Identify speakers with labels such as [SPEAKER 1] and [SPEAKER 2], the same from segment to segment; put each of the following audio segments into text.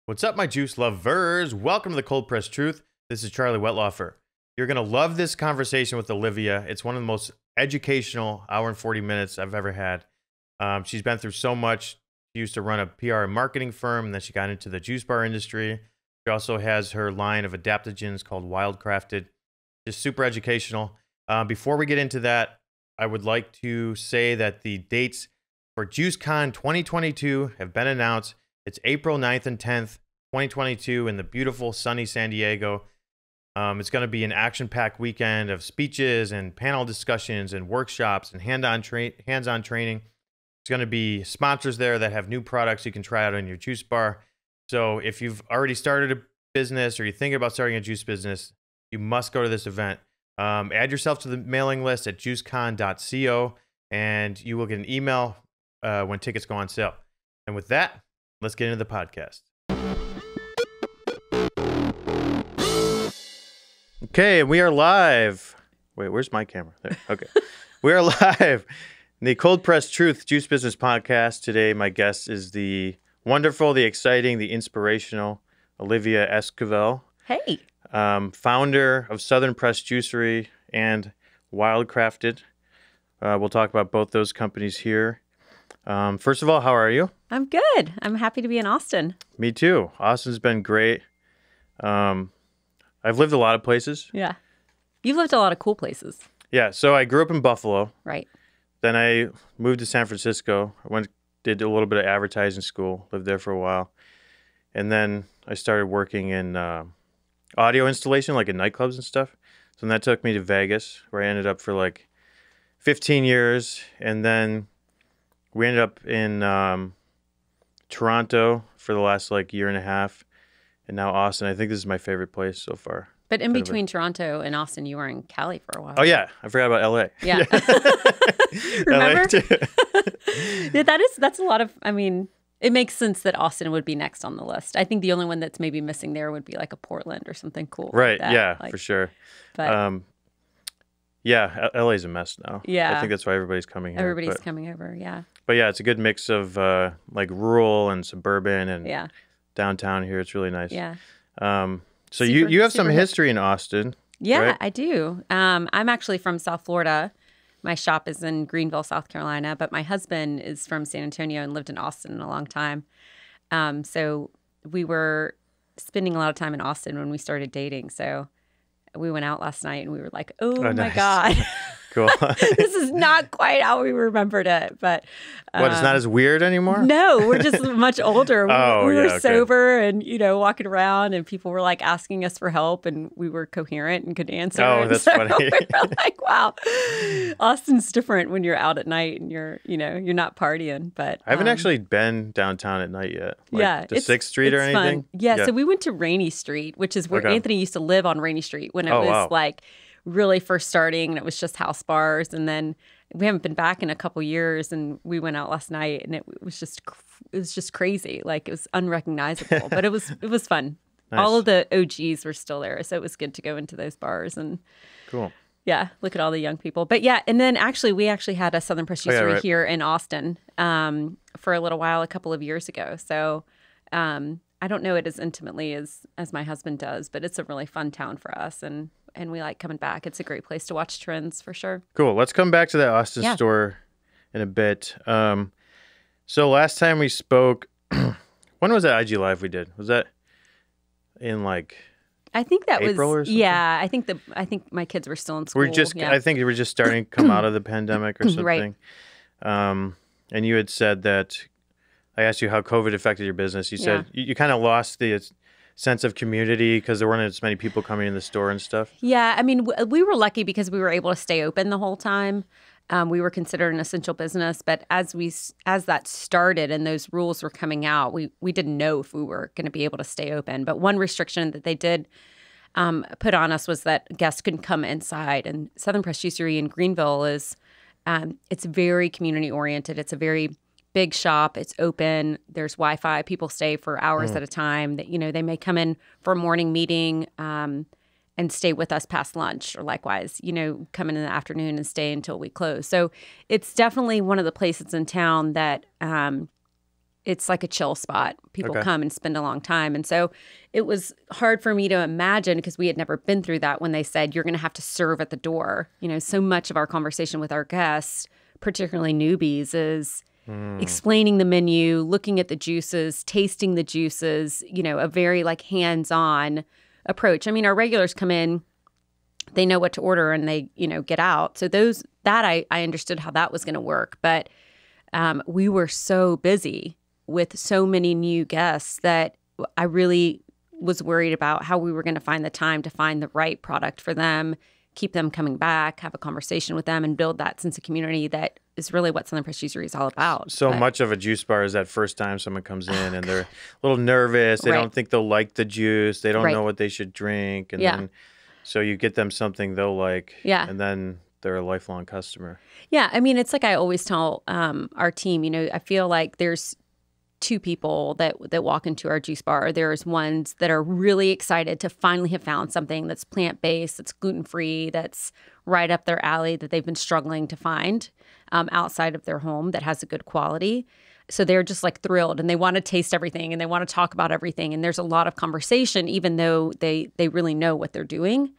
[SPEAKER 1] What's up, my juice lovers? Welcome to the Cold Press Truth. This is Charlie Wetlaufer. You're going to love this conversation with Olivia. It's one of the most educational hour and 40 minutes I've ever had. She's been through so much. She used to run a PR and marketing firm, and then she got into the juice bar industry. She also has her line of adaptogens called Wildcrafted. Just super educational. Before we get into that, I would like to say that the dates for JuiceCon 2022 have been announced. It's April 9th and 10th, 2022 in the beautiful sunny San Diego. It's going to be an action-packed weekend of speeches and panel discussions and workshops and hands-on training. It's going to be sponsors there that have new products you can try out in your juice bar. So if you've already started a business or you're thinking about starting a juice business, you must go to this event. Add yourself to the mailing list at juicecon.co, and you will get an email when tickets go on sale. And with that, let's get into the podcast. Okay, we are live. Wait, where's my camera? There. Okay. We are live in the Cold Press Truth Juice Business Podcast. Today, my guest is the wonderful, the exciting, the inspirational Olivia Esquivel.
[SPEAKER 2] Hey.
[SPEAKER 1] Founder of Southern Press Juicery and Wildcrafted. We'll talk about both those companies here. First of all, how are you?
[SPEAKER 2] I'm good. I'm happy to be in Austin.
[SPEAKER 1] Me too. Austin's been great. I've lived a lot of places.
[SPEAKER 2] Yeah. You've lived a lot of cool places.
[SPEAKER 1] Yeah. So I grew up in Buffalo.
[SPEAKER 2] Right.
[SPEAKER 1] Then I moved to San Francisco. Did a little bit of advertising school, lived there for a while. And then I started working in audio installation, like in nightclubs and stuff. So then that took me to Vegas, where I ended up for like 15 years. And then we ended up in Toronto for the last like year and a half. And now Austin. I think this is my favorite place so far.
[SPEAKER 2] But in between Toronto and Austin, you were in Cali for a while.
[SPEAKER 1] Oh, yeah. I forgot about LA.
[SPEAKER 2] Yeah. Remember? Yeah, that's a lot of, I mean, it makes sense that Austin would be next on the list. I think the only one that's maybe missing there would be like a Portland or something cool.
[SPEAKER 1] Right.
[SPEAKER 2] Like that.
[SPEAKER 1] Yeah,
[SPEAKER 2] like,
[SPEAKER 1] for sure.
[SPEAKER 2] But
[SPEAKER 1] yeah, LA's a mess now.
[SPEAKER 2] Yeah.
[SPEAKER 1] I think that's why everybody's coming here.
[SPEAKER 2] Everybody's coming over. Yeah.
[SPEAKER 1] But yeah, it's a good mix of like rural and suburban and downtown here. It's really nice.
[SPEAKER 2] Yeah.
[SPEAKER 1] So you have some
[SPEAKER 2] hip.
[SPEAKER 1] history in Austin.
[SPEAKER 2] Yeah,
[SPEAKER 1] right?
[SPEAKER 2] I do. I'm actually from South Florida. My shop is in Greenville, South Carolina, but my husband is from San Antonio and lived in Austin a long time. So we were spending a lot of time in Austin when we started dating. So we went out last night and we were like, oh my
[SPEAKER 1] nice.
[SPEAKER 2] God.
[SPEAKER 1] Cool.
[SPEAKER 2] This is not quite how we remembered it, but
[SPEAKER 1] what, it's not as weird anymore?
[SPEAKER 2] No, we're just much older. We were
[SPEAKER 1] okay.
[SPEAKER 2] sober and, walking around and people were like asking us for help and we were coherent and could answer.
[SPEAKER 1] Oh,
[SPEAKER 2] and
[SPEAKER 1] that's
[SPEAKER 2] so
[SPEAKER 1] funny.
[SPEAKER 2] We were like, wow, Austin's different when you're out at night and you're not partying. But
[SPEAKER 1] I haven't actually been downtown at night yet. Like to 6th Street or anything?
[SPEAKER 2] Fun. Yeah, so we went to Rainy Street, which is where Anthony used to live on Rainy Street when it was like really first starting and it was just house bars. And then we haven't been back in a couple years and we went out last night and it was just crazy. Like it was unrecognizable, but it was fun.
[SPEAKER 1] Nice.
[SPEAKER 2] All of the OGs were still there. So it was good to go into those bars and
[SPEAKER 1] cool.
[SPEAKER 2] Yeah, look at all the young people. But yeah, and then we actually had a Southern Press Juicery here in Austin for a little while, a couple of years ago. So I don't know it as intimately as my husband does, but it's a really fun town for us and we like coming back. It's a great place to watch trends for sure.
[SPEAKER 1] Cool. Let's come back to that Austin store in a bit. So last time we spoke, when was that IG Live we did? Was that in like
[SPEAKER 2] I think that
[SPEAKER 1] April
[SPEAKER 2] was
[SPEAKER 1] or something?
[SPEAKER 2] Yeah. I think my kids were still in school.
[SPEAKER 1] I think we were just starting to come out of the pandemic or something.
[SPEAKER 2] Right.
[SPEAKER 1] And you had said that I asked you how COVID affected your business. You said you kind of lost the sense of community because there weren't as many people coming in the store and stuff.
[SPEAKER 2] Yeah, I mean, we were lucky because we were able to stay open the whole time. We were considered an essential business, but as that started and those rules were coming out, we didn't know if we were going to be able to stay open. But one restriction that they did put on us was that guests couldn't come inside. And Southern Press Juicery in Greenville is it's very community oriented. It's a very big shop. It's open. There's Wi-Fi. People stay for hours at a time. That they may come in for a morning meeting and stay with us past lunch, or likewise, come in the afternoon and stay until we close. So it's definitely one of the places in town that it's like a chill spot. People
[SPEAKER 1] Okay.
[SPEAKER 2] come and spend a long time. And so it was hard for me to imagine because we had never been through that when they said, you're going to have to serve at the door. You know, so much of our conversation with our guests, particularly newbies, is explaining the menu, looking at the juices, tasting the juices, you know, a very like hands-on approach. I mean, our regulars come in, they know what to order and they, you know, get out. So I understood how that was going to work. But we were so busy with so many new guests that I really was worried about how we were going to find the time to find the right product for them, keep them coming back, have a conversation with them, and build that sense of community that is really what Southern Press Juicery is all about.
[SPEAKER 1] So much of a juice bar is that first time someone comes in and they're a little nervous. They don't think they'll like the juice. They don't know what they should drink. And then so you get them something they'll like.
[SPEAKER 2] Yeah.
[SPEAKER 1] And then they're a lifelong customer.
[SPEAKER 2] Yeah. I mean, it's like I always tell our team, you know, I feel like there's two people that walk into our juice bar. There's ones that are really excited to finally have found something that's plant-based, that's gluten-free, that's right up their alley, that they've been struggling to find outside of their home, that has a good quality. So they're just like thrilled and they want to taste everything and they want to talk about everything. And there's a lot of conversation, even though they really know what they're doing.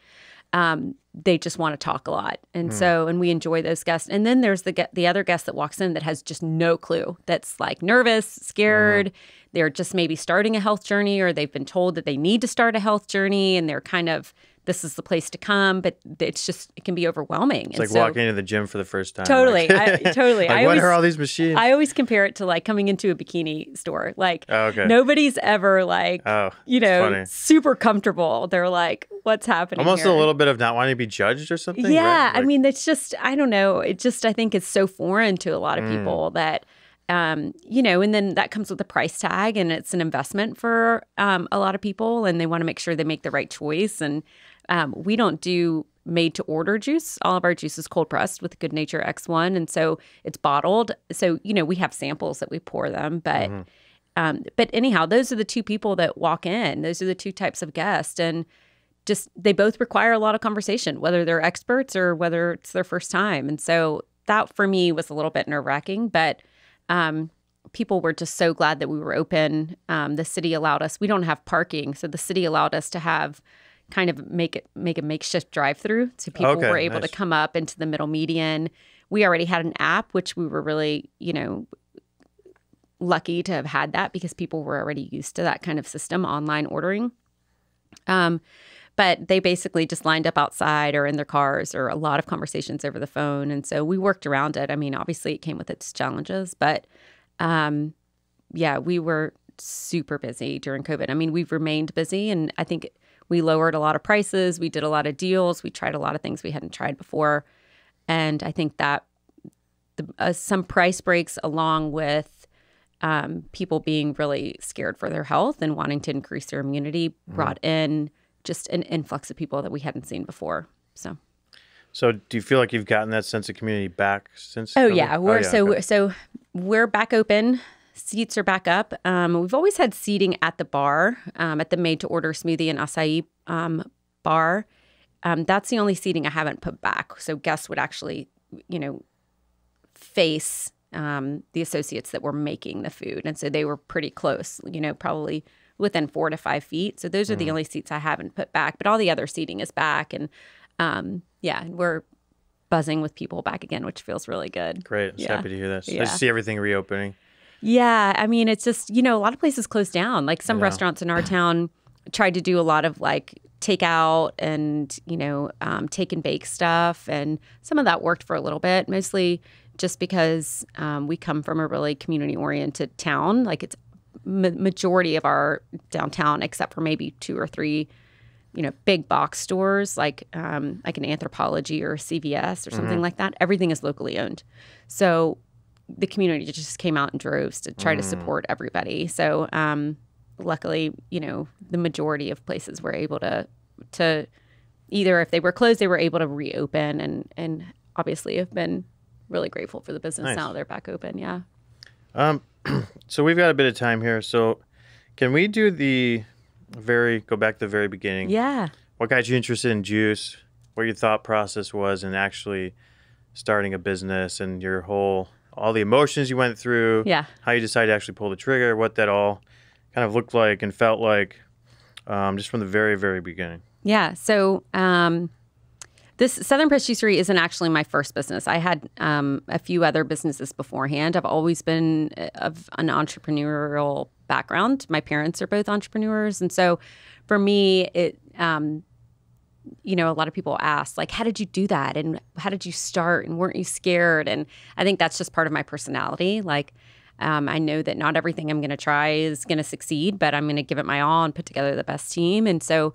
[SPEAKER 2] They just want to talk a lot. And so, and we enjoy those guests. And then there's the other guest that walks in that has just no clue, that's like nervous, scared. They're just maybe starting a health journey, or they've been told that they need to start a health journey and they're kind of, this is the place to come, but it's just, it can be overwhelming.
[SPEAKER 1] It's like walking into the gym for the first time.
[SPEAKER 2] Totally.
[SPEAKER 1] Totally. Like, what are all these machines?
[SPEAKER 2] I always compare it to like coming into a bikini store. Like
[SPEAKER 1] okay.
[SPEAKER 2] Nobody's ever like, you know,
[SPEAKER 1] funny.
[SPEAKER 2] super comfortable. They're like, what's happening
[SPEAKER 1] Almost
[SPEAKER 2] here?
[SPEAKER 1] a little bit of not wanting to be judged or something.
[SPEAKER 2] Yeah.
[SPEAKER 1] Right?
[SPEAKER 2] I mean, it's just, I don't know. It just, I think it's so foreign to a lot of people that, you know, and then that comes with a price tag and it's an investment for a lot of people and they want to make sure they make the right choice. And we don't do made to order juice. All of our juice is cold pressed with Good Nature X1. And so it's bottled. So, you know, we have samples that we pour them, but anyhow, those are the two people that walk in. Those are the two types of guests. And just, they both require a lot of conversation, whether they're experts or whether it's their first time. And so that for me was a little bit nerve wracking, but people were just so glad that we were open. The city allowed us, we don't have parking. So the city allowed us to have kind of make a makeshift drive-through. So people were able to come up into the middle median. We already had an app, which we were really, you know, lucky to have had that because people were already used to that kind of system, online ordering. But they basically just lined up outside or in their cars, or a lot of conversations over the phone. And so we worked around it. I mean, obviously it came with its challenges, but yeah, we were super busy during COVID. I mean, we've remained busy, and I think we lowered a lot of prices. We did a lot of deals. We tried a lot of things we hadn't tried before. And I think that some price breaks, along with people being really scared for their health and wanting to increase their immunity, brought in just an influx of people that we hadn't seen before. So
[SPEAKER 1] do you feel like you've gotten that sense of community back since?
[SPEAKER 2] Oh
[SPEAKER 1] COVID?
[SPEAKER 2] yeah, so we're back open. Seats are back up. We've always had seating at the bar, at the made-to-order smoothie and acai bar. That's the only seating I haven't put back. So guests would actually, you know, face the associates that were making the food. And so they were pretty close, you know, probably within 4 to 5 feet. So those are the only seats I haven't put back. But all the other seating is back. And yeah, we're buzzing with people back again, which feels really good.
[SPEAKER 1] Great. I'm happy to hear this.
[SPEAKER 2] Yeah.
[SPEAKER 1] I see everything reopening.
[SPEAKER 2] Yeah. I mean, it's just, you know, a lot of places closed down. Like some restaurants in our town tried to do a lot of like takeout and, you know, take and bake stuff. And some of that worked for a little bit, mostly just because we come from a really community-oriented town. Like it's majority of our downtown, except for maybe 2 or 3, you know, big box stores like an Anthropologie or a CVS or something like that. Everything is locally owned. So the community just came out in droves to try to support everybody. So luckily, you know, the majority of places were able to either, if they were closed, they were able to reopen, and obviously have been really grateful for the business.
[SPEAKER 1] Nice.
[SPEAKER 2] Now they're back open. Yeah.
[SPEAKER 1] So we've got a bit of time here. So can we do go back to the very beginning?
[SPEAKER 2] Yeah.
[SPEAKER 1] What got you interested in juice? What your thought process was in actually starting a business, and your whole all the emotions you went through,
[SPEAKER 2] Yeah.
[SPEAKER 1] how you decided to actually pull the trigger, what that all kind of looked like and felt like, just from the very, very beginning.
[SPEAKER 2] Yeah. So this Southern Press Juicery isn't actually my first business. I had a few other businesses beforehand. I've always been of an entrepreneurial background. My parents are both entrepreneurs. And so for me, it, you know, a lot of people ask, like, how did you do that? And how did you start? And weren't you scared? And I think that's just part of my personality. Like, I know that not everything I'm going to try is going to succeed, but I'm going to give it my all and put together the best team. And so,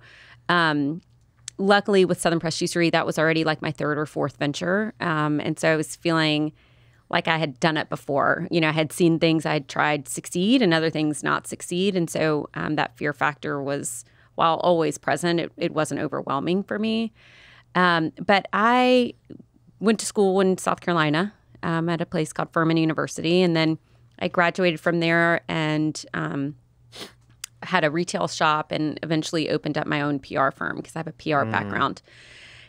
[SPEAKER 2] luckily with Southern Press Juicery, that was already like my third or fourth venture. And so I was feeling like I had done it before. You know, I had seen things I had tried succeed and other things not succeed. And so that fear factor was, while always present, it wasn't overwhelming for me. But I went to school in South Carolina at a place called Furman University. And then I graduated from there and had a retail shop and eventually opened up my own PR firm because I have a PR background.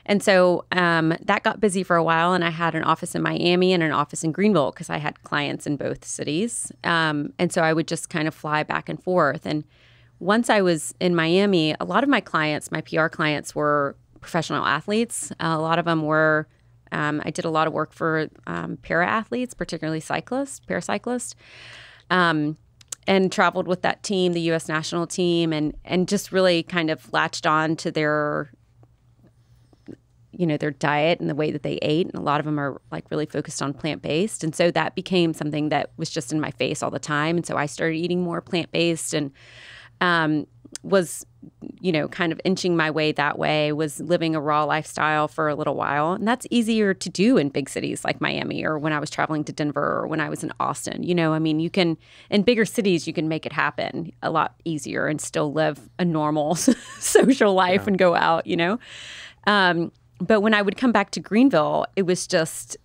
[SPEAKER 2] And so that got busy for a while, and I had an office in Miami and an office in Greenville because I had clients in both cities. And so I would just kind of fly back and forth. And once I was in Miami, a lot of my clients, my PR clients, were professional athletes. A lot of them were, I did a lot of work for para-athletes, particularly cyclists, paracyclists. And traveled with that team, the U.S. national team, and just really kind of latched on to their, you know, their diet and the way that they ate. And a lot of them are like really focused on plant-based. And so that became something that was just in my face all the time. And so I started eating more plant-based and was, you know, kind of inching my way that way, was living a raw lifestyle for a little while. And that's easier to do in big cities like Miami, or when I was traveling to Denver, or when I was in Austin. You know, I mean, you can, in bigger cities, you can make it happen a lot easier and still live a normal social life and go out, you know. But when I would come back to Greenville, it was just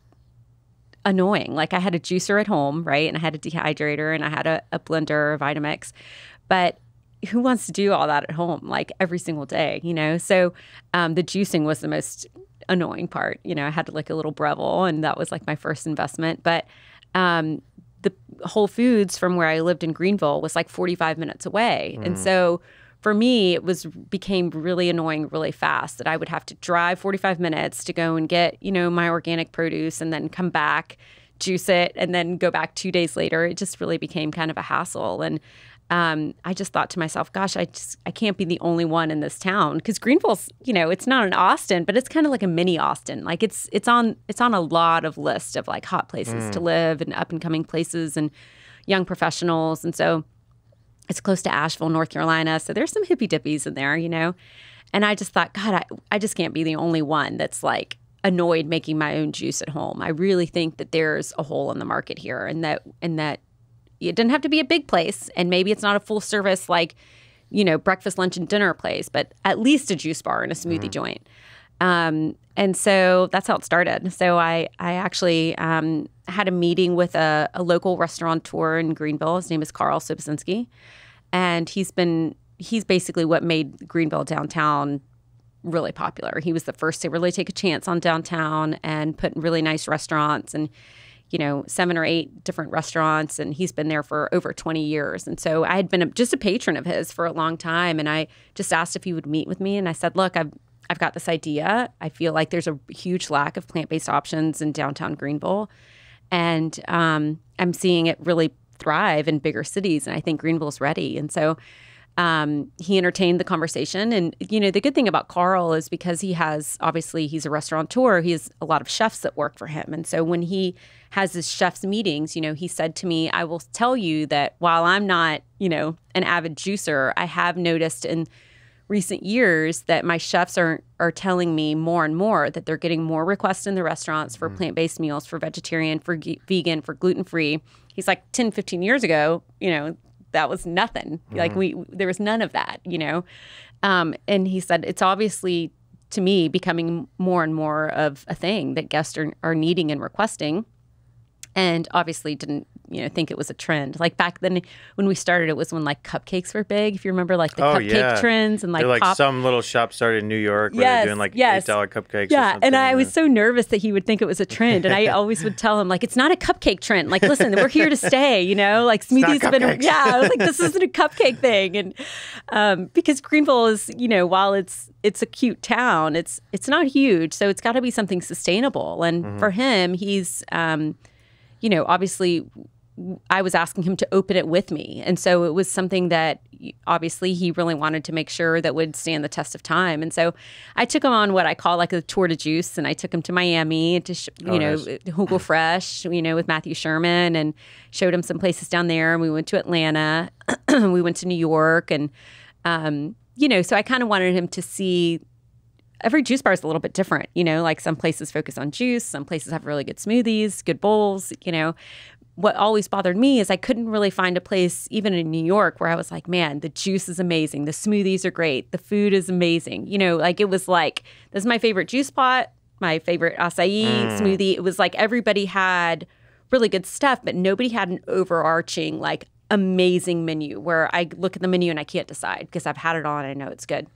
[SPEAKER 2] annoying. Like, I had a juicer at home, right? And I had a dehydrator and I had a blender, a Vitamix. But who wants to do all that at home, like every single day, you know? So the juicing was the most annoying part. You know, I had like a little Breville, and that was like my first investment. But the Whole Foods from where I lived in Greenville was like 45 minutes away. And so for me, it became really annoying really fast that I would have to drive 45 minutes to go and get, you know, my organic produce and then come back, juice it, and then go back 2 days later. It just really became kind of a hassle. And I just thought to myself, gosh, I can't be the only one in this town, because Greenville's, you know, it's not an Austin, but it's kind of like a mini Austin. Like it's on a lot of lists of like hot places to live and up and coming places and young professionals. And so it's close to Asheville, North Carolina. So there's some hippy dippies in there, you know. And I just thought, God, I just can't be the only one that's like annoyed making my own juice at home. I really think that there's a hole in the market here, and that it doesn't have to be a big place, and maybe it's not a full service, like, you know, breakfast, lunch, and dinner place, but at least a juice bar and a smoothie joint. And so that's how it started. So I actually had a meeting with a local restaurateur in Greenville. His name is Carl Sobocinski, and he's basically what made Greenville downtown really popular. He was the first to really take a chance on downtown and put really nice restaurants, and, you know, 7 or 8 different restaurants, and he's been there for over 20 years. And so I had been just a patron of his for a long time, and I just asked if he would meet with me, and I said, look, I've got this idea. I feel like there's a huge lack of plant-based options in downtown Greenville, and I'm seeing it really thrive in bigger cities, and I think Greenville's ready. And so he entertained the conversation. And, you know, the good thing about Carl is because obviously he's a restaurateur, he has a lot of chefs that work for him. And so when he has his chefs meetings, you know, he said to me, I will tell you that while I'm not, you know, an avid juicer, I have noticed in recent years that my chefs are telling me more and more that they're getting more requests in the restaurants for plant-based meals, for vegetarian, for vegan, for gluten-free. He's like, 10, 15 years ago, you know, that was nothing. Like there was none of that, you know? And he said, it's obviously, to me, becoming more and more of a thing that guests are needing and requesting. And obviously didn't, think it was a trend. Like back then when we started, it was when like cupcakes were big. If you remember like the cupcake trends and like,
[SPEAKER 1] they're like
[SPEAKER 2] pop.
[SPEAKER 1] some little shop started in New York where they're doing like $8 cupcakes.
[SPEAKER 2] Yeah. And I was so nervous that he would think it was a trend. And I always would tell him like, it's not a cupcake trend. Like, listen, we're here to stay, like smoothies have been, I was like, this isn't a cupcake thing. And because Greenville is, while it's a cute town, it's not huge. So it's got to be something sustainable. And for him, he's, obviously I was asking him to open it with me. And so it was something that obviously he really wanted to make sure that would stand the test of time. And so I took him on what I call like a tour de juice, and I took him to Miami to, Hugo Fresh, with Matthew Sherman, and showed him some places down there. And we went to Atlanta, we went to New York, and, so I kind of wanted him to see every juice bar is a little bit different, like some places focus on juice, some places have really good smoothies, good bowls, What always bothered me is I couldn't really find a place, even in New York, where I was like, man, the juice is amazing. The smoothies are great. The food is amazing. Like it was like, this is my favorite juice spot, my favorite acai smoothie. It was like everybody had really good stuff, but nobody had an overarching, like amazing menu where I look at the menu and I can't decide because I've had it all and I know it's good.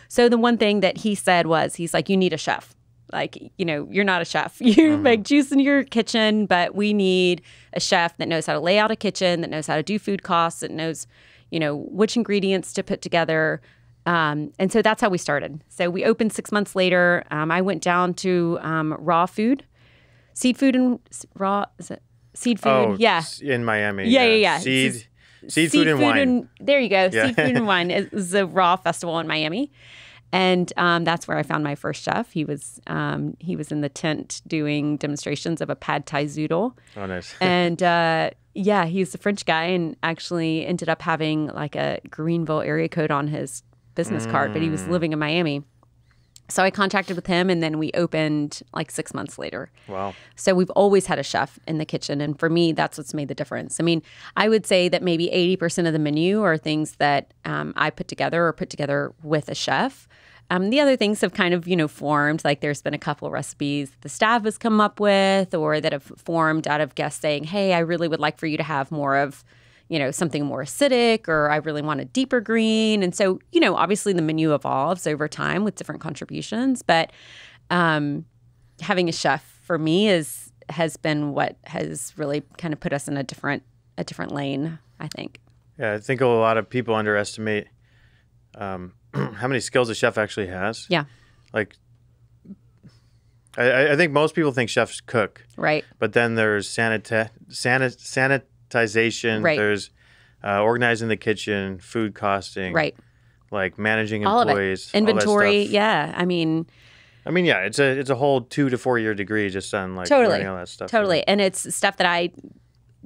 [SPEAKER 2] So the one thing that he said was, he's like, you need a chef. Like, you're not a chef. You make juice in your kitchen, but we need a chef that knows how to lay out a kitchen, that knows how to do food costs, that knows, which ingredients to put together. And so that's how we started. So we opened 6 months later. I went down to raw food, seed food and raw, is it seed food?
[SPEAKER 1] Oh,
[SPEAKER 2] yeah.
[SPEAKER 1] In Miami.
[SPEAKER 2] Yeah.
[SPEAKER 1] Seed food and wine.
[SPEAKER 2] There you go.
[SPEAKER 1] Yeah.
[SPEAKER 2] Seed food and wine is a raw festival in Miami. And that's where I found my first chef. He was in the tent doing demonstrations of a pad thai zoodle.
[SPEAKER 1] Oh, nice.
[SPEAKER 2] And he's a French guy and actually ended up having like a Greenville area code on his business card, but he was living in Miami. So I contacted with him, and then we opened like 6 months later.
[SPEAKER 1] Wow.
[SPEAKER 2] So we've always had a chef in the kitchen. And for me, that's what's made the difference. I mean, I would say that maybe 80% of the menu are things that I put together or put together with a chef. The other things have kind of, formed. Like there's been a couple of recipes the staff has come up with, or that have formed out of guests saying, hey, I really would like for you to have more of, something more acidic, or I really want a deeper green. And so, obviously the menu evolves over time with different contributions. But having a chef for me has been what has really kind of put us in a different lane, I think.
[SPEAKER 1] Yeah, I think a lot of people underestimate how many skills a chef actually has.
[SPEAKER 2] Yeah.
[SPEAKER 1] Like, I think most people think chefs cook.
[SPEAKER 2] Right.
[SPEAKER 1] But then there's sanitization.
[SPEAKER 2] Right.
[SPEAKER 1] There's organizing the kitchen, food costing.
[SPEAKER 2] Right.
[SPEAKER 1] Like managing
[SPEAKER 2] all
[SPEAKER 1] employees.
[SPEAKER 2] of it. Inventory.
[SPEAKER 1] All that stuff.
[SPEAKER 2] Yeah. I mean,
[SPEAKER 1] yeah, it's a whole 2 to 4 year degree just on like
[SPEAKER 2] totally
[SPEAKER 1] learning all that stuff.
[SPEAKER 2] Totally. And it's stuff that I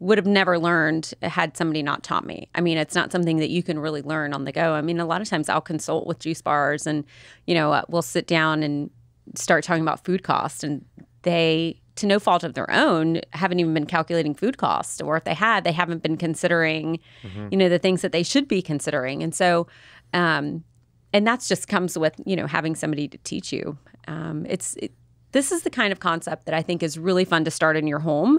[SPEAKER 2] would have never learned had somebody not taught me. I mean, it's not something that you can really learn on the go. I mean, a lot of times I'll consult with juice bars and, we'll sit down and start talking about food cost, and they, to no fault of their own, haven't even been calculating food cost. Or if they had, they haven't been considering, the things that they should be considering. And so, and that's just comes with, having somebody to teach you. This is the kind of concept that I think is really fun to start in your home,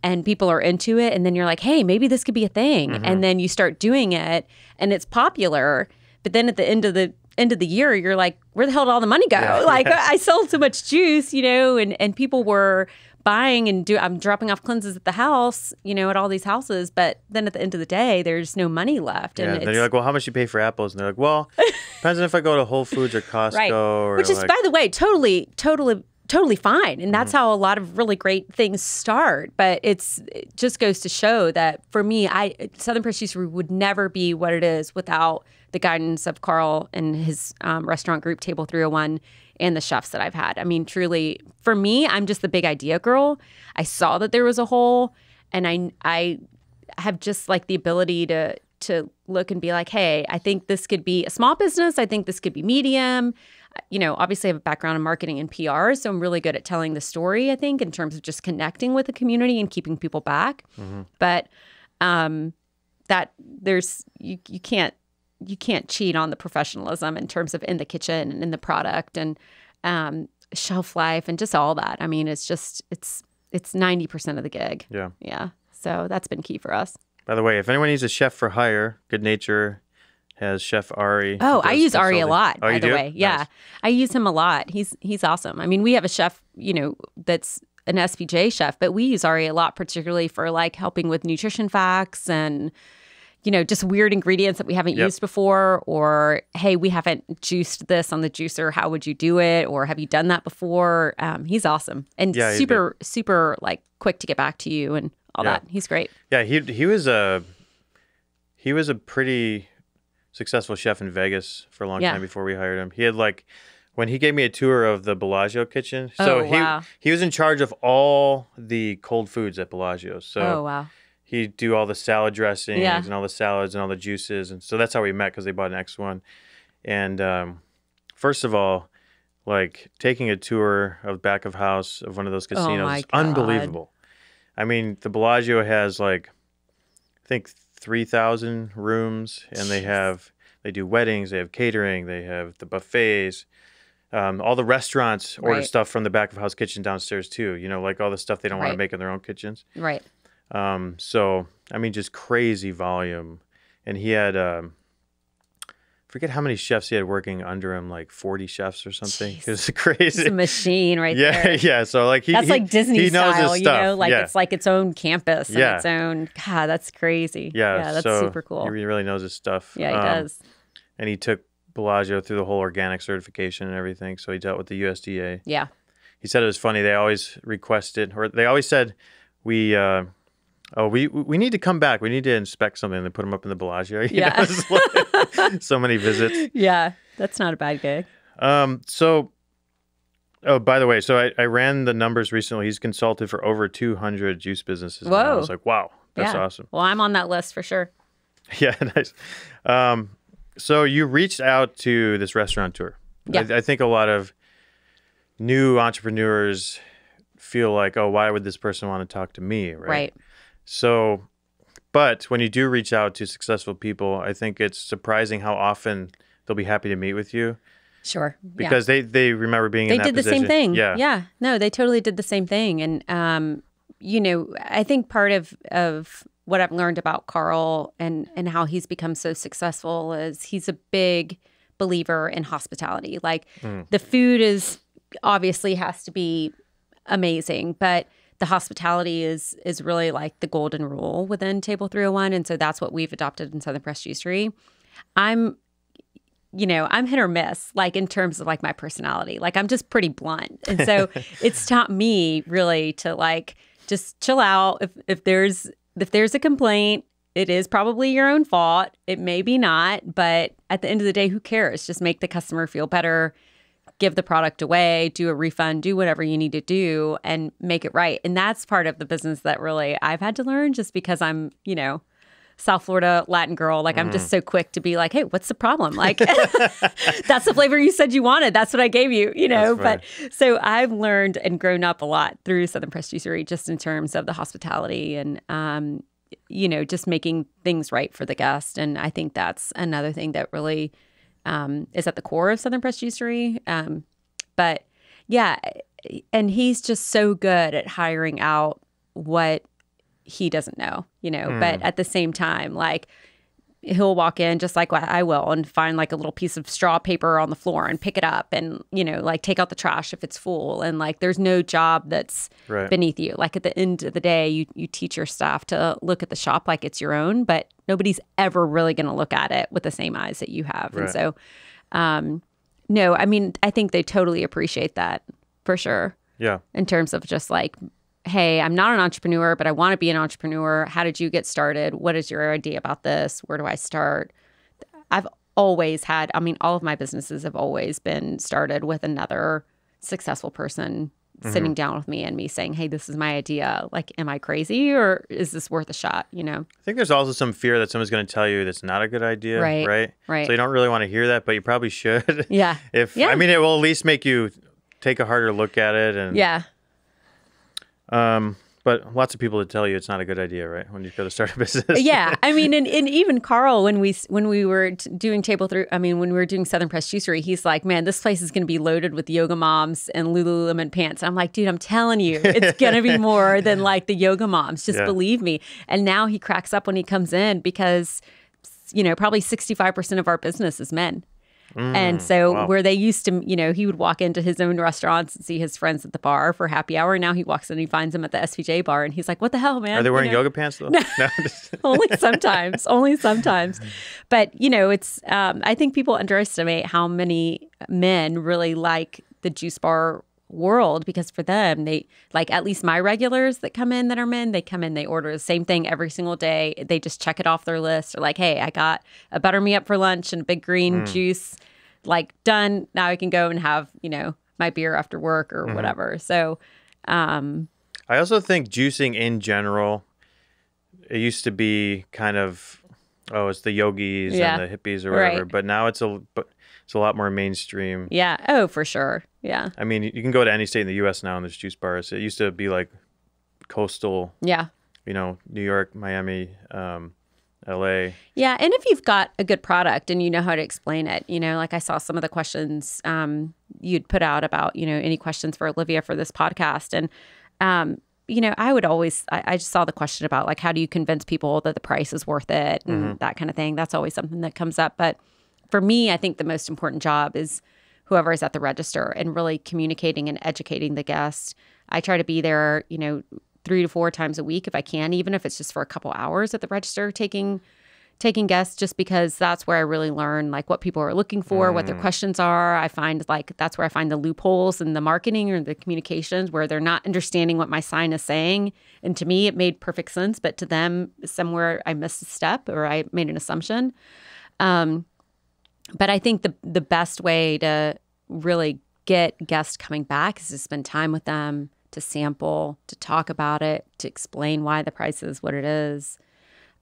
[SPEAKER 2] and people are into it. And then you're like, hey, maybe this could be a thing. And then you start doing it and it's popular. But then at the end of the year, you're like, where the hell did all the money go? I sold so much juice, and people were buying and I'm dropping off cleanses at the house, at all these houses. But then at the end of the day, there's no money left.
[SPEAKER 1] Yeah,
[SPEAKER 2] and
[SPEAKER 1] then you're like, well, how much you pay for apples? And they're like, well, depends on if I go to Whole Foods or Costco.
[SPEAKER 2] Right.
[SPEAKER 1] Or
[SPEAKER 2] which is,
[SPEAKER 1] like,
[SPEAKER 2] by the way, totally fine. And that's how a lot of really great things start. But it just goes to show that for me, Southern Patisserie would never be what it is without the guidance of Carl and his restaurant group, Table 301, and the chefs that I've had. I mean, truly, for me, I'm just the big idea girl. I saw that there was a hole, and I have just like the ability to look and be like, hey, I think this could be a small business. I think this could be medium. Obviously I have a background in marketing and PR, so I'm really good at telling the story, I think, in terms of just connecting with the community and keeping people back. But that there's you can't cheat on the professionalism in terms of in the kitchen and in the product and shelf life and just all that. I mean, it's 90% of the gig.
[SPEAKER 1] Yeah.
[SPEAKER 2] Yeah. So that's been key for us.
[SPEAKER 1] By the way, if anyone needs a chef for hire, Good Nature has Chef Ari.
[SPEAKER 2] Oh, I use Ari a lot, by the way. Yeah,
[SPEAKER 1] Nice.
[SPEAKER 2] I use him a lot. He's awesome. I mean, we have a chef, that's an SPJ chef, but we use Ari a lot, particularly for like helping with nutrition facts and, just weird ingredients that we haven't used before, or, hey, we haven't juiced this on the juicer. How would you do it? Or have you done that before? He's awesome and super like quick to get back to you and all that. He's great.
[SPEAKER 1] Yeah, he was a pretty successful chef in Vegas for a long time before we hired him. He had when he gave me a tour of the Bellagio kitchen. So he was in charge of all the cold foods at Bellagio. So he'd do all the salad dressings and all the salads and all the juices. And so that's how we met, because they bought an X1. And first of all, taking a tour of back of house of one of those casinos is unbelievable. I mean, the Bellagio has I think 3,000 rooms, and they do weddings, they have catering, they have the buffets. All the restaurants order stuff from the back of house kitchen downstairs too. All the stuff they don't want to make in their own kitchens.
[SPEAKER 2] Right.
[SPEAKER 1] So I mean, just crazy volume. And he had forget how many chefs he had working under him, 40 chefs or something. Jeez. It was crazy. It's
[SPEAKER 2] a machine right there.
[SPEAKER 1] Yeah. So
[SPEAKER 2] that's like Disney
[SPEAKER 1] he knows
[SPEAKER 2] style,
[SPEAKER 1] his stuff.
[SPEAKER 2] It's like its own campus and its own. God, that's crazy.
[SPEAKER 1] Yeah,
[SPEAKER 2] that's super cool.
[SPEAKER 1] He really knows his stuff.
[SPEAKER 2] Yeah, he does.
[SPEAKER 1] And he took Bellagio through the whole organic certification and everything. So he dealt with the USDA.
[SPEAKER 2] Yeah.
[SPEAKER 1] He said it was funny. They always requested, or they always said, we need to come back. We need to inspect something. They put them up in the Bellagio.
[SPEAKER 2] Yeah.
[SPEAKER 1] So many visits.
[SPEAKER 2] Yeah. That's not a bad gig.
[SPEAKER 1] So, by the way, so I ran the numbers recently. He's consulted for over 200 juice businesses.
[SPEAKER 2] Whoa.
[SPEAKER 1] Now. I was like, wow, that's awesome.
[SPEAKER 2] Well, I'm on that list for sure.
[SPEAKER 1] Yeah, nice. So you reached out to this restaurateur.
[SPEAKER 2] Yeah.
[SPEAKER 1] I think a lot of new entrepreneurs feel like, oh, why would this person want to talk to me?
[SPEAKER 2] Right.
[SPEAKER 1] So, but when you do reach out to successful people, I think it's surprising how often they'll be happy to meet with you.
[SPEAKER 2] Sure.
[SPEAKER 1] Because they remember being in that position.
[SPEAKER 2] They did the same thing.
[SPEAKER 1] Yeah.
[SPEAKER 2] Yeah. No, they totally did the same thing. And, I think part of what I've learned about Carl and how he's become so successful is he's a big believer in hospitality. The food is obviously has to be amazing, but the hospitality is really like the golden rule within Table 301. And so that's what we've adopted in Southern Pressed Juicery. I'm hit or miss, in terms of my personality. I'm just pretty blunt. And so it's taught me really to just chill out. If there's a complaint, it is probably your own fault. It may be not, but at the end of the day, who cares? Just make the customer feel better. Give the product away, do a refund, do whatever you need to do and make it right. And that's part of the business that really I've had to learn, just because I'm, South Florida Latin girl. I'm just so quick to be like, hey, what's the problem? That's the flavor you said you wanted. That's what I gave you, But so I've learned and grown up a lot through Southern Pressed Juicery, just in terms of the hospitality and, just making things right for the guest. And I think that's another thing that really is at the core of Southern Pressed Juicery. But yeah, and he's just so good at hiring out what he doesn't know, but at the same time, he'll walk in just like I will and find a little piece of straw paper on the floor and pick it up and, take out the trash if it's full. And there's no job that's beneath you. At the end of the day, you teach your staff to look at the shop like it's your own, but nobody's ever really going to look at it with the same eyes that you have. Right. And so, no, I mean, I think they totally appreciate that for sure.
[SPEAKER 1] Yeah.
[SPEAKER 2] In terms of just hey, I'm not an entrepreneur, but I want to be an entrepreneur. How did you get started? What is your idea about this? Where do I start? I've always had, all of my businesses have always been started with another successful person sitting down with me and me saying, hey, this is my idea. Am I crazy or is this worth a shot?
[SPEAKER 1] I think there's also some fear that someone's going to tell you that's not a good idea.
[SPEAKER 2] Right.
[SPEAKER 1] So you don't really want to hear that, but you probably should.
[SPEAKER 2] Yeah.
[SPEAKER 1] It will at least make you take a harder look at it. And
[SPEAKER 2] yeah.
[SPEAKER 1] But But lots of people would tell you it's not a good idea, right? When you go to start a business.
[SPEAKER 2] Yeah, I mean, and even Carl, when we were doing when we were doing Southern Press Juicery, he's like, man, this place is going to be loaded with yoga moms and Lululemon pants. And I'm like, dude, I'm telling you, it's going to be more than like the yoga moms. Just believe me. And now he cracks up when he comes in because, probably 65% of our business is men. And so where they used to, he would walk into his own restaurants and see his friends at the bar for happy hour. Now he walks in and he finds them at the SVJ bar and he's like, what the hell, man?
[SPEAKER 1] Are they wearing yoga pants though? No.
[SPEAKER 2] Only sometimes. But, it's, I think people underestimate how many men really like the juice bar world because for them, they like at least my regulars that come in that are men, they come in, they order the same thing every single day. They just check it off their list. They're like, hey, I got a butter me up for lunch and a big green juice, like done. Now I can go and have, my beer after work or whatever. So,
[SPEAKER 1] I also think juicing in general, it used to be kind of, it's the yogis and the hippies or whatever, but now it's a lot more mainstream.
[SPEAKER 2] Yeah. Oh, for sure. Yeah.
[SPEAKER 1] I mean, you can go to any state in the U.S. now and there's juice bars. It used to be like coastal.
[SPEAKER 2] Yeah.
[SPEAKER 1] New York, Miami, L.A.
[SPEAKER 2] Yeah, and if you've got a good product and you know how to explain it, like I saw some of the questions you'd put out about, any questions for Olivia for this podcast, and I would always, I just saw the question about like, how do you convince people that the price is worth it and that kind of thing. That's always something that comes up, but for me, I think the most important job is whoever is at the register and really communicating and educating the guest. I try to be there, 3 to 4 times a week if I can, even if it's just for a couple hours at the register taking guests, just because that's where I really learn like what people are looking for, what their questions are. I find like that's where I find the loopholes in the marketing or the communications where they're not understanding what my sign is saying. And to me, it made perfect sense, but to them, somewhere I missed a step or I made an assumption. But I think the best way to really get guests coming back is to spend time with them, to sample, to talk about it, to explain why the price is what it is.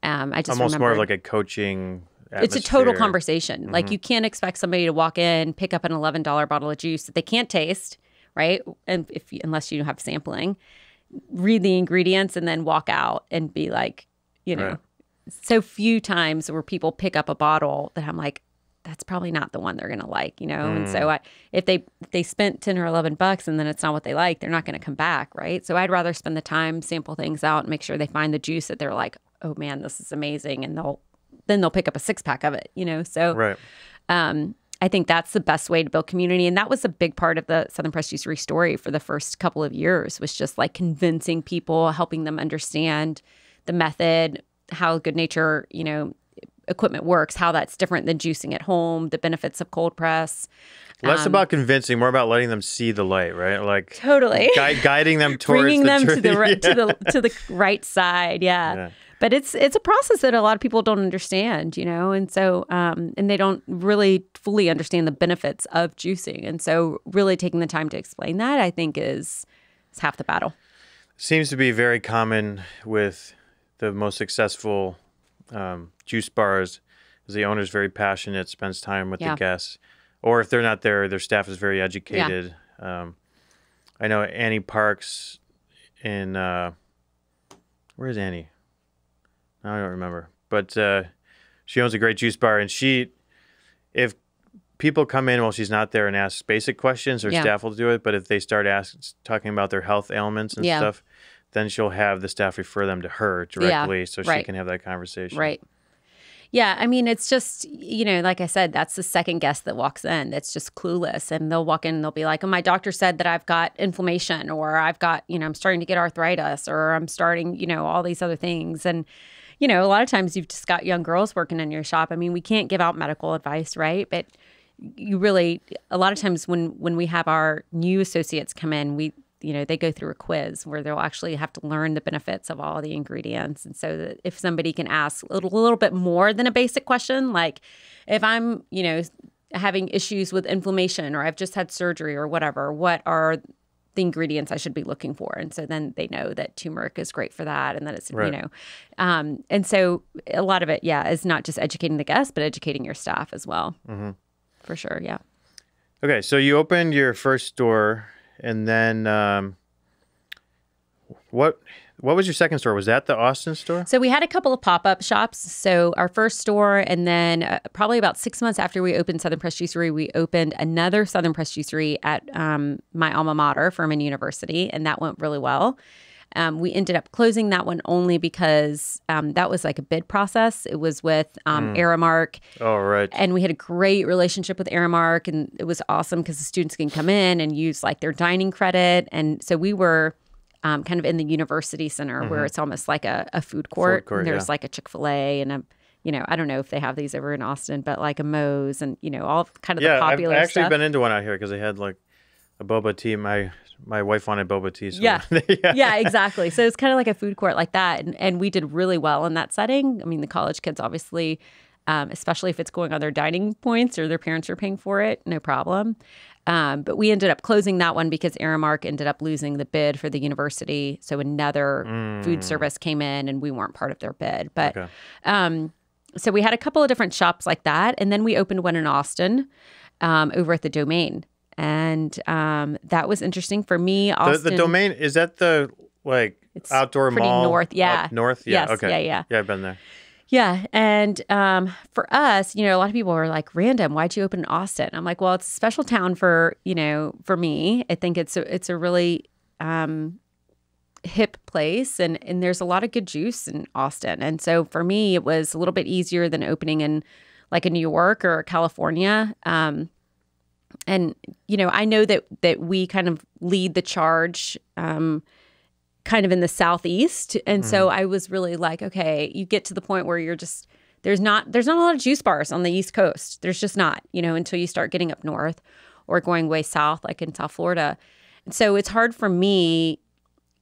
[SPEAKER 2] I just
[SPEAKER 1] almost more of like a coaching atmosphere.
[SPEAKER 2] It's a total conversation. Like you can't expect somebody to walk in, pick up an $11 bottle of juice that they can't taste, right? And unless you have sampling, read the ingredients and then walk out and be like,
[SPEAKER 1] Right.
[SPEAKER 2] So few times where people pick up a bottle that I'm like, that's probably not the one they're going to like, And so if they spent 10 or $11 and then it's not what they like, they're not going to come back, right? So I'd rather spend the time, sample things out, and make sure they find the juice that they're like, oh man, this is amazing, and they'll pick up a 6-pack of it, So
[SPEAKER 1] right.
[SPEAKER 2] I think that's the best way to build community, and that was a big part of the Southern Press Juicery story for the first couple of years, was just like convincing people, helping them understand the method, how Good Nature, equipment works, how that's different than juicing at home, the benefits of cold press.
[SPEAKER 1] Less about convincing, more about letting them see the light, right? Like
[SPEAKER 2] totally
[SPEAKER 1] guiding them towards
[SPEAKER 2] bringing them
[SPEAKER 1] truth.
[SPEAKER 2] to the right side. Yeah. But it's a process that a lot of people don't understand, and so and they don't really fully understand the benefits of juicing, and so really taking the time to explain that, I think, is half the battle.
[SPEAKER 1] Seems to be very common with the most successful juice bars, is the owner's very passionate, spends time with the guests, or if they're not there, their staff is very educated. I know Annie Parks in where's Annie? I don't remember, but she owns a great juice bar, and if people come in while she's not there and ask basic questions, her staff will do it. But if they start talking about their health ailments and stuff, then she'll have the staff refer them to her directly, so she can have that conversation.
[SPEAKER 2] Right. Yeah, I mean, it's just, like I said, that's the second guest that walks in that's just clueless. And they'll walk in and they'll be like, oh, my doctor said that I've got inflammation, or I've got, I'm starting to get arthritis, or I'm starting, all these other things. And, a lot of times you've just got young girls working in your shop. I mean, we can't give out medical advice, right? But you really, a lot of times when we have our new associates come in, they go through a quiz where they'll actually have to learn the benefits of all the ingredients. And so that if somebody can ask a little bit more than a basic question, like if I'm, having issues with inflammation, or I've just had surgery or whatever, what are the ingredients I should be looking for? And so then they know that turmeric is great for that, and that it's, and so a lot of it, is not just educating the guests, but educating your staff as well. Mm-hmm. For sure. Yeah.
[SPEAKER 1] Okay. So you opened your first store. And then what was your second store? Was that the Austin store?
[SPEAKER 2] So we had a couple of pop-up shops. So our first store, and then probably about 6 months after we opened Southern Press Juicery, we opened another Southern Press Juicery at my alma mater, Furman University, and that went really well. We ended up closing that one only because that was like a bid process. It was with Aramark.
[SPEAKER 1] Oh, right.
[SPEAKER 2] And we had a great relationship with Aramark, and it was awesome because the students can come in and use like their dining credit. And so we were kind of in the university center where it's almost like a food court. And there's like a Chick-fil-A and I don't know if they have these over in Austin, but like a Moe's and, all kind of the popular
[SPEAKER 1] I've actually
[SPEAKER 2] stuff.
[SPEAKER 1] been into one out here because they had like a boba tea. My wife wanted boba tea. So
[SPEAKER 2] Yeah, exactly. So it's kind of like a food court like that. And we did really well in that setting. I mean, the college kids obviously, especially if it's going on their dining points or their parents are paying for it, no problem. But we ended up closing that one because Aramark ended up losing the bid for the university. So another food service came in and we weren't part of their bid. But so we had a couple of different shops like that. And then we opened one in Austin over at the Domain. And that was interesting for me. Austin,
[SPEAKER 1] the Domain, is that the
[SPEAKER 2] it's
[SPEAKER 1] outdoor
[SPEAKER 2] pretty
[SPEAKER 1] mall?
[SPEAKER 2] North, yeah.
[SPEAKER 1] Up north? Yeah,
[SPEAKER 2] yes,
[SPEAKER 1] okay.
[SPEAKER 2] Yeah.
[SPEAKER 1] Yeah, I've been there.
[SPEAKER 2] Yeah. And for us, a lot of people were like, random, why'd you open in Austin? I'm like, well, it's a special town for me. I think it's a really hip place and there's a lot of good juice in Austin. And so for me, it was a little bit easier than opening in like a New York or California. And, I know that we kind of lead the charge kind of in the Southeast. And so I was really like, okay, you get to the point where you're just, there's not a lot of juice bars on the East Coast. There's just not, until you start getting up north or going way south, like in South Florida. And so it's hard for me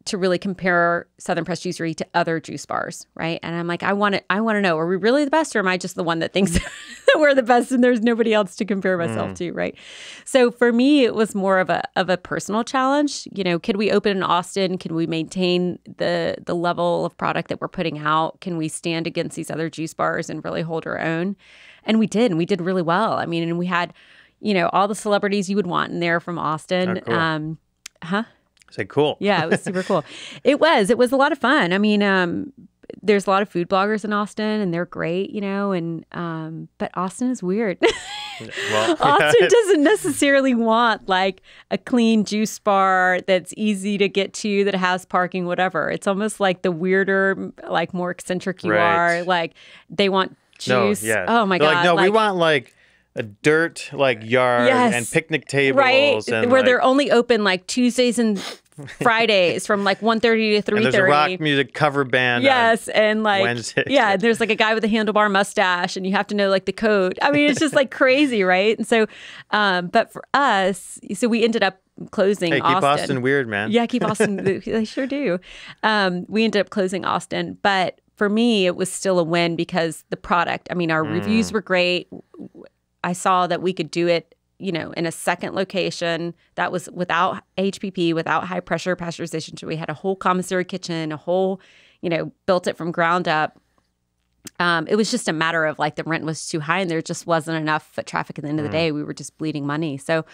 [SPEAKER 2] to really compare Southern Press Juicery to other juice bars, right? And I'm like, I want to know, are we really the best, or am I just the one that thinks that we're the best and there's nobody else to compare myself to, right? So for me, it was more of a personal challenge. Could we open in Austin? Can we maintain the level of product that we're putting out? Can we stand against these other juice bars and really hold our own? And we did, and we did really well. I mean, and we had, all the celebrities you would want in there from Austin.
[SPEAKER 1] Oh, cool. Say cool.
[SPEAKER 2] Yeah, it was super cool. It was a lot of fun. I mean, there's a lot of food bloggers in Austin and they're great, but Austin is weird.
[SPEAKER 1] Well,
[SPEAKER 2] Austin doesn't necessarily want like a clean juice bar that's easy to get to, that has parking, whatever. It's almost like the weirder, like more eccentric you are. Like they want juice.
[SPEAKER 1] No, yeah.
[SPEAKER 2] Oh my
[SPEAKER 1] They're
[SPEAKER 2] God.
[SPEAKER 1] Like, no, we want like a dirt yard and picnic tables.
[SPEAKER 2] Right,
[SPEAKER 1] and
[SPEAKER 2] where they're only open like Tuesdays and Fridays from like 1:30 to 3:30.
[SPEAKER 1] And there's a rock music cover band.
[SPEAKER 2] Yes, and like
[SPEAKER 1] Wednesdays.
[SPEAKER 2] Yeah, there's like a guy with a handlebar mustache, and you have to know like the code. I mean, it's just like crazy, right? And so, but for us, so we ended up closing.
[SPEAKER 1] Hey, keep Austin weird, man.
[SPEAKER 2] Yeah, keep Austin. They sure do. We ended up closing Austin, but for me, it was still a win because the product. I mean, our reviews were great. I saw that we could do it, in a second location that was without HPP, without high pressure pasteurization. So we had a whole commissary kitchen, built it from ground up. It was just a matter of like the rent was too high and there just wasn't enough foot traffic at the end of the day. We were just bleeding money. So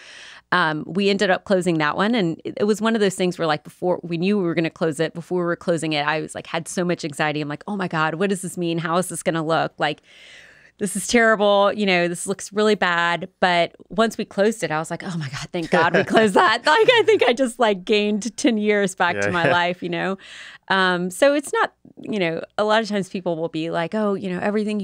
[SPEAKER 2] we ended up closing that one. And it was one of those things where like before we knew we were going to close it, before we were closing it, I was like, had so much anxiety. I'm like, oh my God, what does this mean? How is this going to look? Like, this is terrible. This looks really bad. But once we closed it, I was like, oh my God, thank God we closed that. Like, I think I just like gained 10 years back to my life, So it's not, a lot of times people will be like, oh, everything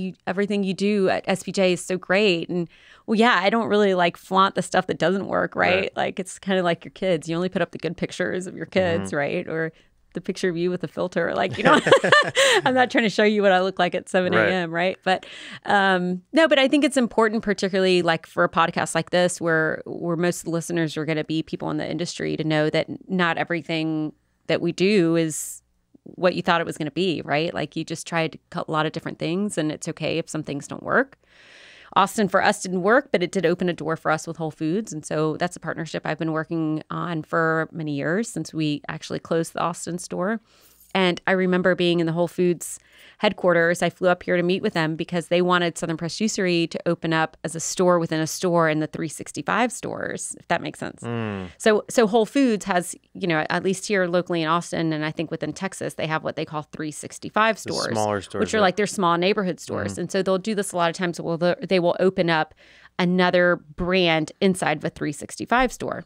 [SPEAKER 2] you do at SPJ is so great. And well, yeah, I don't really like flaunt the stuff that doesn't work, right? Like, it's kind of like your kids. You only put up the good pictures of your kids, right? Or the picture of you with a filter, like, I'm not trying to show you what I look like at 7 a.m. Right. But no, but I think it's important, particularly like for a podcast like this, where most of the listeners are going to be people in the industry, to know that not everything that we do is what you thought it was going to be, right? Like you just tried a lot of different things, and it's okay if some things don't work. Austin for us didn't work, but it did open a door for us with Whole Foods. And so that's a partnership I've been working on for many years, since we actually closed the Austin store. And I remember being in the Whole Foods headquarters. I flew up here to meet with them because they wanted Southern Pressed Juicery to open up as a store within a store in the 365 stores, if that makes sense. So Whole Foods has, at least here locally in Austin, and I think within Texas, they have what they call 365 stores.
[SPEAKER 1] The smaller stores.
[SPEAKER 2] Which are like their small neighborhood stores. And so they'll do this a lot of times. They will open up another brand inside of a 365 store.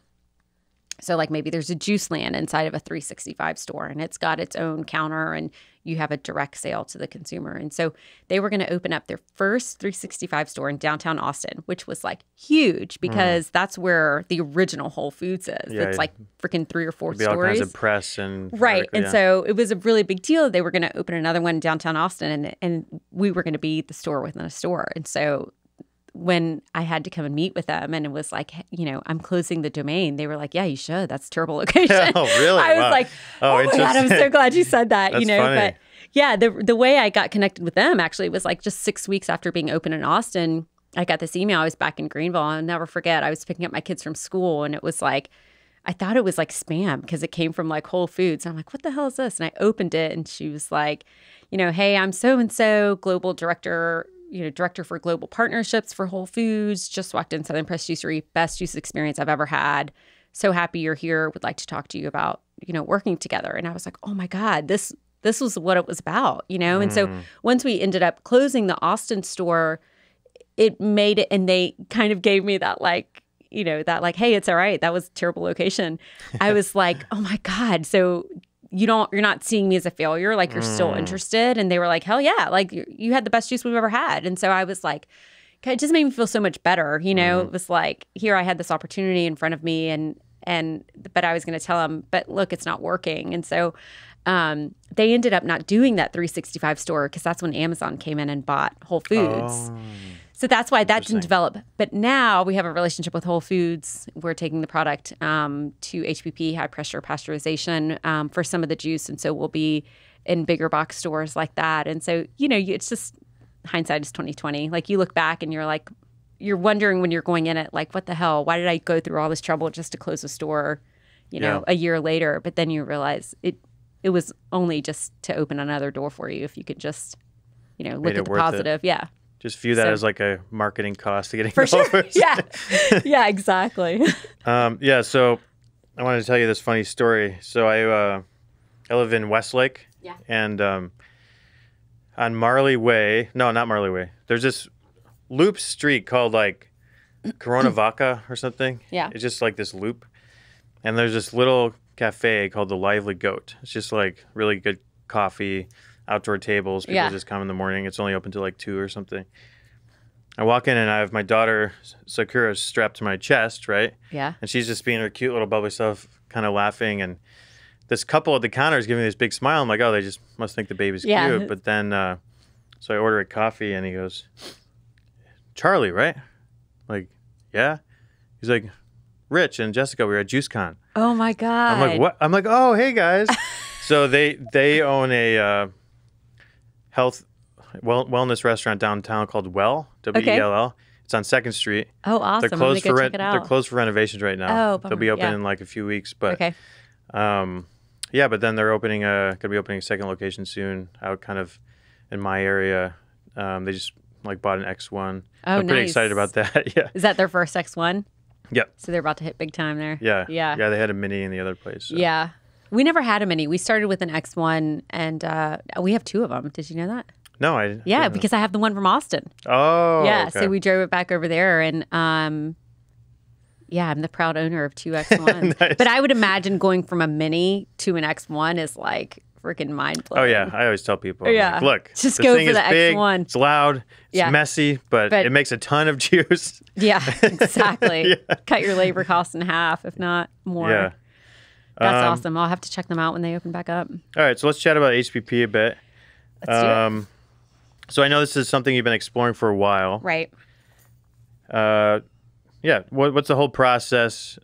[SPEAKER 2] So like maybe there's a Juice Land inside of a 365 store and it's got its own counter and you have a direct sale to the consumer. And so they were going to open up their first 365 store in downtown Austin, which was like huge because that's where the original Whole Foods is.
[SPEAKER 1] Yeah,
[SPEAKER 2] it's like freaking 3 or 4
[SPEAKER 1] be
[SPEAKER 2] stories.
[SPEAKER 1] all kinds of press and
[SPEAKER 2] right. And so it was a really big deal. They were going to open another one in downtown Austin and we were going to be the store within a store. And so when I had to come and meet with them and it was like, I'm closing the domain, they were like, yeah, you should. That's a terrible location.
[SPEAKER 1] Oh, really?
[SPEAKER 2] I was like, oh my God, I'm so glad you said that,
[SPEAKER 1] That's funny.
[SPEAKER 2] But yeah, the way I got connected with them actually was like just 6 weeks after being open in Austin, I got this email. I was back in Greenville. I'll never forget. I was picking up my kids from school and it was like, I thought it was like spam because it came from like Whole Foods. I'm like, what the hell is this? And I opened it and she was like, hey, I'm so-and-so global director for global partnerships for Whole Foods. Just walked in Southern Pressed Juicery, best juice experience I've ever had. So happy you're here. Would like to talk to you about, working together. And I was like, oh my God, this was what it was about, And so once we ended up closing the Austin store, it made it, and they kind of gave me that hey, it's all right. That was a terrible location. I was like, oh my God. So you're not seeing me as a failure, like you're still interested. And they were like, hell yeah, like you had the best juice we've ever had. And so I was like, it just made me feel so much better. It was like, here I had this opportunity in front of me but I was going to tell them, but look, it's not working. And so they ended up not doing that 365 store because that's when Amazon came in and bought Whole Foods.
[SPEAKER 1] Oh.
[SPEAKER 2] So that's why that didn't develop. But now we have a relationship with Whole Foods. We're taking the product to HPP, high pressure pasteurization, for some of the juice. And so we'll be in bigger box stores like that. And so, it's just hindsight is 2020. Like you look back and you're like, you're wondering when you're going in it, like, what the hell? Why did I go through all this trouble just to close a store, a year later? But then you realize it was only just to open another door for you if you could just, look at the positive. Yeah.
[SPEAKER 1] Just view that as like a marketing cost to getting
[SPEAKER 2] for sure.
[SPEAKER 1] followers.
[SPEAKER 2] Yeah, exactly.
[SPEAKER 1] So I wanted to tell you this funny story. So I live in Westlake.
[SPEAKER 2] Yeah.
[SPEAKER 1] And on Marley Way, no, not Marley Way. There's this loop street called like Coronavaca or something.
[SPEAKER 2] Yeah.
[SPEAKER 1] It's just like this loop. And there's this little cafe called the Lively Goat. It's just like really good coffee, outdoor tables. People just come in the morning. It's only open till like 2 or something. I walk in and I have my daughter Sakura strapped to my chest, right?
[SPEAKER 2] Yeah.
[SPEAKER 1] And she's just being her cute little bubbly self, kind of laughing. And this couple at the counter is giving me this big smile. I'm like, oh, they just must think the baby's cute. But then, so I order a coffee and he goes, Charlie, right? Like, yeah. He's like, Rich and Jessica, we were at JuiceCon.
[SPEAKER 2] Oh my God.
[SPEAKER 1] I'm like, what? I'm like, oh, hey guys. So they own a wellness restaurant downtown called Well, W-E-L-L. It's on 2nd Street.
[SPEAKER 2] Oh, awesome.
[SPEAKER 1] They're closed
[SPEAKER 2] I'm gonna go check it out.
[SPEAKER 1] They're closed for renovations right now.
[SPEAKER 2] Oh, bummer.
[SPEAKER 1] They'll be open in like a few weeks, but
[SPEAKER 2] okay.
[SPEAKER 1] But then they're gonna be opening a second location soon out kind of in my area. They just like bought an X1.
[SPEAKER 2] Oh,
[SPEAKER 1] I'm pretty excited about that. Yeah.
[SPEAKER 2] Is that their first X1?
[SPEAKER 1] Yep.
[SPEAKER 2] So they're about to hit big time there.
[SPEAKER 1] Yeah.
[SPEAKER 2] Yeah.
[SPEAKER 1] Yeah, they had a Mini in the other place. So.
[SPEAKER 2] Yeah. We never had a Mini. We started with an X1 and we have 2 of them. Did you know that?
[SPEAKER 1] No, I didn't.
[SPEAKER 2] Yeah, because I have the one from Austin.
[SPEAKER 1] Oh.
[SPEAKER 2] Yeah,
[SPEAKER 1] okay.
[SPEAKER 2] so we drove it back over there and I'm the proud owner of 2 X1s.
[SPEAKER 1] Nice.
[SPEAKER 2] But I would imagine going from a Mini to an X1 is like freaking mind blowing.
[SPEAKER 1] Oh yeah, I always tell people,
[SPEAKER 2] yeah,
[SPEAKER 1] like, look,
[SPEAKER 2] just
[SPEAKER 1] this
[SPEAKER 2] go
[SPEAKER 1] thing
[SPEAKER 2] for
[SPEAKER 1] is
[SPEAKER 2] the
[SPEAKER 1] big,
[SPEAKER 2] X1.
[SPEAKER 1] It's loud, it's messy, but it makes a ton of juice.
[SPEAKER 2] Yeah, exactly. Cut your labor costs in half, if not more.
[SPEAKER 1] Yeah,
[SPEAKER 2] that's awesome. I'll have to check them out when they open back up.
[SPEAKER 1] All right, so let's chat about HPP a bit.
[SPEAKER 2] Let's do it.
[SPEAKER 1] So I know this is something you've been exploring for a while,
[SPEAKER 2] right?
[SPEAKER 1] Yeah. What's the whole process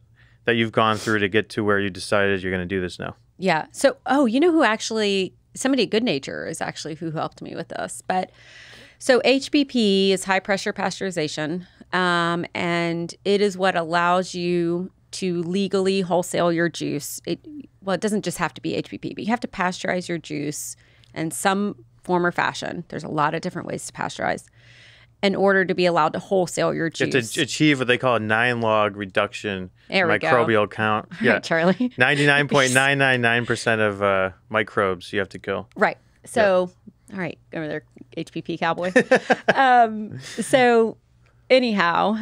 [SPEAKER 1] that you've gone through to get to where you decided you're going to do this now?
[SPEAKER 2] Yeah. So, you know who actually, somebody at Good Nature is actually who helped me with this. But so HPP is high pressure pasteurization. And it is what allows you to legally wholesale your juice, it doesn't just have to be HPP, but you have to pasteurize your juice in some form or fashion. There's a lot of different ways to pasteurize in order to be allowed to wholesale your juice.
[SPEAKER 1] You have to achieve what they call a 9-log reduction microbial count.
[SPEAKER 2] Yeah, Charlie.
[SPEAKER 1] 99.999% of microbes you have to kill.
[SPEAKER 2] Right. So, all right, over there, HPP cowboy. So, anyhow,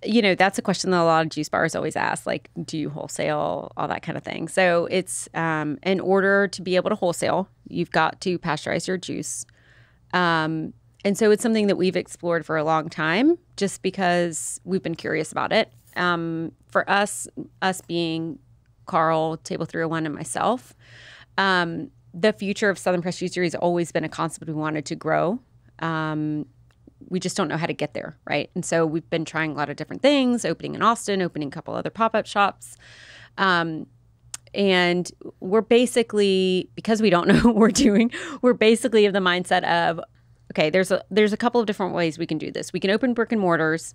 [SPEAKER 2] that's a question that a lot of juice bars always ask, like, do you wholesale, all that kind of thing. So it's in order to be able to wholesale, you've got to pasteurize your juice. And so it's something that we've explored for a long time just because we've been curious about it. For us being Carl, Table 301, and myself, the future of Southern Pressed Juicery has always been a concept we wanted to grow. We just don't know how to get there, right? And so we've been trying a lot of different things, opening in Austin, opening a couple other pop-up shops. And we're basically, because we don't know what we're doing, we're basically of the mindset of, okay, there's a couple of different ways we can do this. We can open brick and mortars.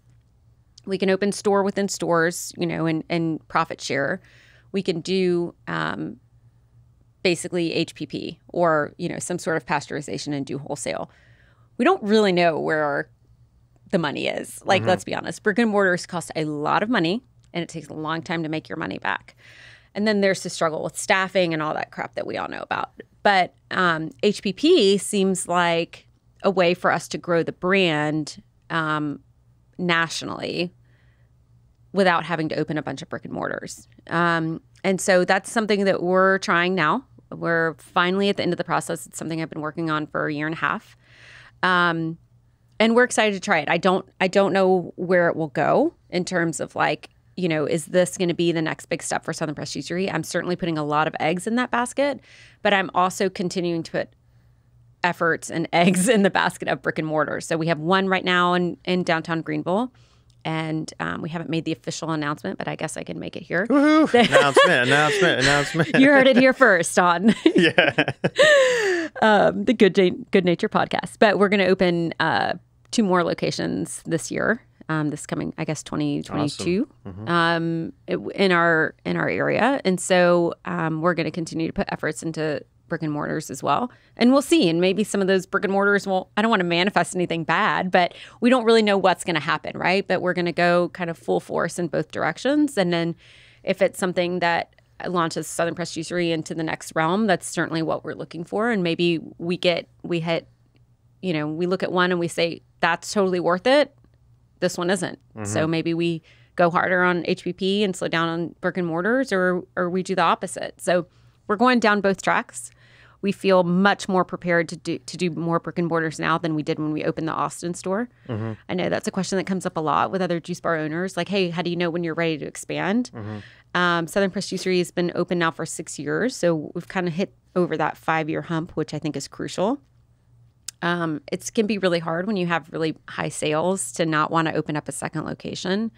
[SPEAKER 2] We can open store within stores, and profit share. We can do basically HPP or, some sort of pasteurization and do wholesale. We don't really know where the money is. Like, let's be honest. Brick and mortars cost a lot of money, and it takes a long time to make your money back. And then there's the struggle with staffing and all that crap that we all know about. But HPP seems like a way for us to grow the brand nationally without having to open a bunch of brick and mortars. And so that's something that we're trying now. We're finally at the end of the process. It's something I've been working on for a year and a half. And we're excited to try it. I don't know where it will go in terms of like, is this going to be the next big step for Southern Pressed Juicery? I'm certainly putting a lot of eggs in that basket, but I'm also continuing to put efforts and eggs in the basket of brick and mortar. So we have one right now in downtown Greenville, and we haven't made the official announcement, but I guess I can make it here.
[SPEAKER 1] Announcement.
[SPEAKER 2] You heard it here first on
[SPEAKER 1] the
[SPEAKER 2] Good Nature podcast. But we're going to open 2 more locations this year. This coming, I guess, 2022
[SPEAKER 1] awesome.
[SPEAKER 2] In our area. And so we're going to continue to put efforts into brick and mortars as well. And we'll see. And maybe some of those brick and mortars I don't want to manifest anything bad, but we don't really know what's going to happen, right? But we're going to go kind of full force in both directions. And then if it's something that launches Southern Pressed Juicery into the next realm, that's certainly what we're looking for. And maybe we hit, we look at one and we say, that's totally worth it. This one isn't. So maybe we go harder on HPP and slow down on brick and mortars, or we do the opposite. So we're going down both tracks. We feel much more prepared to do more brick and mortars now than we did when we opened the Austin store. I know that's a question that comes up a lot with other juice bar owners. Like, hey, how do you know when you're ready to expand? Southern Pressed Juicery has been open now for 6 years. So we've kind of hit over that 5-year hump, which I think is crucial. It can be really hard when you have really high sales to not want to open up a second location.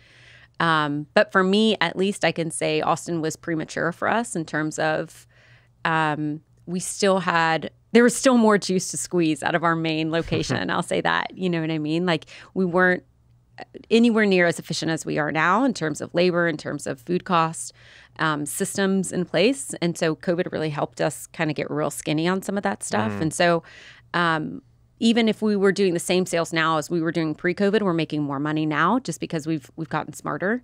[SPEAKER 2] But for me, at least I can say Austin was premature for us in terms of there was still more juice to squeeze out of our main location. I'll say that, you know what I mean? Like, we weren't anywhere near as efficient as we are now in terms of labor, in terms of food cost, systems in place. And so COVID really helped us kind of get real skinny on some of that stuff. And so even if we were doing the same sales now as we were doing pre-COVID, we're making more money now just because we've gotten smarter.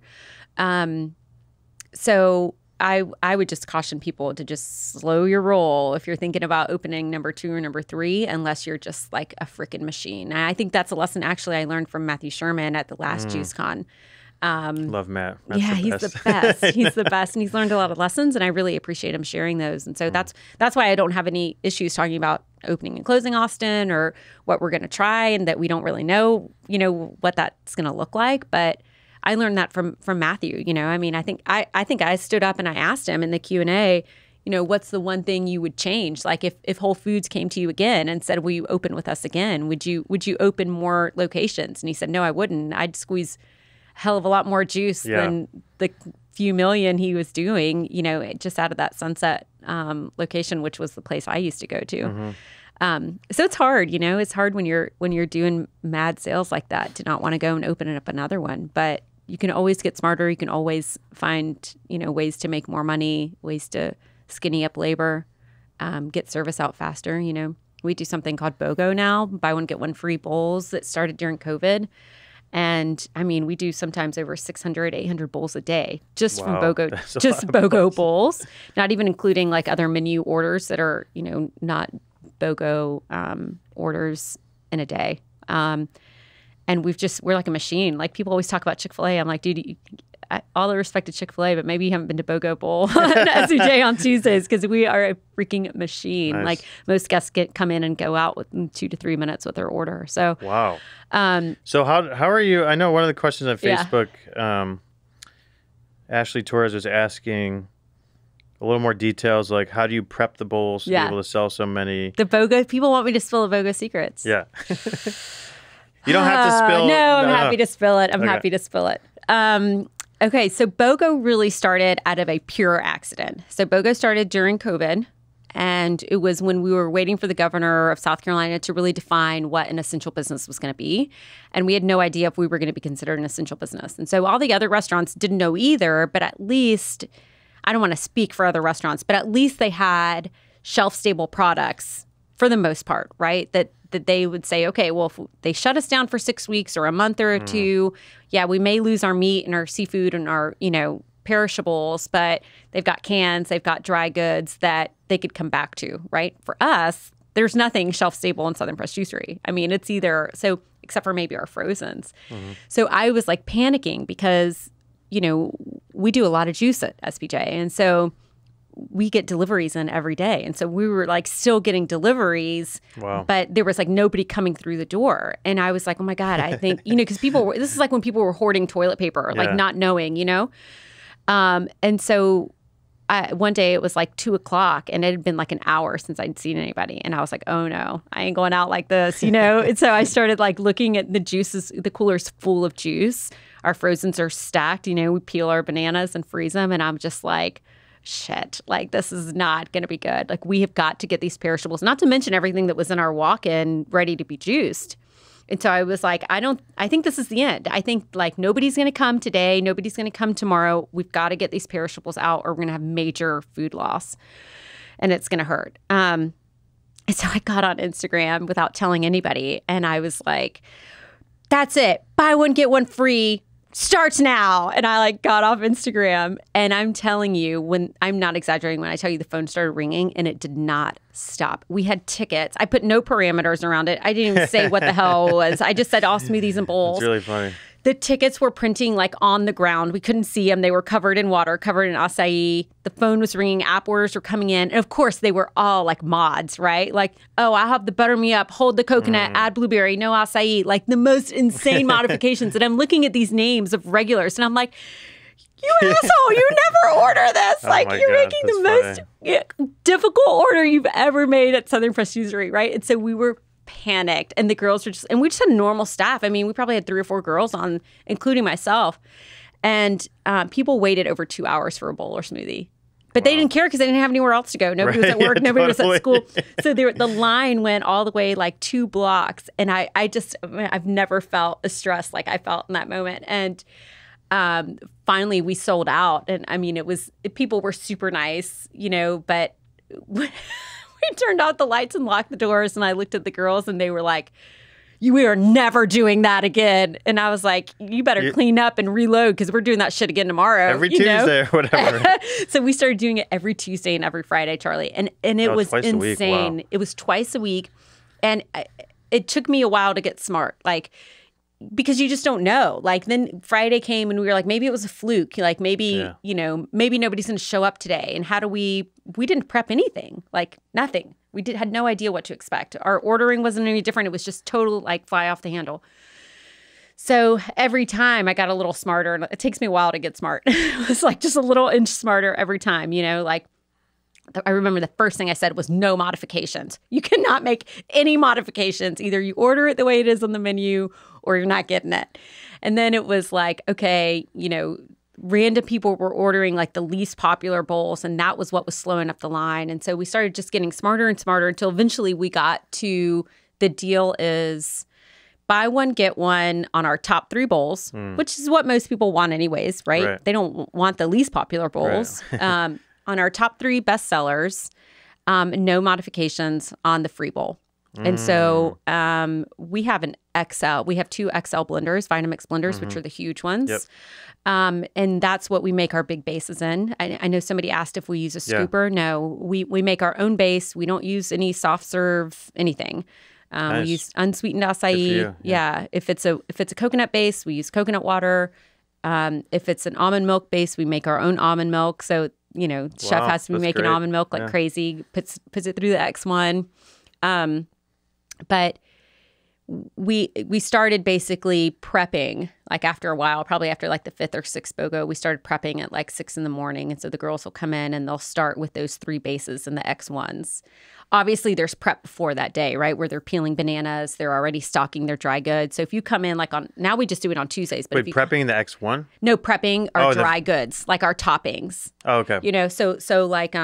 [SPEAKER 2] So I would just caution people to just slow your roll if you're thinking about opening number 2 or number 3, unless you're just like a freaking machine. And I think that's a lesson actually I learned from Matthew Sherman at the last JuiceCon.
[SPEAKER 1] Love Matt. Matt's
[SPEAKER 2] he's the best. He's the best. And he's learned a lot of lessons, and I really appreciate him sharing those. And so that's why I don't have any issues talking about opening and closing Austin or what we're going to try, and that we don't really know, what that's going to look like. But I learned that from Matthew. I mean, I think I stood up and I asked him in the Q&A, what's the one thing you would change? Like if Whole Foods came to you again and said, will you open with us again? Would you open more locations? And he said, no, I wouldn't. I'd squeeze hell of a lot more juice than the few million he was doing, just out of that Sunset location, which was the place I used to go to. So it's hard, it's hard when you're doing mad sales like that to not want to go and open up another one. But you can always get smarter. You can always find, ways to make more money, ways to skinny up labor, get service out faster. We do something called BOGO now, buy one, get one free bowls, that started during COVID. And I mean, we do sometimes over 600, 800 bowls a day just from BOGO, just BOGO bowls, not even including like other menu orders that are, not BOGO orders in a day. And we're like a machine. Like people always talk about Chick-fil-A. I'm like, dude, all the respect to Chick-fil-A, but maybe you haven't been to BOGO Bowl at SUJ on Tuesdays, because we are a freaking machine. Nice. Like most guests come in and go out within 2 to 3 minutes with their order. So
[SPEAKER 1] wow. So how are you? I know one of the questions on Facebook, Ashley Torres was asking a little more details, like how do you prep the bowls to be able to sell so many?
[SPEAKER 2] The BOGO, people want me to spill the BOGO secrets.
[SPEAKER 1] Yeah. You don't have to spill.
[SPEAKER 2] No, I'm happy to spill it. I'm happy to spill it. Okay, so BOGO really started out of a pure accident. So BOGO started during COVID, and it was when we were waiting for the governor of South Carolina to really define what an essential business was going to be. And we had no idea if we were going to be considered an essential business. And so all the other restaurants didn't know either, but at least, I don't want to speak for other restaurants, but at least they had shelf-stable products for the most part, right? That they would say, okay, well, if they shut us down for 6 weeks or a month or two, we may lose our meat and our seafood and our, perishables, but they've got cans, they've got dry goods that they could come back to, right? For us, there's nothing shelf stable in Southern Pressed Juicery. I mean, it's either, so except for maybe our frozens. So I was like panicking because, we do a lot of juice at SPJ. And so we get deliveries in every day. And so we were like still getting deliveries, but there was like nobody coming through the door. And I was like, oh my God, I think, because this is like when people were hoarding toilet paper, like not knowing, and so one day it was like 2:00 and it had been like an hour since I'd seen anybody. And I was like, oh no, I ain't going out like this, And so I started like looking at the juices, the cooler's full of juice. Our frozens are stacked, we peel our bananas and freeze them. And I'm just like, shit, like this is not going to be good. Like we have got to get these perishables, not to mention everything that was in our walk-in ready to be juiced. And so I was like, I think this is the end. I think like nobody's going to come today. Nobody's going to come tomorrow. We've got to get these perishables out or we're going to have major food loss and it's going to hurt. And so I got on Instagram without telling anybody. And I was like, that's it. Buy one, get one free. Starts now. And I like got off Instagram, and I'm telling you, when I'm not exaggerating when I tell you the phone started ringing and it did not stop. We had tickets. I put no parameters around it. I didn't even say what the hell it was. I just said all smoothies and bowls.
[SPEAKER 1] It's really funny.
[SPEAKER 2] The tickets were printing like on the ground. We couldn't see them. They were covered in water, covered in acai. The phone was ringing. App orders were coming in. And of course, they were all like mods, right? Like, oh, I'll have the butter me up, hold the coconut, add blueberry, no acai. Like the most insane modifications. And I'm looking at these names of regulars and I'm like, you asshole, you never order this. Like you're making the most difficult order you've ever made at Southern Pressed Juicery, right? And so we were panicked, and the girls were and we just had normal staff. I mean, we probably had 3 or 4 girls on, including myself, and people waited over 2 hours for a bowl or smoothie, but they didn't care because they didn't have anywhere else to go. Nobody was at work, nobody was at school, so the line went all the way like 2 blocks, and I've never felt as stressed like I felt in that moment. And finally we sold out, and I mean, people were super nice, but we turned out the lights and locked the doors, and I looked at the girls and they were like, we are never doing that again. And I was like, you better clean up and reload because we're doing that shit again tomorrow.
[SPEAKER 1] Every Tuesday or whatever.
[SPEAKER 2] So we started doing it every Tuesday and every Friday, Charlie. And it was insane. Wow. It was twice a week. And it took me a while to get smart. Like, because you just don't know. Like then Friday came and we were like, maybe it was a fluke. Like maybe, maybe nobody's going to show up today. And how do we didn't prep anything, like nothing. We had no idea what to expect. Our ordering wasn't any different. It was just total like fly off the handle. So every time I got a little smarter, and it takes me a while to get smart. It was like just a little inch smarter every time, like I remember the first thing I said was no modifications. You cannot make any modifications. Either you order it the way it is on the menu or you're not getting it. And then it was like, okay, random people were ordering like the least popular bowls, and that was what was slowing up the line. And so we started just getting smarter and smarter until eventually we got to the deal is buy one, get one on our top 3 bowls, which is what most people want anyways, right? They don't want the least popular bowls. On our top 3 best sellers, no modifications on the free bowl. And so we have an XL. We have 2 XL blenders, Vitamix blenders, which are the huge ones.
[SPEAKER 1] Yep.
[SPEAKER 2] And that's what we make our big bases in. I know somebody asked if we use a scooper. No, we make our own base. We don't use any soft serve, anything.
[SPEAKER 1] Nice.
[SPEAKER 2] We use unsweetened acai. Yeah. If it's a coconut base, we use coconut water. If it's an almond milk base, we make our own almond milk. So, chef has to be making almond milk like crazy, puts it through the X1. But we started basically prepping, like after a while, probably after like the 5th or 6th BOGO, we started prepping at like 6 a.m. And so the girls will come in and they'll start with those 3 bases and the X1s. Obviously, there's prep before that day, right? Where they're peeling bananas, they're already stocking their dry goods. So if you come in like now we just do it on Tuesdays. But
[SPEAKER 1] wait, prepping the X1?
[SPEAKER 2] No, prepping our dry goods, like our toppings.
[SPEAKER 1] Oh, okay.
[SPEAKER 2] So like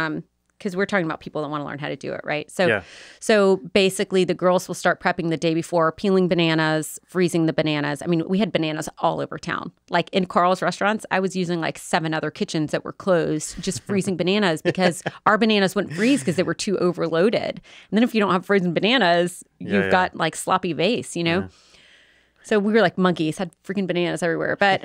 [SPEAKER 2] because we're talking about people that want to learn how to do it, right? So basically the girls will start prepping the day before, peeling bananas, freezing the bananas. I mean, we had bananas all over town. Like in Carl's restaurants, I was using like 7 other kitchens that were closed, just freezing bananas because our bananas wouldn't freeze because they were too overloaded. And then if you don't have frozen bananas, you've got like sloppy vase,
[SPEAKER 1] Yeah.
[SPEAKER 2] So we were like monkeys, had freaking bananas everywhere. But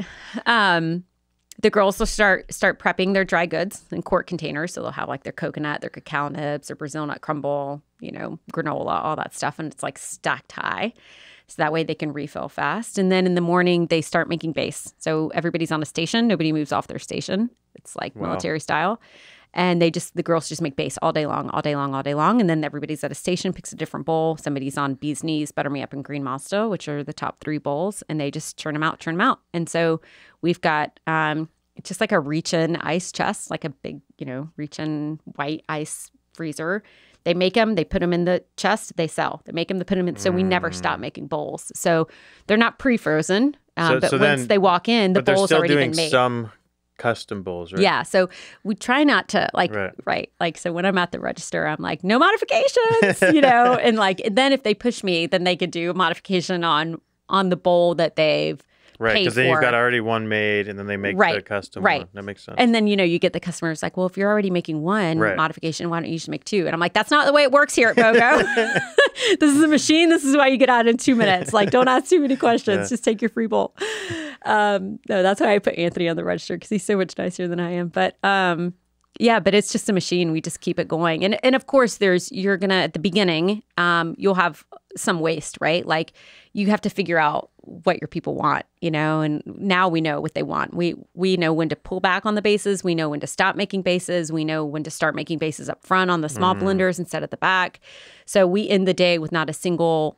[SPEAKER 2] the girls will start prepping their dry goods in quart containers. So they'll have like their coconut, their cacao nibs, their Brazil nut crumble, granola, all that stuff. And it's like stacked high. So that way they can refill fast. And then in the morning, they start making base. So everybody's on a station. Nobody moves off their station. It's like military style. And the girls just make base all day long. And then everybody's at a station, picks a different bowl. Somebody's on Bee's Knees, Butter Me Up, and Green Mazda, which are the top 3 bowls. And they just churn them out. And so we've got just like a reach-in ice chest, like a big, reach-in white ice freezer. They make them, they put them in the chest, they sell. They make them, they put them in. So we never stop making bowls. So they're not pre-frozen. But once they walk in, the bowl's already been made.
[SPEAKER 1] Some custom bowls, right?
[SPEAKER 2] Yeah. So we try not to like, so when I'm at the register, I'm like, no modifications, and then if they push me, then they could do a modification on the bowl that they've
[SPEAKER 1] Right, because then you've got already one made, and then they make the custom one. That makes sense.
[SPEAKER 2] And then, you get the customers like, well, if you're already making one modification, why don't you just make 2? And I'm like, that's not the way it works here at BOGO. This is a machine. This is why you get out in 2 minutes. Like, don't ask too many questions. Just take your free bowl. No, that's why I put Anthony on the register, because he's so much nicer than I am. But but it's just a machine. We just keep it going. And of course, you're going to, at the beginning, you'll have some waste, right? Like you have to figure out what your people want, and now we know what they want. We know when to pull back on the bases. We know when to stop making bases. We know when to start making bases up front on the small blenders instead of the back. So we end the day with not a single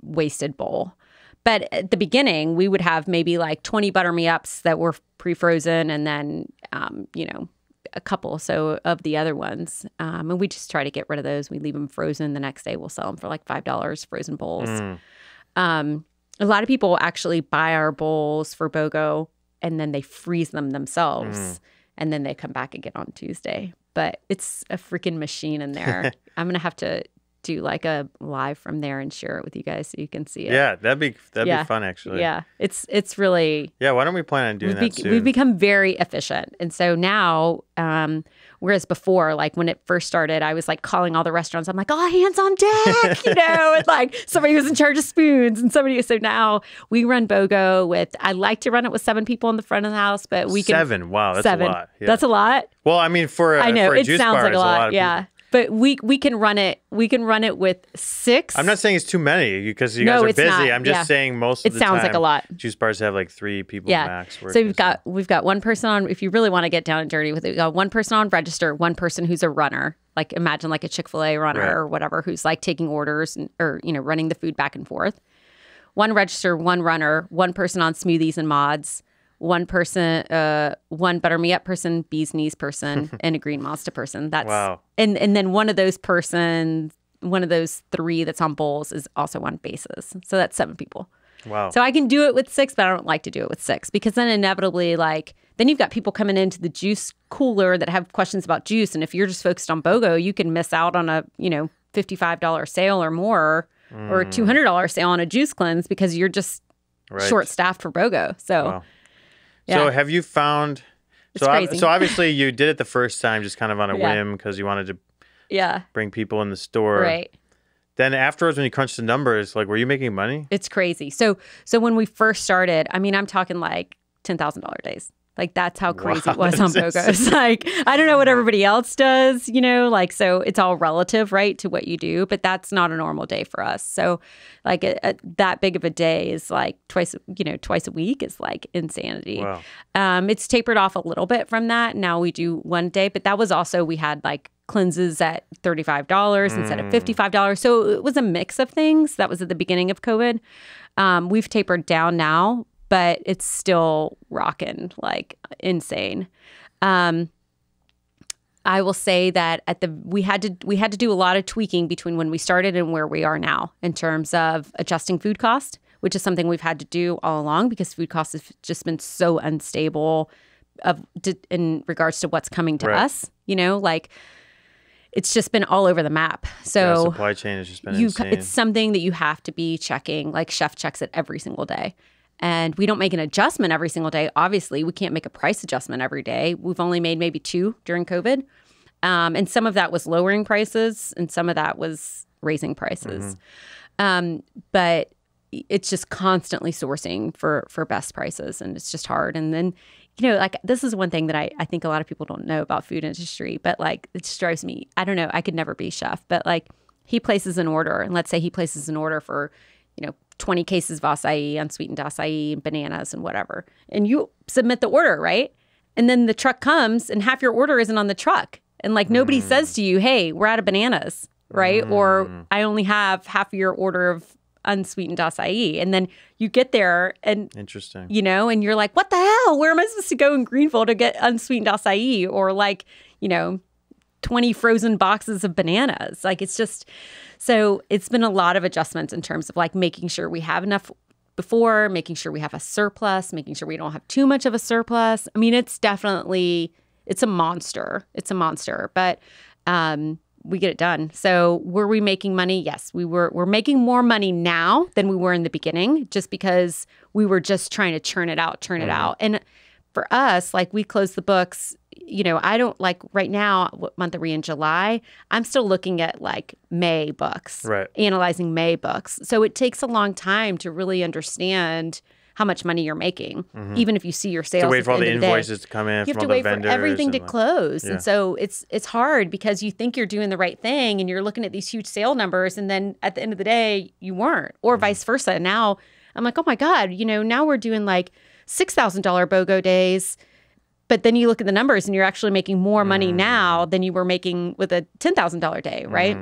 [SPEAKER 2] wasted bowl. But at the beginning, we would have maybe like 20 Butter Me Ups that were pre-frozen, and then, a couple so of the other ones. And we just try to get rid of those. We leave them frozen. The next day we'll sell them for like $5 frozen bowls. A lot of people actually buy our bowls for BOGO and then they freeze them themselves. And then they come back again on Tuesday. But it's a freaking machine in there. I'm going to have to do like a live from there and share it with you guys so you can see it.
[SPEAKER 1] Yeah, that'd be fun actually.
[SPEAKER 2] Yeah, it's really.
[SPEAKER 1] Yeah, why don't we plan on doing that soon?
[SPEAKER 2] We've become very efficient, and so now, whereas before, like when it first started, I was like calling all the restaurants. I'm like, all hands on deck, and like somebody was in charge of spoons and somebody. So now we run BOGO with. I like to run it with 7 people in the front of the house, but we can
[SPEAKER 1] 7. Wow, that's 7. A lot. Yeah.
[SPEAKER 2] That's a lot.
[SPEAKER 1] Well, I mean, I know it sounds like a lot.
[SPEAKER 2] Yeah. But we can run it. We can run it with 6.
[SPEAKER 1] I'm not saying it's too many because you guys are busy. Not. I'm just saying most of the time.
[SPEAKER 2] It sounds like a lot.
[SPEAKER 1] Juice bars have like 3 people max.
[SPEAKER 2] So we've got one person on. If you really want to get down and dirty with it, we've got one person on register, one person who's a runner. Like imagine like a Chick-fil-A runner or whatever who's like taking orders or running the food back and forth. One register, one runner, one person on smoothies and mods. One person, one Butter Me Up person, Bee's Knees person, and a Green Mazda person. That's wow. And then one of those 3 that's on bowls is also on bases. So that's 7 people.
[SPEAKER 1] Wow.
[SPEAKER 2] So I can do it with 6, but I don't like to do it with 6 because then inevitably, then you've got people coming into the juice cooler that have questions about juice. And if you're just focused on BOGO, you can miss out on a, $55 sale or more or $200 sale on a juice cleanse because you're just short staffed for BOGO. So,
[SPEAKER 1] wow. So have you found?
[SPEAKER 2] It's crazy.
[SPEAKER 1] So obviously you did it the first time just kind of on a whim because you wanted to bring people in the store.
[SPEAKER 2] Right.
[SPEAKER 1] Then afterwards, when you crunched the numbers, like, were you making money?
[SPEAKER 2] It's crazy. So when we first started, I mean, I'm talking like $10,000 days. Like, that's how crazy it was on BOGO. It's like, I don't know what everybody else does, you know, like, so it's all relative, right, to what you do, but that's not a normal day for us. So like that big of a day is like twice a week is like insanity.
[SPEAKER 1] Wow.
[SPEAKER 2] It's tapered off a little bit from that. Now we do one day, but that was also, we had like cleanses at $35 instead of $55. So it was a mix of things. That was at the beginning of COVID. We've tapered down now, but it's still rocking like insane. I will say that we had to do a lot of tweaking between when we started and where we are now in terms of adjusting food cost, which is something we've had to do all along because food cost has just been so unstable in regards to what's coming to us. You know, like it's just been all over the map. So
[SPEAKER 1] supply chain has just been insane.
[SPEAKER 2] It's something that you have to be checking. Like Chef checks it every single day. And we don't make an adjustment every single day. Obviously, we can't make a price adjustment every day. We've only made maybe 2 during COVID. And some of that was lowering prices and some of that was raising prices. But it's just constantly sourcing for best prices, and it's just hard. And then, you know, like this is one thing that I think a lot of people don't know about food industry, but like it just drives me. I don't know. I could never be chef, but like he places an order, and let's say he places an order for, you know, 20 cases of acai, unsweetened acai, and bananas and whatever. And you submit the order, right? And then the truck comes and half your order isn't on the truck. And like nobody says to you, hey, we're out of bananas, right? Or I only have half of your order of unsweetened acai. And then you get there and,
[SPEAKER 1] interesting,
[SPEAKER 2] you know, and you're like, what the hell? Where am I supposed to go in Greenville to get unsweetened acai? Or like, you know, 20 frozen boxes of bananas. Like it's just, so it's been a lot of adjustments in terms of like making sure we have enough before, making sure we have a surplus, making sure we don't have too much of a surplus. I mean, it's definitely, it's a monster. It's a monster, but we get it done. So were we making money? Yes, we're making more money now than we were in the beginning, just because we were just trying to churn it out. And for us, like we closed the books, you know, I don't like right now, what month are we in? July? I'm still looking at like May books, analyzing May books. So it takes a long time to really understand how much money you're making, even if you see your sales.
[SPEAKER 1] To wait for all the invoices
[SPEAKER 2] to
[SPEAKER 1] come in.
[SPEAKER 2] You have to wait for everything to close. And so it's hard because you think you're doing the right thing and you're looking at these huge sale numbers. And then at the end of the day, you weren't, or vice versa. Now I'm like, oh my God, you know, now we're doing like $6,000 BOGO days. But then you look at the numbers and you're actually making more money now than you were making with a $10,000 day, right?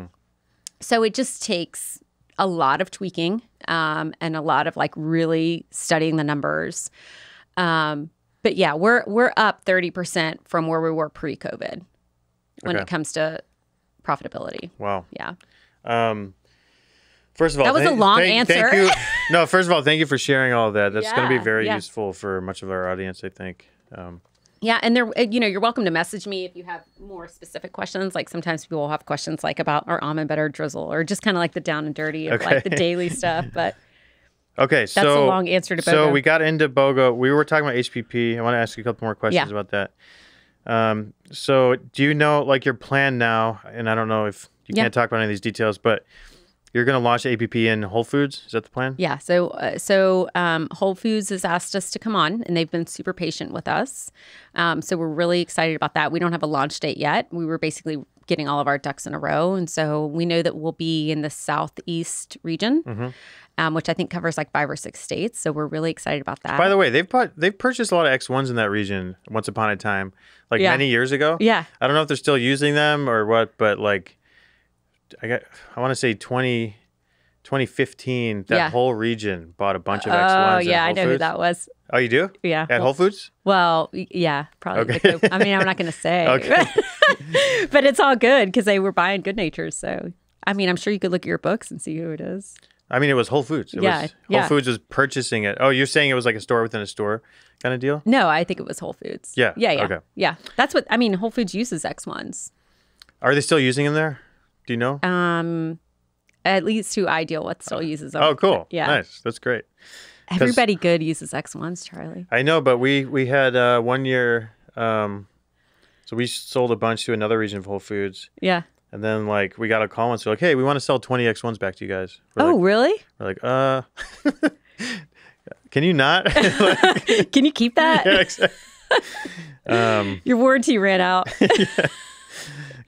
[SPEAKER 2] So it just takes a lot of tweaking and a lot of like really studying the numbers. But yeah, we're up 30% from where we were pre-COVID when it comes to profitability.
[SPEAKER 1] Wow.
[SPEAKER 2] Yeah.
[SPEAKER 1] First of all,
[SPEAKER 2] that was a long answer.
[SPEAKER 1] Thank you. No, first of all, thank you for sharing all of that. That's going to be very
[SPEAKER 2] yeah.
[SPEAKER 1] useful for much of our audience, I think.
[SPEAKER 2] Yeah, and there, you know, you're welcome to message me if you have more specific questions. Like sometimes people will have questions like about our almond butter drizzle, or just kind of like the down and dirty of like the daily stuff. But
[SPEAKER 1] that's a
[SPEAKER 2] long answer to BOGO.
[SPEAKER 1] So we got into BOGO. We were talking about HPP. I want to ask you a couple more questions about that. So do you know like your plan now? And I don't know if you can't talk about any of these details, but you're going to launch APP in Whole Foods. Is that the plan?
[SPEAKER 2] Yeah. So Whole Foods has asked us to come on, and they've been super patient with us. So we're really excited about that. We don't have a launch date yet. We were basically getting all of our ducks in a row. And so we know that we'll be in the Southeast region, which I think covers like 5 or 6 states. So we're really excited about that.
[SPEAKER 1] By the way, they've purchased a lot of X1s in that region once upon a time, like many years ago.
[SPEAKER 2] Yeah.
[SPEAKER 1] I don't know if they're still using them or what, but like, I want to say 2015, that whole region bought a bunch of X1s.
[SPEAKER 2] Oh, yeah, I know who that was.
[SPEAKER 1] Oh, you do?
[SPEAKER 2] Yeah.
[SPEAKER 1] At Whole Foods?
[SPEAKER 2] Well, yeah, probably.
[SPEAKER 1] Okay.
[SPEAKER 2] I mean, I'm not going to say. But it's all good because they were buying Good Nature's. So, I mean, I'm sure you could look at your books and see who it is.
[SPEAKER 1] I mean, it was Whole Foods. Whole Foods was purchasing it. Oh, you're saying it was like a store within a store kind of deal?
[SPEAKER 2] No, I think it was Whole Foods.
[SPEAKER 1] Yeah.
[SPEAKER 2] Okay. Yeah. That's what, I mean, Whole Foods uses X1s.
[SPEAKER 1] Are they still using them there? Do you know?
[SPEAKER 2] at least who I deal with still uses them.
[SPEAKER 1] Oh, cool.
[SPEAKER 2] Yeah.
[SPEAKER 1] Nice. That's great.
[SPEAKER 2] Everybody good uses X1s, Charlie.
[SPEAKER 1] I know, but we had 1 year, so we sold a bunch to another region of Whole Foods.
[SPEAKER 2] Yeah.
[SPEAKER 1] And then like we got a call and so like, hey, we want to sell 20 X1s back to you guys.
[SPEAKER 2] Really?
[SPEAKER 1] We're like, can you not? Like,
[SPEAKER 2] can you keep that?
[SPEAKER 1] yeah, exactly.
[SPEAKER 2] Your warranty ran out.
[SPEAKER 1] Yeah.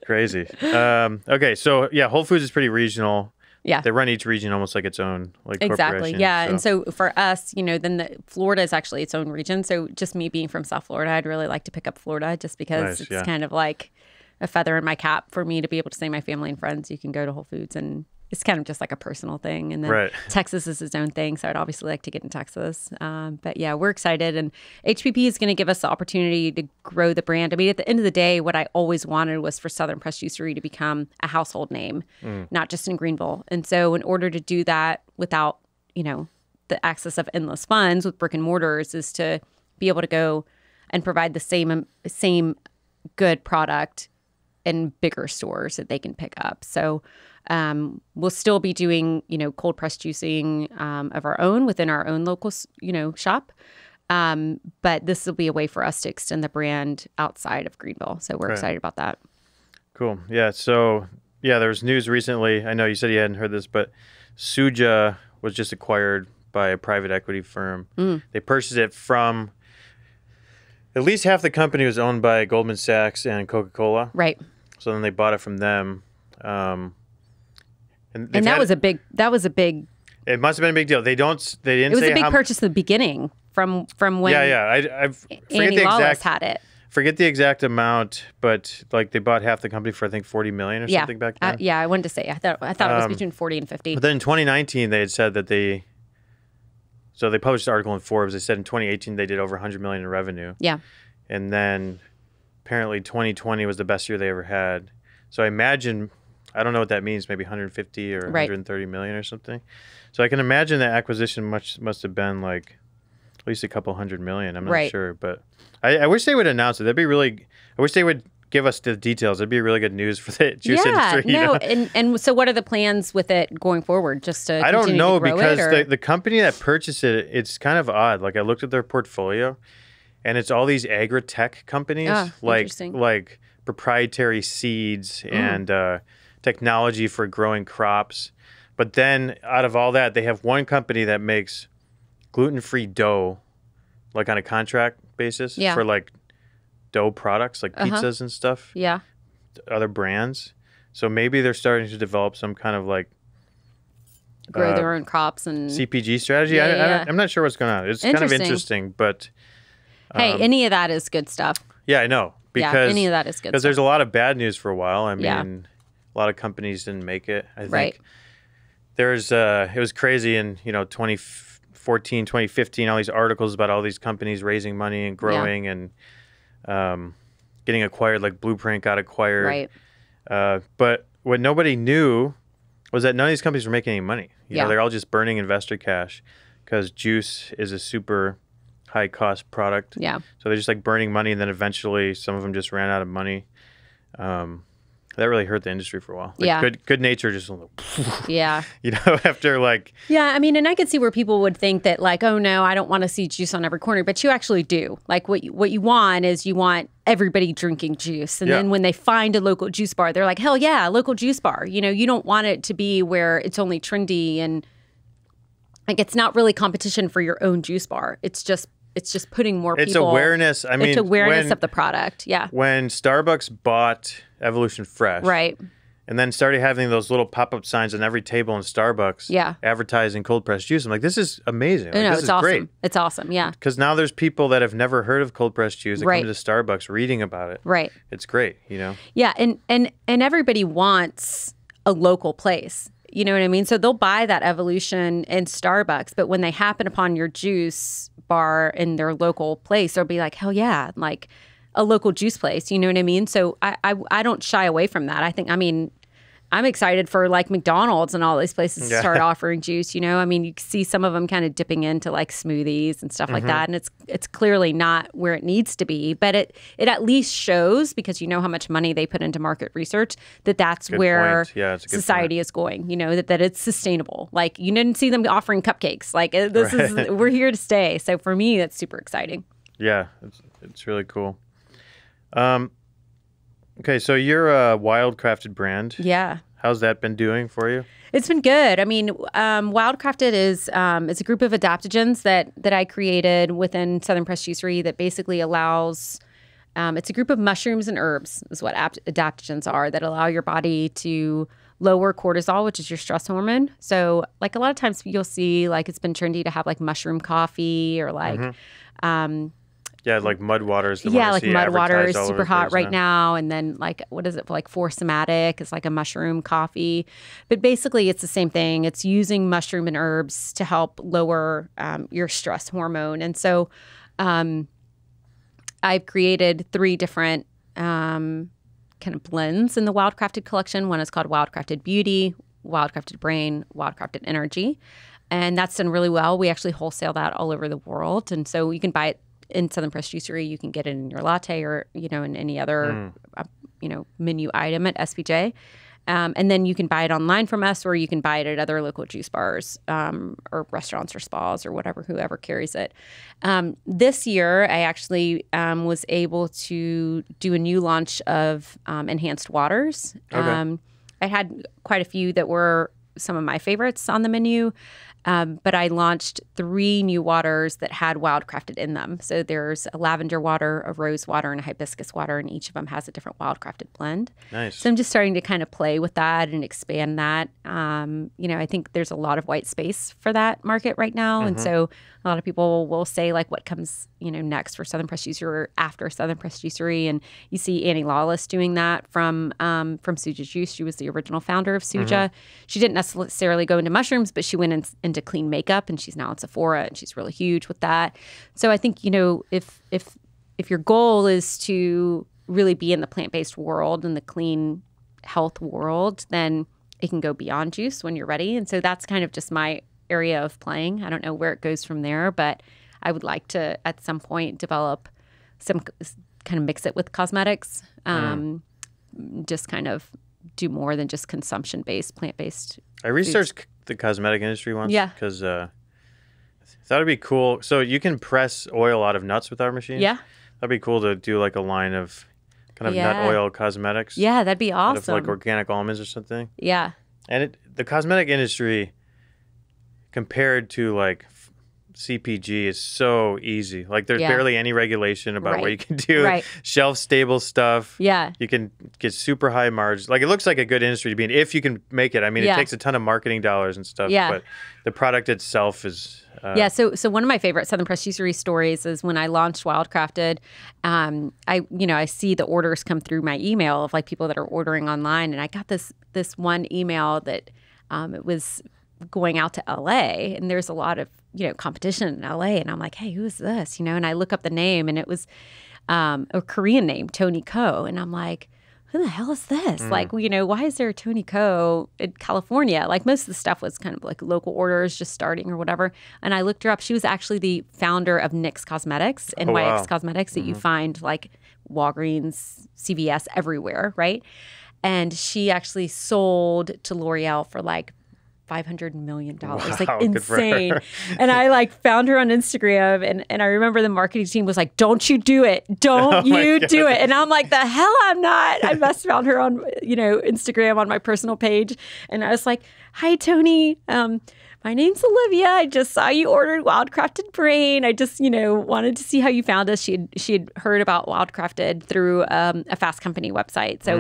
[SPEAKER 1] Crazy. Okay, so yeah, Whole Foods is pretty regional.
[SPEAKER 2] Yeah.
[SPEAKER 1] They run each region almost like its own
[SPEAKER 2] Exactly.
[SPEAKER 1] corporation.
[SPEAKER 2] Yeah. And so for us, then Florida is actually its own region. So just me being from South Florida, I'd really like to pick up Florida just because
[SPEAKER 1] Nice,
[SPEAKER 2] it's kind of like a feather in my cap for me to be able to say my family and friends, you can go to Whole Foods, and it's kind of just like a personal thing. And then Texas is its own thing. So I'd obviously like to get in Texas. But yeah, we're excited. And HPP is going to give us the opportunity to grow the brand. I mean, at the end of the day, what I always wanted was for Southern Pressed Juicery to become a household name, not just in Greenville. And so in order to do that without, the access of endless funds with brick and mortars is to be able to go and provide the same good product in bigger stores that they can pick up. So we'll still be doing, cold pressed juicing of our own within our own local, shop. But this will be a way for us to extend the brand outside of Greenville. So we're excited about that.
[SPEAKER 1] Cool. Yeah. So there was news recently. I know you said you hadn't heard this, but Suja was just acquired by a private equity firm. They purchased it from, at least half the company was owned by Goldman Sachs and Coca-Cola.
[SPEAKER 2] Right.
[SPEAKER 1] So then they bought it from them. And
[SPEAKER 2] that was a big.
[SPEAKER 1] It must have been a big deal. They didn't say
[SPEAKER 2] it was a big purchase in the beginning from when.
[SPEAKER 1] I
[SPEAKER 2] Andy Wallace had it.
[SPEAKER 1] Forget the exact amount, but like they bought half the company for I think 40 million or something back then.
[SPEAKER 2] I wanted to say I thought it was between 40 and 50.
[SPEAKER 1] But then in 2019 they had said that they published an article in Forbes. They said in 2018 they did over 100 million in revenue.
[SPEAKER 2] Yeah.
[SPEAKER 1] And then apparently 2020 was the best year they ever had. So I imagine, I don't know what that means, maybe 150 or 130 million or something. So I can imagine that acquisition must have been like at least a couple $100 million. I'm not sure, but I wish they would announce it. I wish they would give us the details. That'd be really good news for the juice industry.
[SPEAKER 2] And so what are the plans with it going forward? Just to
[SPEAKER 1] I don't know, because
[SPEAKER 2] it,
[SPEAKER 1] the company that purchased it, it's kind of odd. Like I looked at their portfolio, and it's all these agri-tech companies, like proprietary seeds and technology for growing crops. But then out of all that, they have one company that makes gluten-free dough, like on a contract basis for like dough products, like pizzas and stuff.
[SPEAKER 2] Yeah.
[SPEAKER 1] Other brands. So maybe they're starting to develop some kind of like
[SPEAKER 2] grow their own crops and
[SPEAKER 1] CPG strategy. I'm not sure what's going on. It's kind of interesting, but
[SPEAKER 2] hey, any of that is good stuff.
[SPEAKER 1] Yeah, I know. Because
[SPEAKER 2] any of that is good
[SPEAKER 1] because there's a lot of bad news for a while. I mean, a lot of companies didn't make it. I think there's it was crazy in 2014, 2015, all these articles about all these companies raising money and growing and getting acquired, like Blueprint got acquired. Right. But what nobody knew was that none of these companies were making any money. You know, they're all just burning investor cash because juice is a super high cost product. Yeah. So they're just like burning money, and then eventually some of them just ran out of money. That really hurt the industry for a while. Like Good Nature just after like
[SPEAKER 2] I mean, and I could see where people would think that like, oh no, I don't want to see juice on every corner, but you actually do. Like what you want is you want everybody drinking juice, and then when they find a local juice bar, they're like, hell yeah, local juice bar. You don't want it to be where it's only trendy and like it's not really competition for your own juice bar. It's just putting more people.
[SPEAKER 1] It's awareness. I mean,
[SPEAKER 2] it's awareness of the product. Yeah.
[SPEAKER 1] When Starbucks bought Evolution Fresh,
[SPEAKER 2] right,
[SPEAKER 1] and then started having those little pop-up signs on every table in Starbucks, advertising cold pressed juice, I'm like, this is amazing. Like, this is
[SPEAKER 2] awesome.
[SPEAKER 1] Great.
[SPEAKER 2] It's awesome. Yeah.
[SPEAKER 1] Because now there's people that have never heard of cold pressed juice that come to Starbucks reading about it.
[SPEAKER 2] Right.
[SPEAKER 1] It's great.
[SPEAKER 2] Yeah, and everybody wants a local place. You know what I mean? So they'll buy that Evolution in Starbucks, but when they happen upon your juice bar in their local place, they'll be like, hell yeah, like a local juice place. You know what I mean? So I don't shy away from that. I think, I mean, I'm excited for like McDonald's and all these places to start offering juice. You know, I mean, you see some of them kind of dipping into like smoothies and stuff like that, and it's clearly not where it needs to be. But it at least shows, because you know how much money they put into market research, that that's where society is going. You know, that it's sustainable. Like you didn't see them offering cupcakes. Like this is we're here to stay. So for me, that's super exciting.
[SPEAKER 1] Yeah, it's really cool. Okay, so you're a Wildcrafted brand.
[SPEAKER 2] Yeah.
[SPEAKER 1] How's that been doing for you?
[SPEAKER 2] It's been good. I mean, Wildcrafted is it's a group of adaptogens that I created within Southern Pressed Juicery that basically allows. It's a group of mushrooms and herbs is what adaptogens are, that allow your body to lower cortisol, which is your stress hormone. So, like a lot of times you'll see, like it's been trendy to have like mushroom coffee or like.
[SPEAKER 1] Like mud water is the
[SPEAKER 2] one I see mud water is super hot right now. And then like, what is it? Like Force-O-Matic is like a mushroom coffee. But basically it's the same thing. It's using mushroom and herbs to help lower your stress hormone. And so I've created 3 different kind of blends in the Wildcrafted collection. One is called Wildcrafted Beauty, Wildcrafted Brain, Wildcrafted Energy. And that's done really well. We actually wholesale that all over the world. And so you can buy it in Southern Pressed Juicery. You can get it in your latte or, you know, in any other, menu item at SPJ. And then you can buy it online from us, or you can buy it at other local juice bars or restaurants or spas or whoever carries it. This year, I actually was able to do a new launch of enhanced waters. Okay. I had quite a few that were some of my favorites on the menu. But I launched 3 new waters that had Wildcrafted in them. So there's a lavender water, a rose water, and a hibiscus water, and each of them has a different Wildcrafted blend.
[SPEAKER 1] Nice.
[SPEAKER 2] So I'm just starting to kind of play with that and expand that. I think there's a lot of white space for that market right now. And so a lot of people will say, like, what comes, next for Southern Pressed Juicery or after Southern Pressed Juicery. And you see Annie Lawless doing that from Suja Juice. She was the original founder of Suja. She didn't necessarily go into mushrooms, but she went into clean makeup, and she's now at Sephora, and she's really huge with that. So I think, if your goal is to really be in the plant-based world and the clean health world, then it can go beyond juice when you're ready. And so that's kind of just my area of playing. I don't know where it goes from there, but I would like to at some point develop some kind of mix it with cosmetics, just kind of do more than just consumption-based, plant-based.
[SPEAKER 1] I researched the cosmetic industry once because I thought it'd be cool. So you can press oil out of nuts with our machine?
[SPEAKER 2] Yeah.
[SPEAKER 1] That'd be cool to do like a line of kind of nut oil cosmetics.
[SPEAKER 2] Yeah, that'd be awesome.
[SPEAKER 1] Out of like organic almonds or something.
[SPEAKER 2] Yeah.
[SPEAKER 1] And the cosmetic industry compared to like CPG is so easy. Like there's barely any regulation about what you can do. Shelf stable stuff.
[SPEAKER 2] Yeah.
[SPEAKER 1] You can get super high margins. Like it looks like a good industry to be in if you can make it. I mean, it takes a ton of marketing dollars and stuff.
[SPEAKER 2] Yeah.
[SPEAKER 1] But the product itself is.
[SPEAKER 2] So one of my favorite Southern Pressed Juicery stories is when I launched Wildcrafted. I see the orders come through my email of like people that are ordering online, and I got this one email that it was going out to LA, and there's a lot of competition in LA, and I'm like, hey, who is this? And I look up the name, and it was a Korean name, Tony Ko, and I'm like, who the hell is this? Like, why is there a Tony Ko in California? Like most of the stuff was kind of like local orders just starting or whatever. And I looked her up. She was actually the founder of NYX Cosmetics, NYX Cosmetics, that you find like Walgreens, CVS, everywhere, right? And she actually sold to L'Oreal for like $500 million, like insane. And I like found her on Instagram, and I remember the marketing team was like, don't you do it. Don't you do it. And I'm like, the hell I'm not. I must found her on, Instagram on my personal page. And I was like, hi, Tony. My name's Olivia. I just saw you ordered Wildcrafted Brain. I just, wanted to see how you found us. She had heard about Wildcrafted through a Fast Company website. So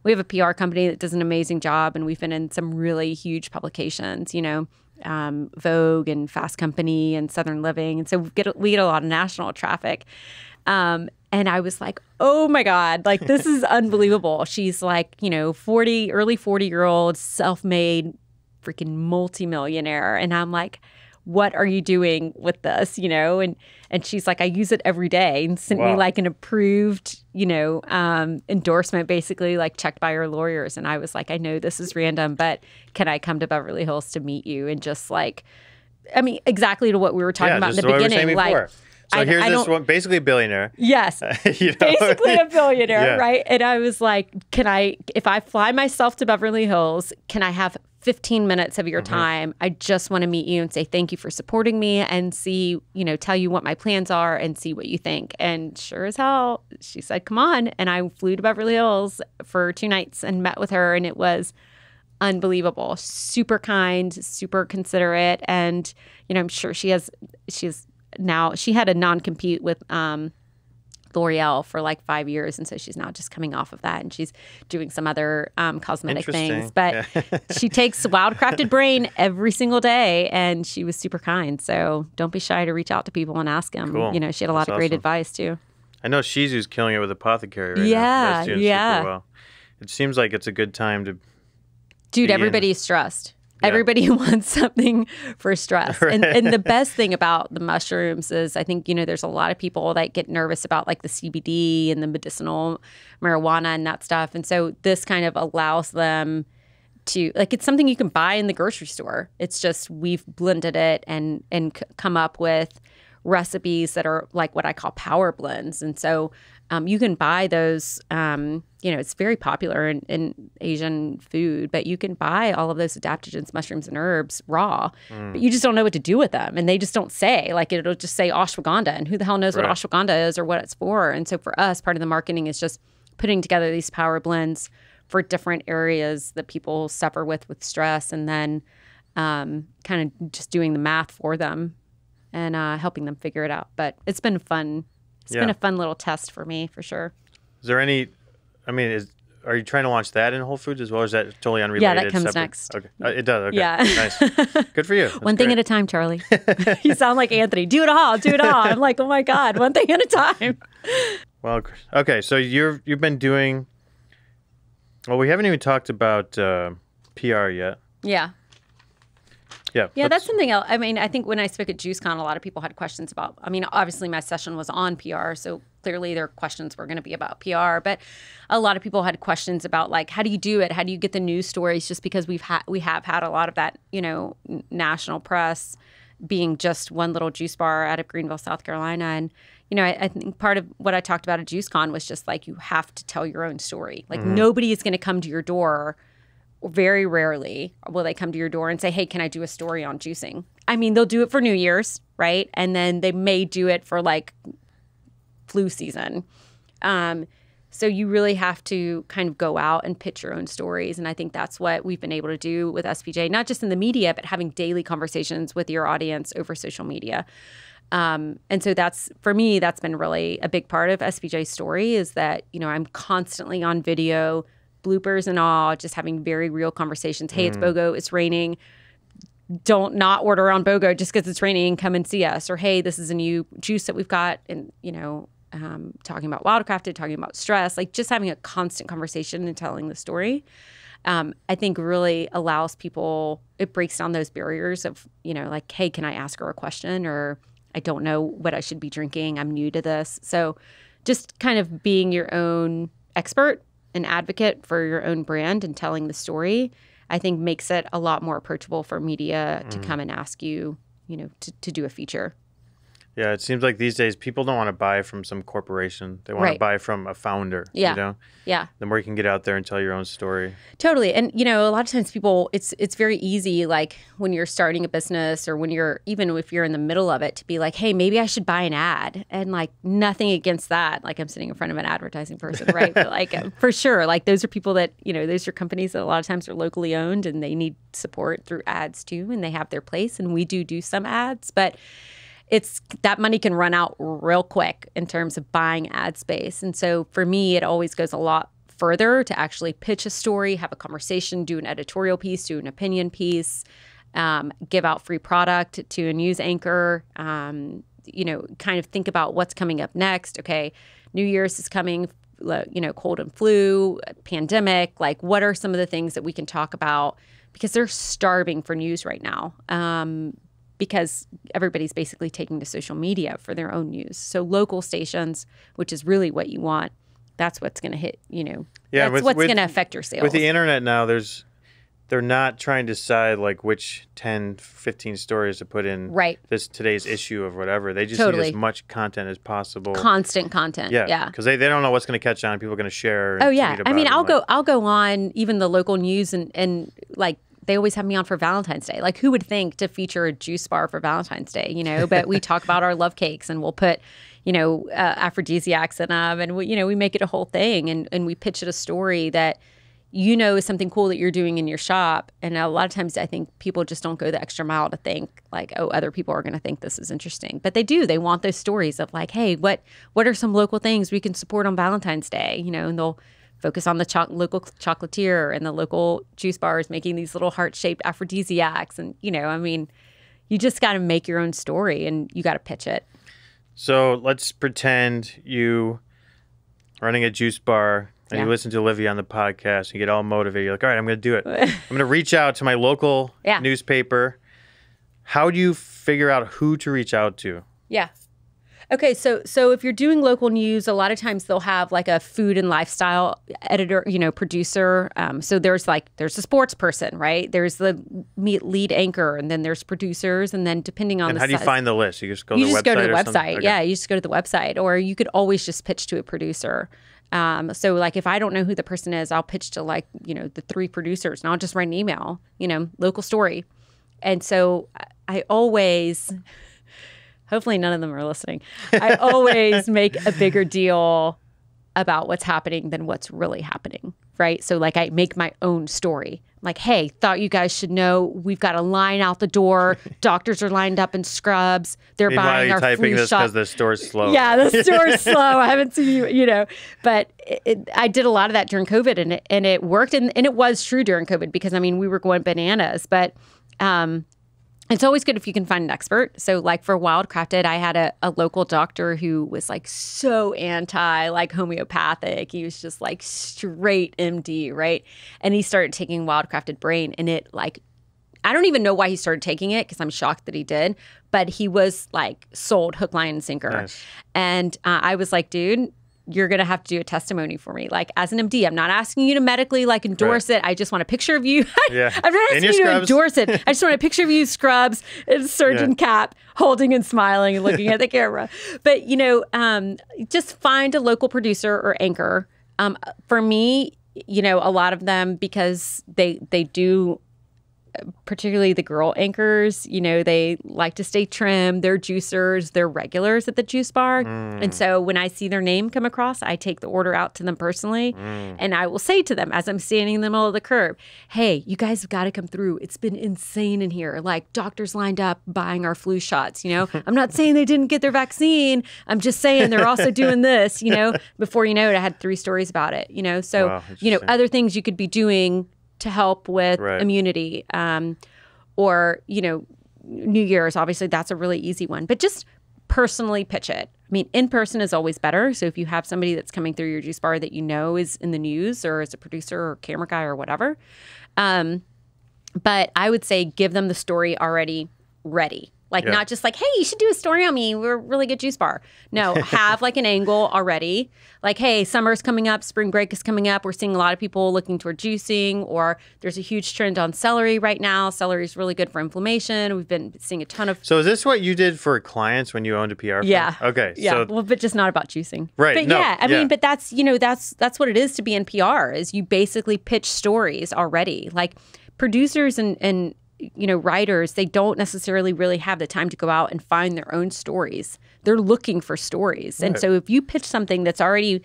[SPEAKER 2] we have a PR company that does an amazing job, and we've been in some really huge publications, Vogue and Fast Company and Southern Living. And so we get a lot of national traffic. And I was like, oh my God, like this is unbelievable. She's like, early 40-year-old, self-made, freaking multimillionaire. And I'm like, what are you doing with this? And she's like, I use it every day, and sent me like an approved, endorsement, basically like checked by her lawyers. And I was like, I know this is random, but can I come to Beverly Hills to meet you? And just like, I mean, exactly to what we were talking about in the beginning.
[SPEAKER 1] Like, so here's this one, basically a billionaire.
[SPEAKER 2] Yes, basically a billionaire, right? And I was like, if I fly myself to Beverly Hills, can I have 15 minutes of your time? I just want to meet you and say thank you for supporting me and see, tell you what my plans are and see what you think. And sure as hell, she said, come on. And I flew to Beverly Hills for 2 nights and met with her, and it was unbelievable. Super kind, super considerate. And, I'm sure she had a non-compete with L'Oreal for like 5 years. And so she's now just coming off of that, and she's doing some other cosmetic things. But she takes Wildcrafted Brain every single day, and she was super kind. So don't be shy to reach out to people and ask them.
[SPEAKER 1] Cool.
[SPEAKER 2] She had a lot of great advice too.
[SPEAKER 1] I know Shizu's killing it with Apothecary right now.
[SPEAKER 2] Yeah.
[SPEAKER 1] Super well. It seems like it's a good time to...
[SPEAKER 2] Dude, everybody's stressed. Yeah. Everybody wants something for stress. Right. And the best thing about the mushrooms is I think, there's a lot of people that get nervous about like the CBD and the medicinal marijuana and that stuff. And so this kind of allows them to, like, it's something you can buy in the grocery store. It's just we've blended it and come up with recipes that are like what I call power blends. And so you can buy those, it's very popular in Asian food, but you can buy all of those adaptogens, mushrooms, and herbs raw, but you just don't know what to do with them. And they just don't say, like, it'll just say ashwagandha, and who the hell knows what ashwagandha is or what it's for. And so for us, part of the marketing is just putting together these power blends for different areas that people suffer with stress, and then kind of just doing the math for them and helping them figure it out. But it's been fun. It's been a fun little test for me, for sure.
[SPEAKER 1] Is there any, are you trying to launch that in Whole Foods as well, or is that totally unrelated?
[SPEAKER 2] Yeah, that comes next.
[SPEAKER 1] Okay. It does, okay.
[SPEAKER 2] Yeah.
[SPEAKER 1] Nice. Good for you. That's
[SPEAKER 2] one thing at a time, Charlie. You sound like Anthony. Do it all, do it all. I'm like, oh my God, one thing at a time.
[SPEAKER 1] Well, okay, so you've been doing, well, we haven't even talked about PR yet.
[SPEAKER 2] Yeah. Yeah, that's something else. I think when I spoke at JuiceCon, a lot of people had questions about, obviously my session was on PR, so clearly their questions were going to be about PR, but a lot of people had questions about, like, how do you do it? How do you get the news stories? Just because we have had a lot of that, national press being just one little juice bar out of Greenville, South Carolina. And, I think part of what I talked about at JuiceCon was just like, you have to tell your own story. Like, nobody is going to come to your door. Very rarely will they come to your door and say, hey, can I do a story on juicing? They'll do it for New Year's, right? And then they may do it for like flu season. So you really have to kind of go out and pitch your own stories. And I think that's what we've been able to do with SPJ, not just in the media, but having daily conversations with your audience over social media. And so for me, that's been really a big part of SPJ's story, is that, I'm constantly on video, bloopers and all, just having very real conversations. Hey, it's BOGO, it's raining. Don't not order on BOGO just because it's raining. Come and see us. Or, hey, this is a new juice that we've got. And, talking about Wildcrafted, talking about stress, like just having a constant conversation and telling the story, I think really allows people, it breaks down those barriers of, like, hey, can I ask her a question? Or I don't know what I should be drinking. I'm new to this. So just kind of being your own expert, an advocate for your own brand and telling the story, I think makes it a lot more approachable for media to come and ask you, to do a feature.
[SPEAKER 1] Yeah, it seems like these days people don't want to buy from some corporation. They want to buy from a founder,
[SPEAKER 2] Yeah.
[SPEAKER 1] The more you can get out there and tell your own story.
[SPEAKER 2] Totally. And, a lot of times people, it's very easy, like when you're starting a business or even if you're in the middle of it, to be like, hey, maybe I should buy an ad. And like nothing against that. Like I'm sitting in front of an advertising person, right? But like for sure, like those are people that, those are companies that a lot of times are locally owned and they need support through ads too. And they have their place. And we do some ads, but it's that money can run out real quick in terms of buying ad space. And so for me, it always goes a lot further to actually pitch a story, have a conversation, do an editorial piece, do an opinion piece, give out free product to a news anchor, kind of think about what's coming up next. Okay, New Year's is coming, cold and flu, pandemic, like what are some of the things that we can talk about? Because they're starving for news right now. because everybody's basically taking to social media for their own news. So local stations, which is really what you want, that's what's going to hit,
[SPEAKER 1] Yeah,
[SPEAKER 2] that's what's going to affect your sales.
[SPEAKER 1] With the internet now, they're not trying to decide like which 10, 15 stories to put in today's issue of whatever. They just need as much content as possible.
[SPEAKER 2] Constant content. Yeah.
[SPEAKER 1] Because they don't know what's going to catch on. People are going to share.
[SPEAKER 2] Oh, yeah. I mean, I'll go on even the local news and like, they always have me on for Valentine's Day. Like, who would think to feature a juice bar for Valentine's Day, But we talk about our love cakes, and we'll put, aphrodisiacs in them, and we make it a whole thing, and we pitch it a story that, is something cool that you're doing in your shop. And a lot of times I think people just don't go the extra mile to think like, oh, other people are going to think this is interesting. But they do. They want those stories of like, hey, what are some local things we can support on Valentine's Day, and they'll focus on the local chocolatier and the local juice bars making these little heart-shaped aphrodisiacs. And, you just got to make your own story and you got to pitch it.
[SPEAKER 1] So let's pretend you running a juice bar and you listen to Olivia on the podcast and you get all motivated. You're like, all right, I'm going to do it. I'm going to reach out to my local newspaper. How do you figure out who to reach out to?
[SPEAKER 2] Yeah. Okay, so if you're doing local news, a lot of times they'll have like a food and lifestyle editor, producer. So there's a sports person, right? There's the lead anchor, and then there's producers, and then depending on
[SPEAKER 1] how do you find the list? You just go to the website.
[SPEAKER 2] You just go to the website.
[SPEAKER 1] Okay.
[SPEAKER 2] Yeah, you just go to the website, or you could always just pitch to a producer. So like if I don't know who the person is, I'll pitch to like the 3 producers, and I'll just write an email, local story, and so I always. Hopefully none of them are listening. I always make a bigger deal about what's happening than what's really happening, right? So like I make my own story. I'm like, hey, thought you guys should know we've got a line out the door. Doctors are lined up in scrubs. They're buying our
[SPEAKER 1] typing
[SPEAKER 2] flu
[SPEAKER 1] this
[SPEAKER 2] shot.
[SPEAKER 1] Because the store's slow.
[SPEAKER 2] Yeah, the store's slow. I haven't seen you, But I did a lot of that during COVID, and it worked. And it was true during COVID because, we were going bananas. But it's always good if you can find an expert. So like for Wildcrafted, I had a local doctor who was like so anti like homeopathic. He was just like straight MD, right? And he started taking Wildcrafted Brain, and it like, I don't even know why he started taking it because I'm shocked that he did, but he was like sold hook, line, and sinker.
[SPEAKER 1] Nice.
[SPEAKER 2] And I was like, dude, you're going to have to do a testimony for me. Like as an MD, I'm not asking you to medically like endorse it. I just want a picture of you.
[SPEAKER 1] Yeah.
[SPEAKER 2] I'm not asking you to endorse it. I just want a picture of you, scrubs, and surgeon cap, holding and smiling and looking at the camera. But, just find a local producer or anchor. For me, a lot of them, because they do, particularly the girl anchors, they like to stay trim. They're juicers. They're regulars at the juice bar. And so when I see their name come across, I take the order out to them personally. And I will say to them as I'm standing in the middle of the curb, hey, you guys have got to come through. It's been insane in here. Like doctors lined up buying our flu shots, I'm not saying they didn't get their vaccine. I'm just saying they're also doing this, Before you know it, I had 3 stories about it, So,
[SPEAKER 1] wow,
[SPEAKER 2] other things you could be doing to help with immunity, or, New Year's, obviously that's a really easy one, but just personally pitch it. In person is always better. So if you have somebody that's coming through your juice bar that is in the news or is a producer or camera guy or whatever. But I would say give them the story already ready. Like not just like, hey, you should do a story on me. We're a really good juice bar. No, have like an angle already. Like, hey, summer's coming up, spring break is coming up. We're seeing a lot of people looking toward juicing, or there's a huge trend on celery right now. Celery is really good for inflammation. We've been seeing a ton of.
[SPEAKER 1] So is this what you did for clients when you owned a PR firm?
[SPEAKER 2] Yeah.
[SPEAKER 1] Okay.
[SPEAKER 2] Yeah.
[SPEAKER 1] So...
[SPEAKER 2] Well, but just not about juicing.
[SPEAKER 1] Right.
[SPEAKER 2] But mean, but that's, that's what it is to be in PR is you basically pitch stories already. Like producers and writers, they don't necessarily really have the time to go out and find their own stories. They're looking for stories. Right. And so if you pitch something that's already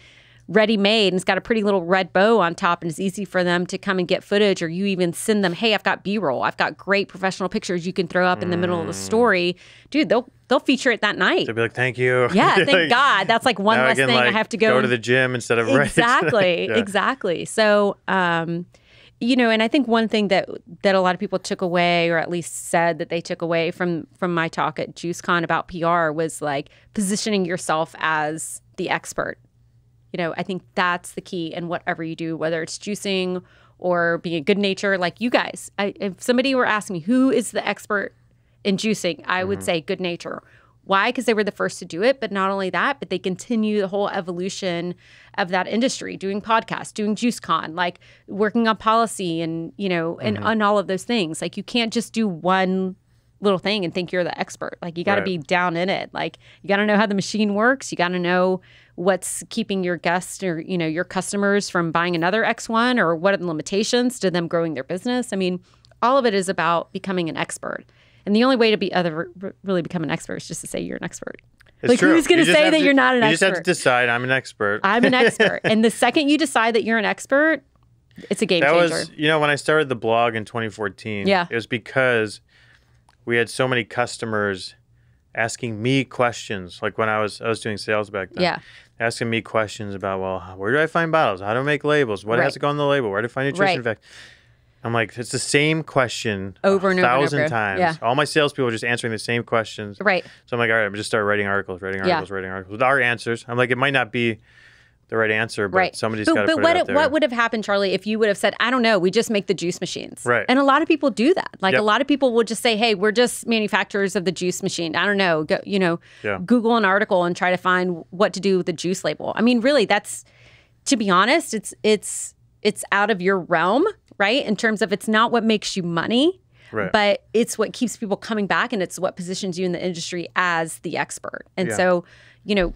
[SPEAKER 2] ready-made and it's got a pretty little red bow on top and it's easy for them to come and get footage, or you even send them, hey, I've got B-roll. I've got great professional pictures you can throw up in the middle of the story. Dude, they'll feature it that night.
[SPEAKER 1] They'll be like, thank you.
[SPEAKER 2] Yeah, thank God. That's like one less thing I have to go
[SPEAKER 1] to the gym instead of
[SPEAKER 2] Exactly. Exactly. So, and I think one thing that a lot of people took away, or at least said that they took away from my talk at JuiceCon about PR, was like positioning yourself as the expert. I think that's the key in whatever you do, whether it's juicing or being a good nature, like you guys. If somebody were asking me who is the expert in juicing, I would say Good Nature. Why? Because they were the first to do it. But not only that, but they continue the whole evolution of that industry, doing podcasts, doing JuiceCon, like working on policy and, you know, and on all of those things. Like you can't just do one little thing and think you're the expert. Like you got to be down in it. Like you got to know how the machine works. You got to know what's keeping your guests or, you know, your customers from buying another X1, or what are the limitations to them growing their business. I mean, all of it is about becoming an expert. And the only way to really become an expert is just to say you're an expert.
[SPEAKER 1] It's
[SPEAKER 2] like
[SPEAKER 1] true.
[SPEAKER 2] Who's going to say that you're not an expert?
[SPEAKER 1] You just have to decide I'm an expert.
[SPEAKER 2] I'm an expert. And the second you decide that you're an expert, it's a game changer.
[SPEAKER 1] That was, you know, when I started the blog in 2014, it was because we had so many customers asking me questions. Like when I was doing sales back then. Asking me questions about, well, where do I find bottles? How do I make labels? What has to go on the label? Where do I find nutrition facts? I'm like, it's the same question
[SPEAKER 2] over and over
[SPEAKER 1] 1,000 times. Yeah. All my salespeople are just answering the same questions.
[SPEAKER 2] Right.
[SPEAKER 1] So I'm like, all right, I'm just start writing articles with our answers. I'm like, it might not be the right answer, but somebody's got to put it out there.
[SPEAKER 2] What would have happened, Charlie, if you would have said, I don't know, we just make the juice machines?
[SPEAKER 1] Right.
[SPEAKER 2] And a lot of people do that. Like a lot of people will just say, hey, we're just manufacturers of the juice machine. I don't know. Go, you know, Google an article and try to find what to do with the juice label. I mean, really, that's, to be honest, it's out of your realm. Right? In terms of, it's not what makes you money, but it's what keeps people coming back, and it's what positions you in the industry as the expert. And so, you know,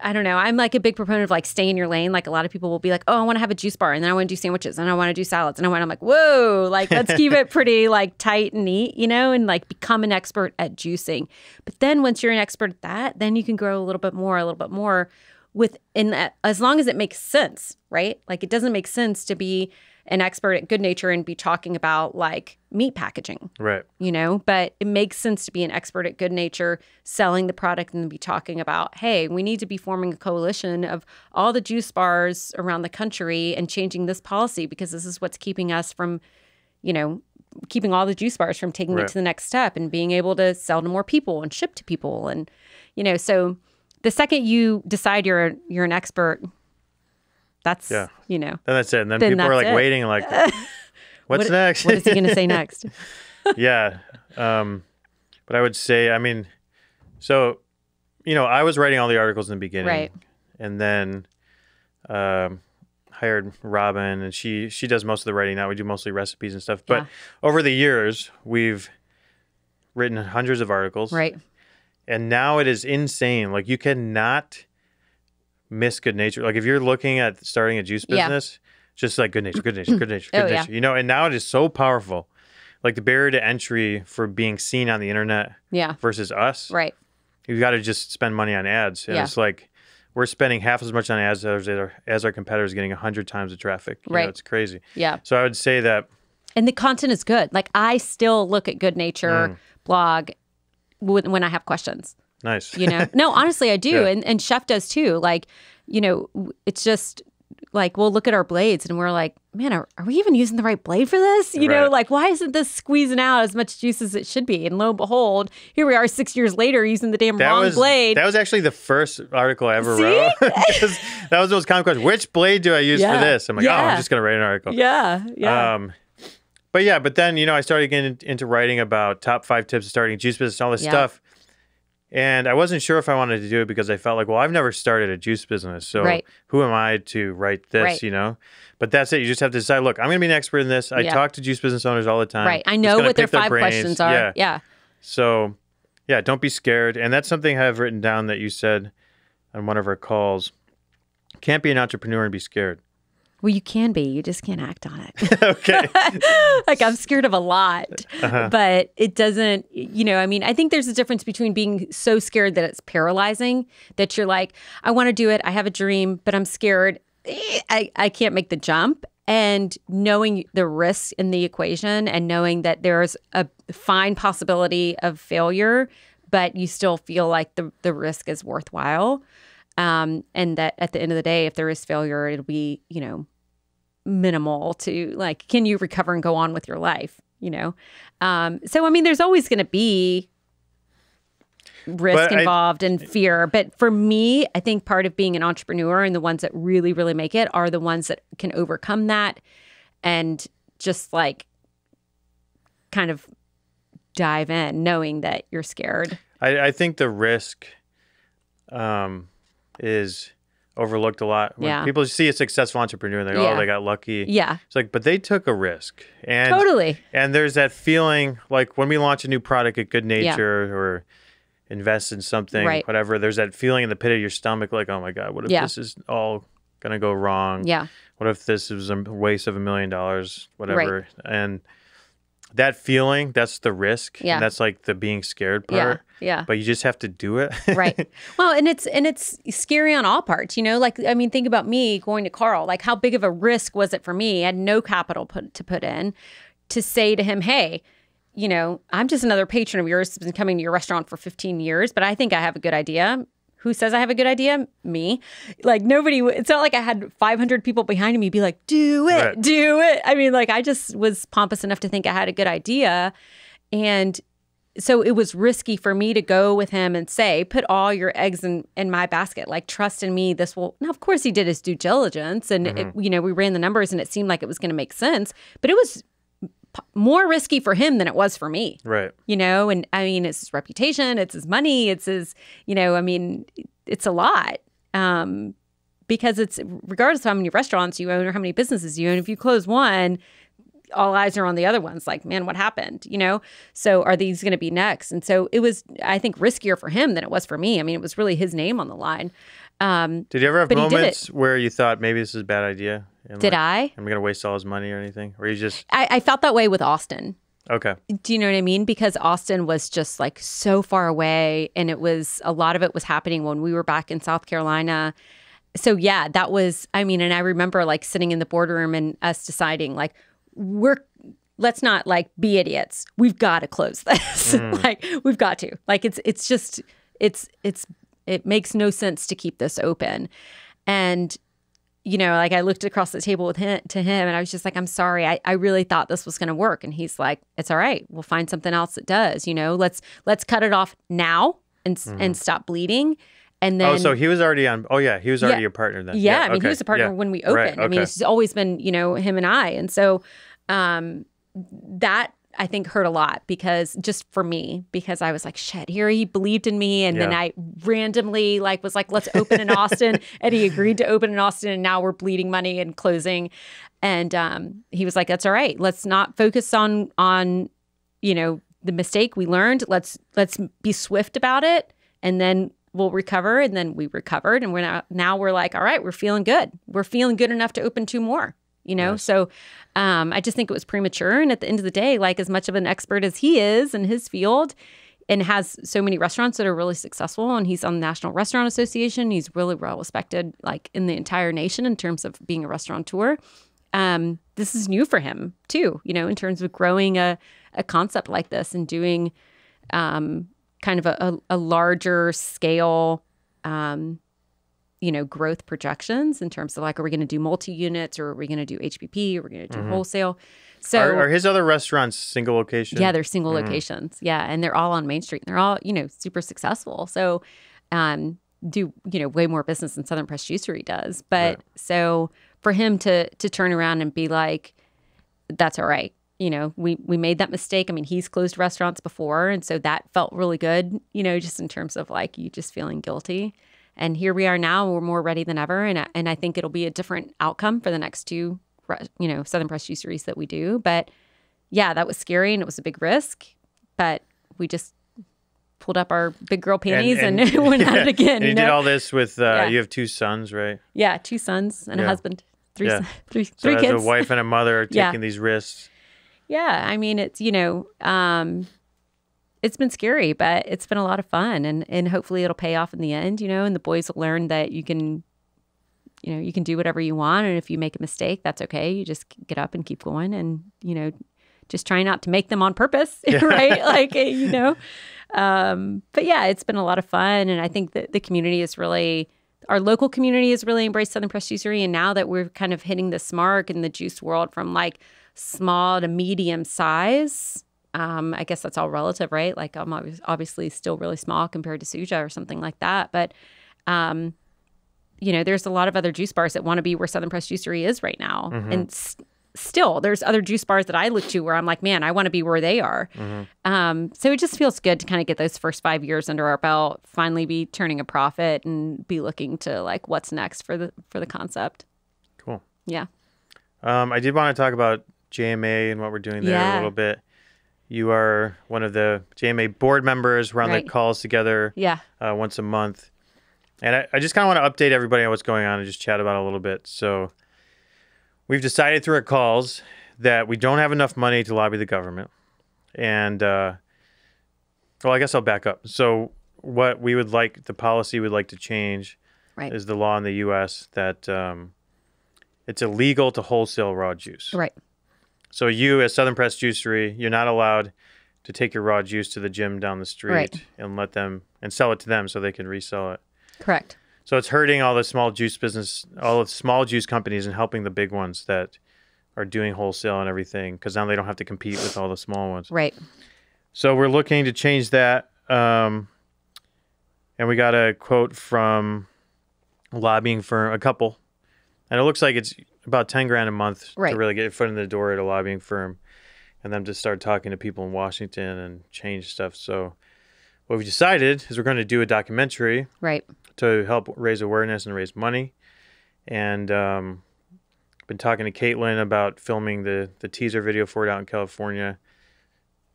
[SPEAKER 2] I don't know. I'm like a big proponent of like stay in your lane. Like a lot of people will be like, oh, I want to have a juice bar, and then I want to do sandwiches, and I want to do salads, and I'm like, whoa, like let's keep it pretty like tight and neat, you know, and like become an expert at juicing. But then once you're an expert at that, then you can grow a little bit more as long as it makes sense, right? Like it doesn't make sense to be an expert at Good Nature and be talking about like meat packaging, you know, but it makes sense to be an expert at Good Nature selling the product and be talking about, hey, we need to be forming a coalition of all the juice bars around the country and changing this policy because this is what's keeping us from, you know, keeping all the juice bars from taking it to the next step and being able to sell to more people and ship to people. And, you know, so the second you decide you're an expert, that's, you know.
[SPEAKER 1] Then that's it. And then people are like waiting like, what's next?
[SPEAKER 2] What is he going to say next?
[SPEAKER 1] But I would say, I mean, so, you know, I was writing all the articles in the beginning.
[SPEAKER 2] Right.
[SPEAKER 1] And then hired Robin, and she does most of the writing now. We do mostly recipes and stuff. But over the years, we've written hundreds of articles.
[SPEAKER 2] Right.
[SPEAKER 1] And now it is insane. Like you cannot miss Good Nature. Like if you're looking at starting a juice business, just like Good Nature, Good Nature, Good Nature, Good Nature. You know, and now it is so powerful. Like the barrier to entry for being seen on the internet versus us.
[SPEAKER 2] Right.
[SPEAKER 1] You've got to just spend money on ads. And it's like we're spending half as much on ads as our competitors getting 100 times the traffic. You know, it's crazy.
[SPEAKER 2] Yeah.
[SPEAKER 1] So I would say that.
[SPEAKER 2] And the content is good. Like I still look at Good Nature blog when I have questions.
[SPEAKER 1] Nice.
[SPEAKER 2] You know? No, honestly, I do. And Chef does too. Like, you know, it's just like, we'll look at our blades and we're like, man, are we even using the right blade for this? You know, like, why isn't this squeezing out as much juice as it should be? And lo and behold, here we are 6 years later using the damn wrong blade.
[SPEAKER 1] That was actually the first article I ever wrote. That was the most common question. Which blade do I use for this? I'm like, I'm just going to write an article. But then, you know, I started getting into writing about top 5 tips of starting a juice business and all this stuff. And I wasn't sure if I wanted to do it because I felt like, well, I've never started a juice business. So who am I to write this, you know? But that's it. You just have to decide, look, I'm going to be an expert in this. I talk to juice business owners all the time.
[SPEAKER 2] Right. I know what their 5 questions are.
[SPEAKER 1] So, don't be scared. And that's something I've written down that you said on one of our calls. Can't be an entrepreneur and be scared.
[SPEAKER 2] Well, you can be. You just can't act on it.
[SPEAKER 1] Okay.
[SPEAKER 2] Like I'm scared of a lot, but it doesn't, you know, I mean, I think there's a difference between being so scared that it's paralyzing, that you're like, I want to do it. I have a dream, but I'm scared. I can't make the jump. And knowing the risk in the equation and knowing that there's a fine possibility of failure, but you still feel like the risk is worthwhile. And that at the end of the day, if there is failure, it'll be, you know, minimal to like, can you recover and go on with your life, you know? So, I mean, there's always going to be risk involved and fear. But for me, I think part of being an entrepreneur and the ones that really, really make it are the ones that can overcome that and just like kind of dive in knowing that you're scared.
[SPEAKER 1] I think the risk is overlooked a lot. When people see a successful entrepreneur and they're like, oh, they got lucky.
[SPEAKER 2] Yeah.
[SPEAKER 1] It's like, but they took a risk. And
[SPEAKER 2] totally.
[SPEAKER 1] And there's that feeling like when we launch a new product at Good Nature or invest in something, whatever, there's that feeling in the pit of your stomach like, oh my God, what if this is all going to go wrong?
[SPEAKER 2] Yeah.
[SPEAKER 1] What if this was a waste of $1 million, whatever? Right. And that feeling, that's the risk.
[SPEAKER 2] Yeah.
[SPEAKER 1] And that's like the being scared part.
[SPEAKER 2] Yeah.
[SPEAKER 1] But you just have to do it.
[SPEAKER 2] Right. Well, and it's scary on all parts, you know, like, I mean, think about me going to Carl, like how big of a risk was it for me? I had no capital to put in to say to him, hey, you know, I'm just another patron of yours who's been coming to your restaurant for 15 years, but I think I have a good idea. Who says I have a good idea? Me. Like nobody, it's not like I had 500 people behind me be like, do it, do it. I mean, like I just was pompous enough to think I had a good idea. And so it was risky for me to go with him and say, put all your eggs in my basket, like trust in me. This will, now of course he did his due diligence and it, you know, we ran the numbers and it seemed like it was going to make sense, but it was more risky for him than it was for me.
[SPEAKER 1] Right.
[SPEAKER 2] You know, and I mean, it's his reputation, it's his money, it's his, you know, I mean, it's a lot. Because it's regardless of how many restaurants you own or how many businesses you own, if you close one, all eyes are on the other ones. Like, man, what happened? You know? So are these going to be next? And so it was, I think, riskier for him than it was for me. I mean, it was really his name on the line.
[SPEAKER 1] Did you ever have moments where you thought maybe this is a bad idea? And
[SPEAKER 2] did
[SPEAKER 1] I'm going to waste all his money or anything? Or you just...
[SPEAKER 2] I felt that way with Austin.
[SPEAKER 1] Okay.
[SPEAKER 2] Do you know what I mean? Because Austin was just like so far away and it was, a lot of it was happening when we were back in South Carolina. So yeah, that was, I mean, and I remember like sitting in the boardroom and us deciding like, let's not like be idiots. We've got to close this. Like we've got to, like, it makes no sense to keep this open. And, you know, like I looked across the table to him and I was just like, I'm sorry. I really thought this was going to work. And he's like, it's all right. We'll find something else that does, you know, let's cut it off now and stop bleeding. And then,
[SPEAKER 1] so he was already on. Oh yeah. He was already a partner then.
[SPEAKER 2] Yeah. I mean, he was a partner when we opened. Right, okay. I mean, it's always been, you know, him and I. And so, that I think hurt a lot because just for me, because I was like, shit, here he believed in me. And then I randomly was like, let's open in Austin. And he agreed to open in Austin. And now we're bleeding money and closing. And he was like, that's all right. Let's not focus on, you know, the mistake we learned. Let's be swift about it. And then we'll recover. And then we recovered. And now we're like, all right, we're feeling good. We're feeling good enough to open 2 more. You know, so I just think it was premature. And at the end of the day, like as much of an expert as he is in his field and has so many restaurants that are really successful and he's on the National Restaurant Association, he's really well respected like in the entire nation in terms of being a restaurateur. This is new for him too, you know, in terms of growing a concept like this and doing kind of a larger scale you know, growth projections in terms of like, are we going to do multi-units or are we going to do HPP? Or are we going to do wholesale? So
[SPEAKER 1] are his other restaurants single location?
[SPEAKER 2] Yeah, they're single locations. Yeah. And they're all on Main Street. And they're all, you know, super successful. So do, you know, way more business than Southern Press Juicery does. But so for him to turn around and be like, that's all right. You know, we made that mistake. I mean, he's closed restaurants before. And so that felt really good, you know, just in terms of like you just feeling guilty. And here we are now, we're more ready than ever. And I think it'll be a different outcome for the next 2, you know, Southern Press Juiceries that we do. But yeah, that was scary and it was a big risk. But we just pulled up our big girl panties and went at it again.
[SPEAKER 1] And you did all this with, you have 2 sons, right?
[SPEAKER 2] Yeah, 2 sons and a husband, 3 kids.
[SPEAKER 1] So as a wife and a mother are taking these risks.
[SPEAKER 2] Yeah, I mean, it's, you know, it's been scary, but it's been a lot of fun and hopefully it'll pay off in the end, you know, and the boys will learn that you can do whatever you want. And if you make a mistake, that's okay. You just get up and keep going and, you know, just try not to make them on purpose, right? Like, you know, but yeah, it's been a lot of fun. And I think that the community is really, our local community has really embraced Southern Press Juicery. And now that we're kind of hitting this mark in the juice world from like small to medium size, I guess that's all relative, right? Like I'm obviously still really small compared to Suja or something like that. But, you know, there's a lot of other juice bars that want to be where Southern Press Juicery is right now. And still, there's other juice bars that I look to where I'm like, man, I want to be where they are. So it just feels good to kind of get those first 5 years under our belt, finally be turning a profit and be looking to like what's next for the concept.
[SPEAKER 1] Cool.
[SPEAKER 2] Yeah.
[SPEAKER 1] I did want to talk about JMA and what we're doing there a little bit. You are one of the JMA board members. We're on the calls together once a month. And I just kind of want to update everybody on what's going on and just chat about it a little bit. So we've decided through our calls that we don't have enough money to lobby the government. And, well, I guess I'll back up. So what we would like, the policy we'd like to change is the law in the U.S. that it's illegal to wholesale raw juice.
[SPEAKER 2] Right.
[SPEAKER 1] So you, as Southern Press Juicery, you're not allowed to take your raw juice to the gym down the street and let them and sell it to them so they can resell it.
[SPEAKER 2] Correct.
[SPEAKER 1] So it's hurting all the small juice business, all the small juice companies, and helping the big ones that are doing wholesale and everything, because now they don't have to compete with all the small ones.
[SPEAKER 2] Right.
[SPEAKER 1] So we're looking to change that. And we got a quote from a lobbying firm, a couple, and it looks like it's about 10 grand a month to really get your foot in the door at a lobbying firm and them to start talking to people in Washington and change stuff. So what we decided is we're going to do a documentary to help raise awareness and raise money. And been talking to Caitlin about filming the teaser video for it out in California.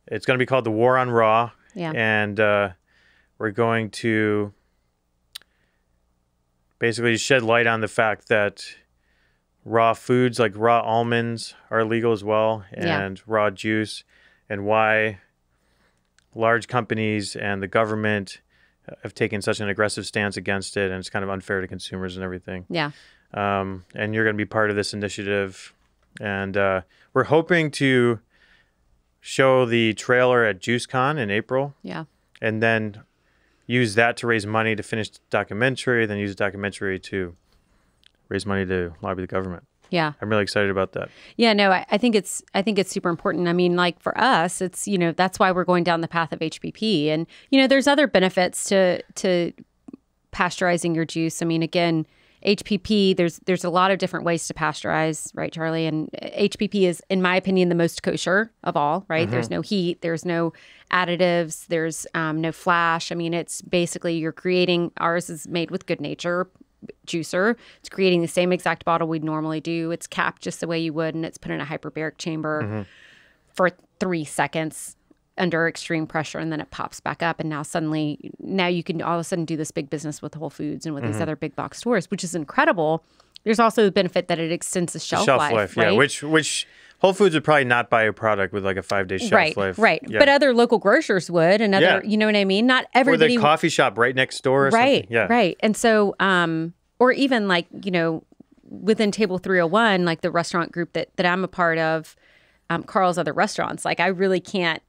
[SPEAKER 1] It's going to be called The War on Raw. Yeah. And we're going to basically shed light on the fact that raw foods like raw almonds are illegal as well, and raw juice, and why large companies and the government have taken such an aggressive stance against it, and it's kind of unfair to consumers and everything. Yeah. And you're going to be part of this initiative, and we're hoping to show the trailer at JuiceCon in April. Yeah. And then use that to raise money to finish the documentary, then use the documentary to raise money to lobby the government. Yeah. I'm really excited about that.
[SPEAKER 2] Yeah, no, I think it's super important. I mean, like for us, it's, that's why we're going down the path of HPP. And, there's other benefits to pasteurizing your juice. I mean, again, HPP, there's a lot of different ways to pasteurize, right, Charlie? And HPP is, in my opinion, the most kosher of all, right? Mm-hmm. There's no heat, there's no additives, there's no flash. I mean, it's basically you're creating, ours is made with Good Nature juicer. It's creating the same exact bottle we'd normally do. It's capped just the way you would, and it's put in a hyperbaric chamber for 3 seconds under extreme pressure, and then it pops back up. And now you can all of a sudden do this big business with Whole Foods and with these other big box stores, which is incredible. There's also the benefit that it extends the shelf life, right?
[SPEAKER 1] Yeah, which Whole Foods would probably not buy a product with like a 5-day shelf life.
[SPEAKER 2] Right. Yeah. But other local grocers would, and other, you know what I mean? Not everybody.
[SPEAKER 1] Or the coffee shop right next door or
[SPEAKER 2] something.
[SPEAKER 1] Yeah.
[SPEAKER 2] Right. And so, or even like, within Table 301, like the restaurant group that I'm a part of, Carl's other restaurants, like I really can't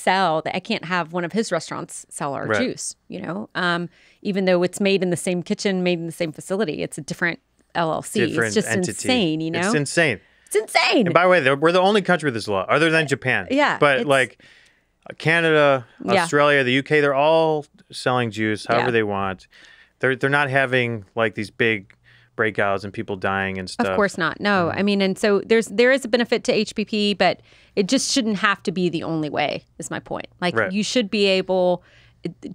[SPEAKER 2] I can't have one of his restaurants sell our juice, even though it's made in the same kitchen, made in the same facility. It's a different LLC. It's just entity. Insane,
[SPEAKER 1] It's insane.
[SPEAKER 2] It's insane.
[SPEAKER 1] And by the way, we're the only country with this law, other than Japan. Yeah. But like Canada, Australia, the UK, they're all selling juice however they want. They're not having like these big breakouts and people dying and stuff.
[SPEAKER 2] Of course not. No. I mean, and so there is a benefit to HPP, but it just shouldn't have to be the only way, is my point. Like you should be able,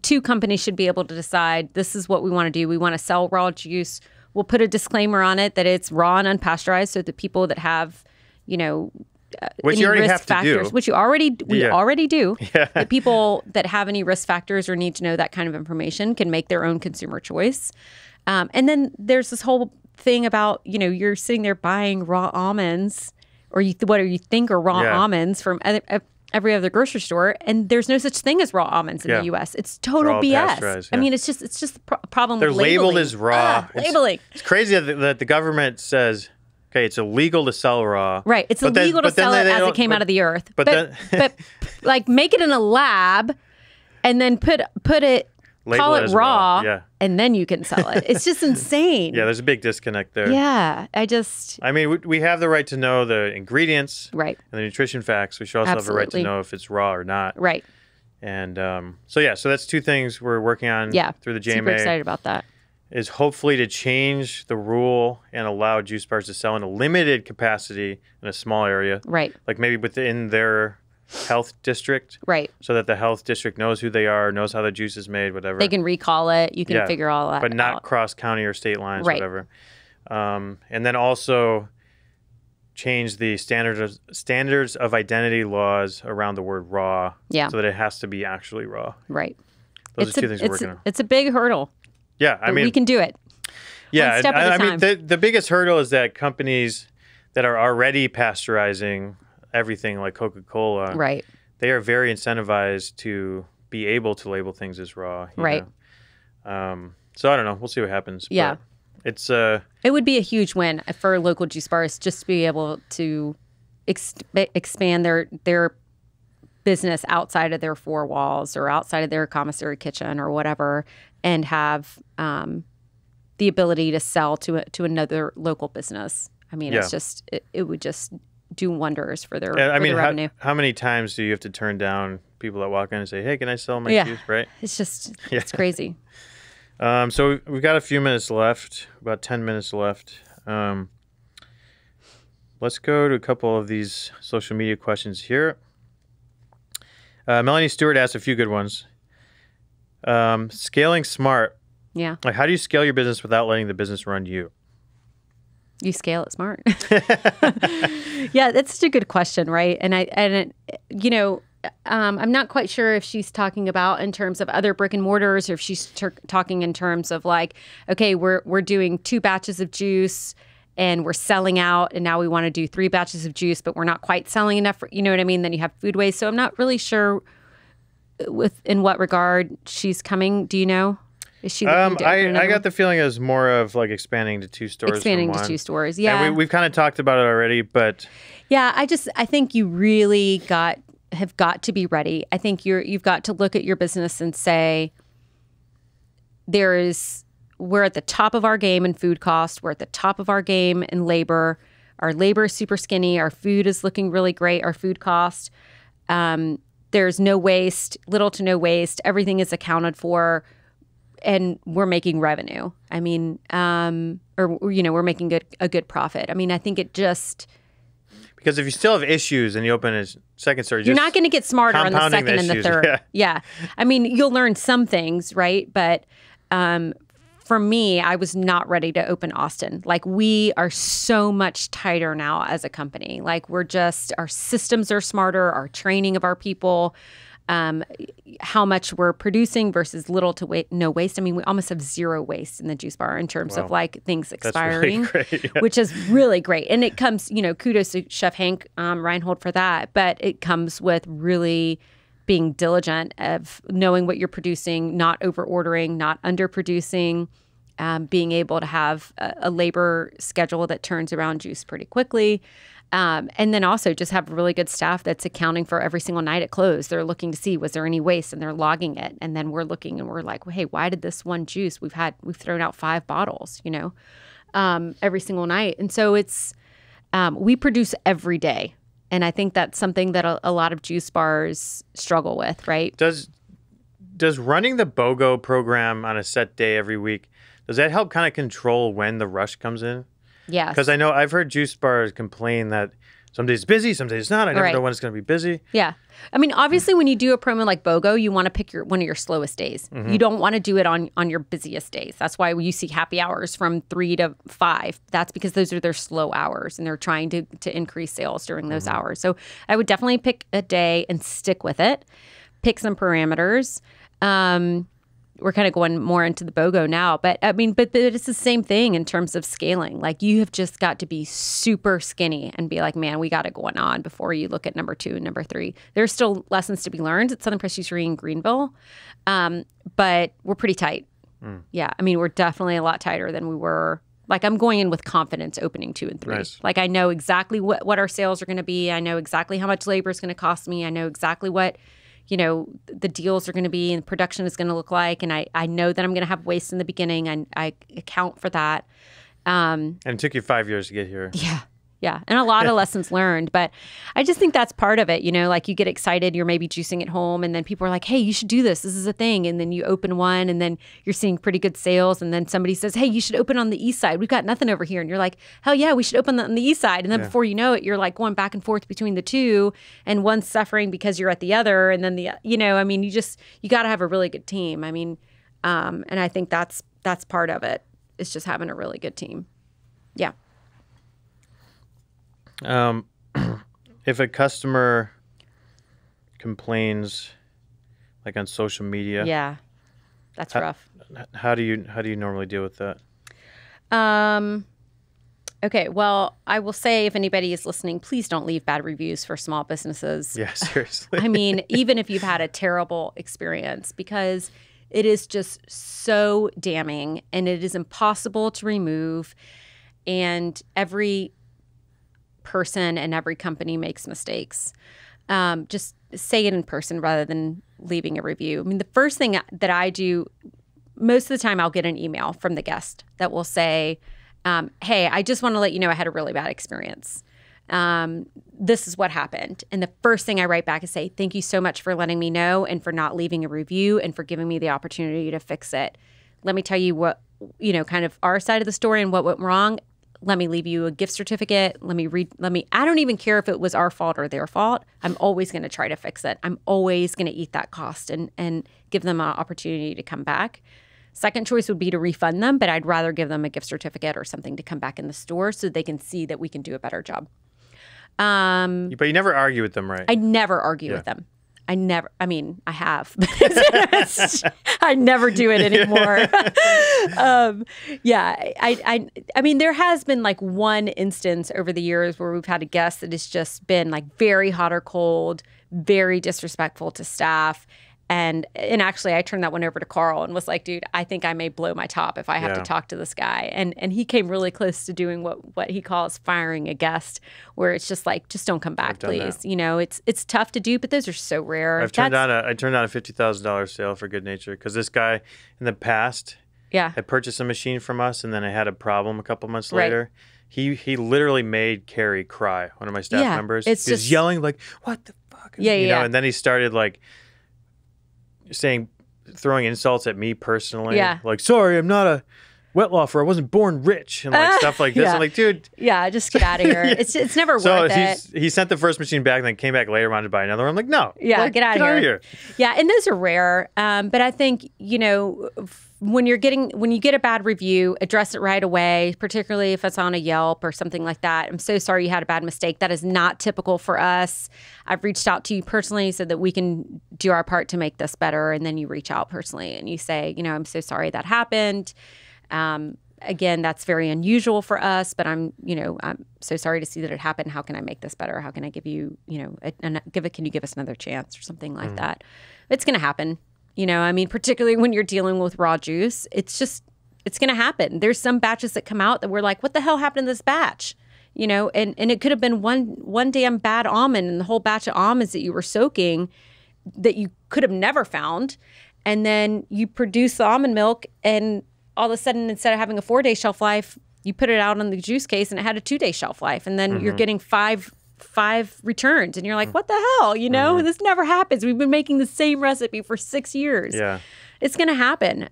[SPEAKER 2] 2 companies should be able to decide, this is what we want to do. We want to sell raw juice. We'll put a disclaimer on it that it's raw and unpasteurized, so the people that have,
[SPEAKER 1] which you already have factors,
[SPEAKER 2] to do. Which we already do. Yeah. The people that have any risk factors or need to know that kind of information can make their own consumer choice. And then there's this whole thing about, you're sitting there buying raw almonds, or what you think are raw almonds from every other grocery store, and there's no such thing as raw almonds in the U.S. It's total BS. I mean, it's just a problem.
[SPEAKER 1] They're
[SPEAKER 2] with labeling.
[SPEAKER 1] labeled as raw.
[SPEAKER 2] Labeling.
[SPEAKER 1] It's crazy that the government says, okay, it's illegal to sell raw.
[SPEAKER 2] Right. It's illegal to sell it as it came out of the earth. But like make it in a lab, and then put it. Call it raw, and then you can sell it. It's just insane.
[SPEAKER 1] Yeah, there's a big disconnect there.
[SPEAKER 2] Yeah,
[SPEAKER 1] I mean, we have the right to know the ingredients and the nutrition facts. We should also have a right to know if it's raw or not. Right. And so that's 2 things we're working on through the JMA.
[SPEAKER 2] Super excited about that.
[SPEAKER 1] is hopefully to change the rule and allow juice bars to sell in a limited capacity in a small area,
[SPEAKER 2] Right.
[SPEAKER 1] like maybe within their health district,
[SPEAKER 2] Right.
[SPEAKER 1] so that the health district knows who they are, knows how the juice is made, whatever.
[SPEAKER 2] They can recall it. You can
[SPEAKER 1] Yeah,
[SPEAKER 2] figure all that
[SPEAKER 1] but not
[SPEAKER 2] out.
[SPEAKER 1] cross county or state lines,
[SPEAKER 2] Right.
[SPEAKER 1] whatever. And then also change the standards of identity laws around the word raw,
[SPEAKER 2] Yeah.
[SPEAKER 1] so that it has to be actually raw.
[SPEAKER 2] Right.
[SPEAKER 1] Those are two things we're working on.
[SPEAKER 2] It's a big hurdle.
[SPEAKER 1] Yeah, I
[SPEAKER 2] But
[SPEAKER 1] mean,
[SPEAKER 2] we can do it.
[SPEAKER 1] yeah,
[SPEAKER 2] one step at a
[SPEAKER 1] I mean,
[SPEAKER 2] time.
[SPEAKER 1] the biggest hurdle is that companies that are already pasteurizing everything, like Coca-Cola,
[SPEAKER 2] Right.
[SPEAKER 1] they are very incentivized to be able to label things as raw. you
[SPEAKER 2] Right.
[SPEAKER 1] know? So I don't know. We'll see what happens.
[SPEAKER 2] Yeah.
[SPEAKER 1] But it's
[SPEAKER 2] It would be a huge win for local juice bars just to be able to expand their business outside of their four walls or outside of their commissary kitchen or whatever, and have the ability to sell to another local business. I mean, it's
[SPEAKER 1] Yeah.
[SPEAKER 2] just it would just do wonders for their,
[SPEAKER 1] I
[SPEAKER 2] for
[SPEAKER 1] mean,
[SPEAKER 2] their revenue.
[SPEAKER 1] how many times do you have to turn down people that walk in and say, "Hey, can I sell my
[SPEAKER 2] Yeah.
[SPEAKER 1] juice?" Right.
[SPEAKER 2] It's just
[SPEAKER 1] Yeah.
[SPEAKER 2] it's crazy.
[SPEAKER 1] So we've got a few minutes left, about 10 minutes left. Let's go to a couple of these social media questions here. Melanie Stewart asked a few good ones. Scaling smart.
[SPEAKER 2] Yeah,
[SPEAKER 1] Like, how do you scale your business without letting the business run you?
[SPEAKER 2] you scale it smart. Yeah, that's such a good question, right? I'm not quite sure if she's talking about in terms of other brick and mortars, or if she's talking in terms of like, okay, we're doing 2 batches of juice and we're selling out, and now we want to do 3 batches of juice, but we're not quite selling enough. You know what I mean? Then you have food waste. So I'm not really sure in what regard she's coming. Do you know? Is she looking to open
[SPEAKER 1] I
[SPEAKER 2] another
[SPEAKER 1] got
[SPEAKER 2] one?
[SPEAKER 1] the feeling it was more of like expanding to 2 stores.
[SPEAKER 2] Expanding
[SPEAKER 1] from
[SPEAKER 2] to
[SPEAKER 1] one.
[SPEAKER 2] 2 stores.
[SPEAKER 1] And
[SPEAKER 2] Yeah.
[SPEAKER 1] we've kind of talked about it already, but
[SPEAKER 2] Yeah, I think you really have got to be ready. I think you've got to look at your business and say, we're at the top of our game in food cost. We're at the top of our game in labor. Our labor is super skinny. Our food is looking really great. Our food cost, there's no waste, little to no waste. Everything is accounted for, and we're making revenue. I mean, we're making a good profit. I mean, I think it just.
[SPEAKER 1] because if you still have issues and you open a second store,
[SPEAKER 2] You're not going to get smarter on the
[SPEAKER 1] compounding
[SPEAKER 2] second and the
[SPEAKER 1] issues,
[SPEAKER 2] third.
[SPEAKER 1] yeah.
[SPEAKER 2] Yeah. I mean, you'll learn some things, right? But for me, I was not ready to open Austin. Like, we are so much tighter now as a company. Like, our systems are smarter, our training of our people, how much we're producing versus little to no waste. I mean, we almost have 0 waste in the juice bar in terms of like things expiring,
[SPEAKER 1] That's really great. Yeah.
[SPEAKER 2] which is really great. And it comes, kudos to Chef Hank Reinhold for that. But it comes with really being diligent of knowing what you're producing, not over ordering, not underproducing, being able to have a labor schedule that turns around juice pretty quickly. And then also just have really good staff that's accounting for every single night at close. They're looking to see, was there any waste, and they're logging it. And then we're looking and we're like, well, hey, why did this one juice? We've thrown out 5 bottles, every single night. And so we produce every day. And I think that's something that a lot of juice bars struggle with, right?
[SPEAKER 1] Does running the BOGO program on a set day every week, does that help kind of control when the rush comes in?
[SPEAKER 2] Yes.
[SPEAKER 1] Because I know I've heard juice bars complain that some days it's busy, some days it's not. I never
[SPEAKER 2] Right.
[SPEAKER 1] know when it's going to be busy.
[SPEAKER 2] Yeah. I mean, obviously, when you do a promo like BOGO, you want to pick one of your slowest days.
[SPEAKER 1] Mm-hmm.
[SPEAKER 2] You don't want to do it on your busiest days. That's why you see happy hours from 3 to 5. That's because those are their slow hours, and they're trying to increase sales during those
[SPEAKER 1] Mm-hmm.
[SPEAKER 2] hours. So I would definitely pick a day and stick with it. Pick some parameters. We're kind of going more into the BOGO now, but I mean, but it's the same thing in terms of scaling. Like, you have just got to be super skinny and be like, man, we got it going on before you look at number 2 and number 3. There's still lessons to be learned at Southern Presbytery in Greenville, but we're pretty tight. Yeah, I mean, we're definitely a lot tighter than we were. Like, I'm going in with confidence opening 2 and 3.
[SPEAKER 1] Nice.
[SPEAKER 2] Like, I know exactly what our sales are going to be. I know exactly how much labor is going to cost me. I know exactly what the deals are going to be and production is going to look like. And I know that I'm going to have waste in the beginning, and I account for that.
[SPEAKER 1] And it took you 5 years to get here.
[SPEAKER 2] Yeah. Yeah. And a lot of lessons learned. But I just think that's part of it. You know, like you get excited, you're maybe juicing at home, and then people are like, hey, you should do this. This is a thing. And then you open one, and then you're seeing pretty good sales. And then somebody says, hey, you should open on the east side. We've got nothing over here. And you're like, hell yeah, we should open on the east side. And then before you know it, you're like going back and forth between the two, and one's suffering because you're at the other. And then you got to have a really good team. I mean, and I think that's part of it. It's just having a really good team. Yeah.
[SPEAKER 1] If a customer complains, like on social media,
[SPEAKER 2] yeah, that's rough.
[SPEAKER 1] How do you normally deal with that?
[SPEAKER 2] Okay, well, I will say if anybody is listening, please don't leave bad reviews for small businesses.
[SPEAKER 1] Yeah, seriously.
[SPEAKER 2] I mean, even if you've had a terrible experience, because it is just so damning and it is impossible to remove. And every person and every company makes mistakes. Just say it in person rather than leaving a review. I mean, the first thing that I do, most of the time I'll get an email from the guest that will say, hey, I just want to let you know I had a really bad experience. This is what happened. And the first thing I write back is say, thank you so much for letting me know and for not leaving a review and for giving me the opportunity to fix it. Let me tell you what, kind of our side of the story and what went wrong. Let me leave you a gift certificate. I don't even care if it was our fault or their fault. I'm always going to try to fix it. I'm always going to eat that cost and give them an opportunity to come back. Second choice would be to refund them, but I'd rather give them a gift certificate or something to come back in the store so they can see that we can do a better job.
[SPEAKER 1] But you never argue with them, right?
[SPEAKER 2] I never argue with them. I have. I never do it anymore. I mean, there has been like one instance over the years where we've had a guest that has just been like very hot or cold, very disrespectful to staff. And actually, I turned that one over to Carl and was like, dude, I think I may blow my top if I have to talk to this guy. And he came really close to doing what he calls firing a guest, where it's just like, just don't come back, please. That. It's tough to do, but those are so rare.
[SPEAKER 1] I turned down a $50,000 sale for Good Nature because this guy in the past had purchased a machine from us, and then I had a problem a couple months later. He literally made Carrie cry, one of my staff members. He was yelling like, what the fuck? And then he started like throwing insults at me personally. Like, sorry, I'm not a Wettlaufer. I wasn't born rich, and like stuff like this. I'm like, dude.
[SPEAKER 2] Yeah, just get out of here. It's never worth it.
[SPEAKER 1] He sent the first machine back and then came back later, wanted to buy another one. I'm like, no.
[SPEAKER 2] Yeah, get out of here. Yeah, and those are rare. But I think, when you get a bad review, address it right away, particularly if it's on a Yelp or something like that. I'm so sorry you had a bad mistake. That is not typical for us. I've reached out to you personally so that we can do our part to make this better. And then you reach out personally and you say, I'm so sorry that happened. Again, that's very unusual for us, but I'm so sorry to see that it happened. How can I make this better? How can I give you, can you give us another chance or something like that? It's going to happen. Particularly when you're dealing with raw juice, it's going to happen. There's some batches that come out that we're like, what the hell happened to this batch? And it could have been one damn bad almond and the whole batch of almonds that you were soaking that you could have never found. And then you produce the almond milk, and all of a sudden, instead of having a 4-day shelf life, you put it out on the juice case and it had a 2-day shelf life. And then you're getting five returns, and you're like, what the hell? This never happens. We've been making the same recipe for 6 years.
[SPEAKER 1] Yeah,
[SPEAKER 2] it's going to happen.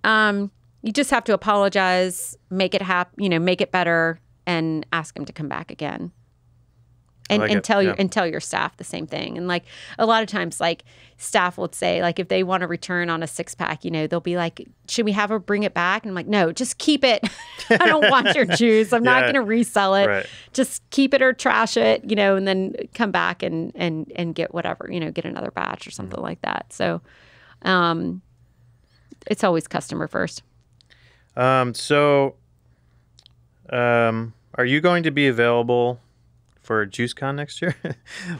[SPEAKER 2] You just have to apologize, make it make it better, and ask them to come back again. And tell your staff the same thing. And like a lot of times, like staff will say, like if they want to return on a 6-pack, they'll be like, should we have her bring it back? And I'm like, no, just keep it. I don't want your juice. I'm not going to resell it. Right. Just keep it or trash it, and then come back and get whatever, get another batch or something like that. So it's always customer first.
[SPEAKER 1] Are you going to be available for JuiceCon next year?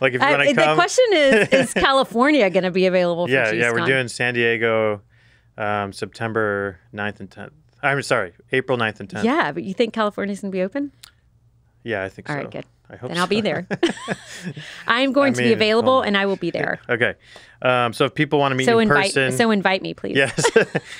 [SPEAKER 1] Like if you want to come.
[SPEAKER 2] The question is California going to be available for JuiceCon?
[SPEAKER 1] Yeah, we're doing San Diego September 9th and 10th. I'm sorry, April 9th and 10th.
[SPEAKER 2] Yeah, but you think California's going to be open?
[SPEAKER 1] Yeah, I think so.
[SPEAKER 2] All right, good.
[SPEAKER 1] I hope
[SPEAKER 2] then I'll
[SPEAKER 1] so.
[SPEAKER 2] be there. I'm going to be available, and I will be there.
[SPEAKER 1] Okay. So if people want to meet you in person.
[SPEAKER 2] So invite me, please.
[SPEAKER 1] Yes.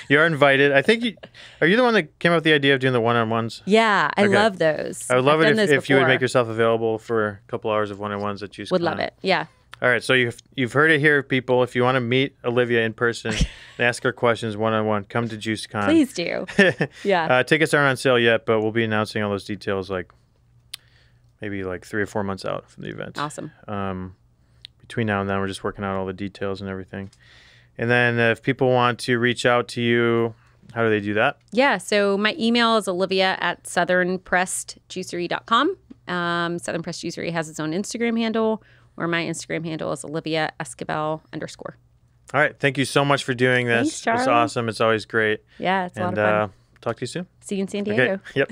[SPEAKER 1] You are invited. I think are you the one that came up with the idea of doing the one-on-ones?
[SPEAKER 2] Yeah, I love those.
[SPEAKER 1] I would love
[SPEAKER 2] I've
[SPEAKER 1] it
[SPEAKER 2] done
[SPEAKER 1] if you would
[SPEAKER 2] before.
[SPEAKER 1] make yourself available for a couple hours of one-on-ones at JuiceCon.
[SPEAKER 2] Would love it. Yeah.
[SPEAKER 1] All right. So you've heard it here, people. If you want to meet Olivia in person and ask her questions one-on-one, come to JuiceCon.
[SPEAKER 2] Please do. Yeah.
[SPEAKER 1] Tickets aren't on sale yet, but we'll be announcing all those details maybe 3 or 4 months out from the event.
[SPEAKER 2] Awesome.
[SPEAKER 1] Between now and then, we're just working out all the details and everything. And then if people want to reach out to you, how do they do that?
[SPEAKER 2] Yeah. So my email is olivia@southernpressedjuicery.com. Southern Pressed Juicery has its own Instagram handle, or my Instagram handle is Olivia Esquivel _.
[SPEAKER 1] All right. Thank you so much for doing this.
[SPEAKER 2] Thanks, Charlie.
[SPEAKER 1] It's awesome. It's always great.
[SPEAKER 2] Yeah, it's a lot
[SPEAKER 1] And
[SPEAKER 2] of fun.
[SPEAKER 1] talk to you soon.
[SPEAKER 2] See you in San Diego.
[SPEAKER 1] Okay. Yep.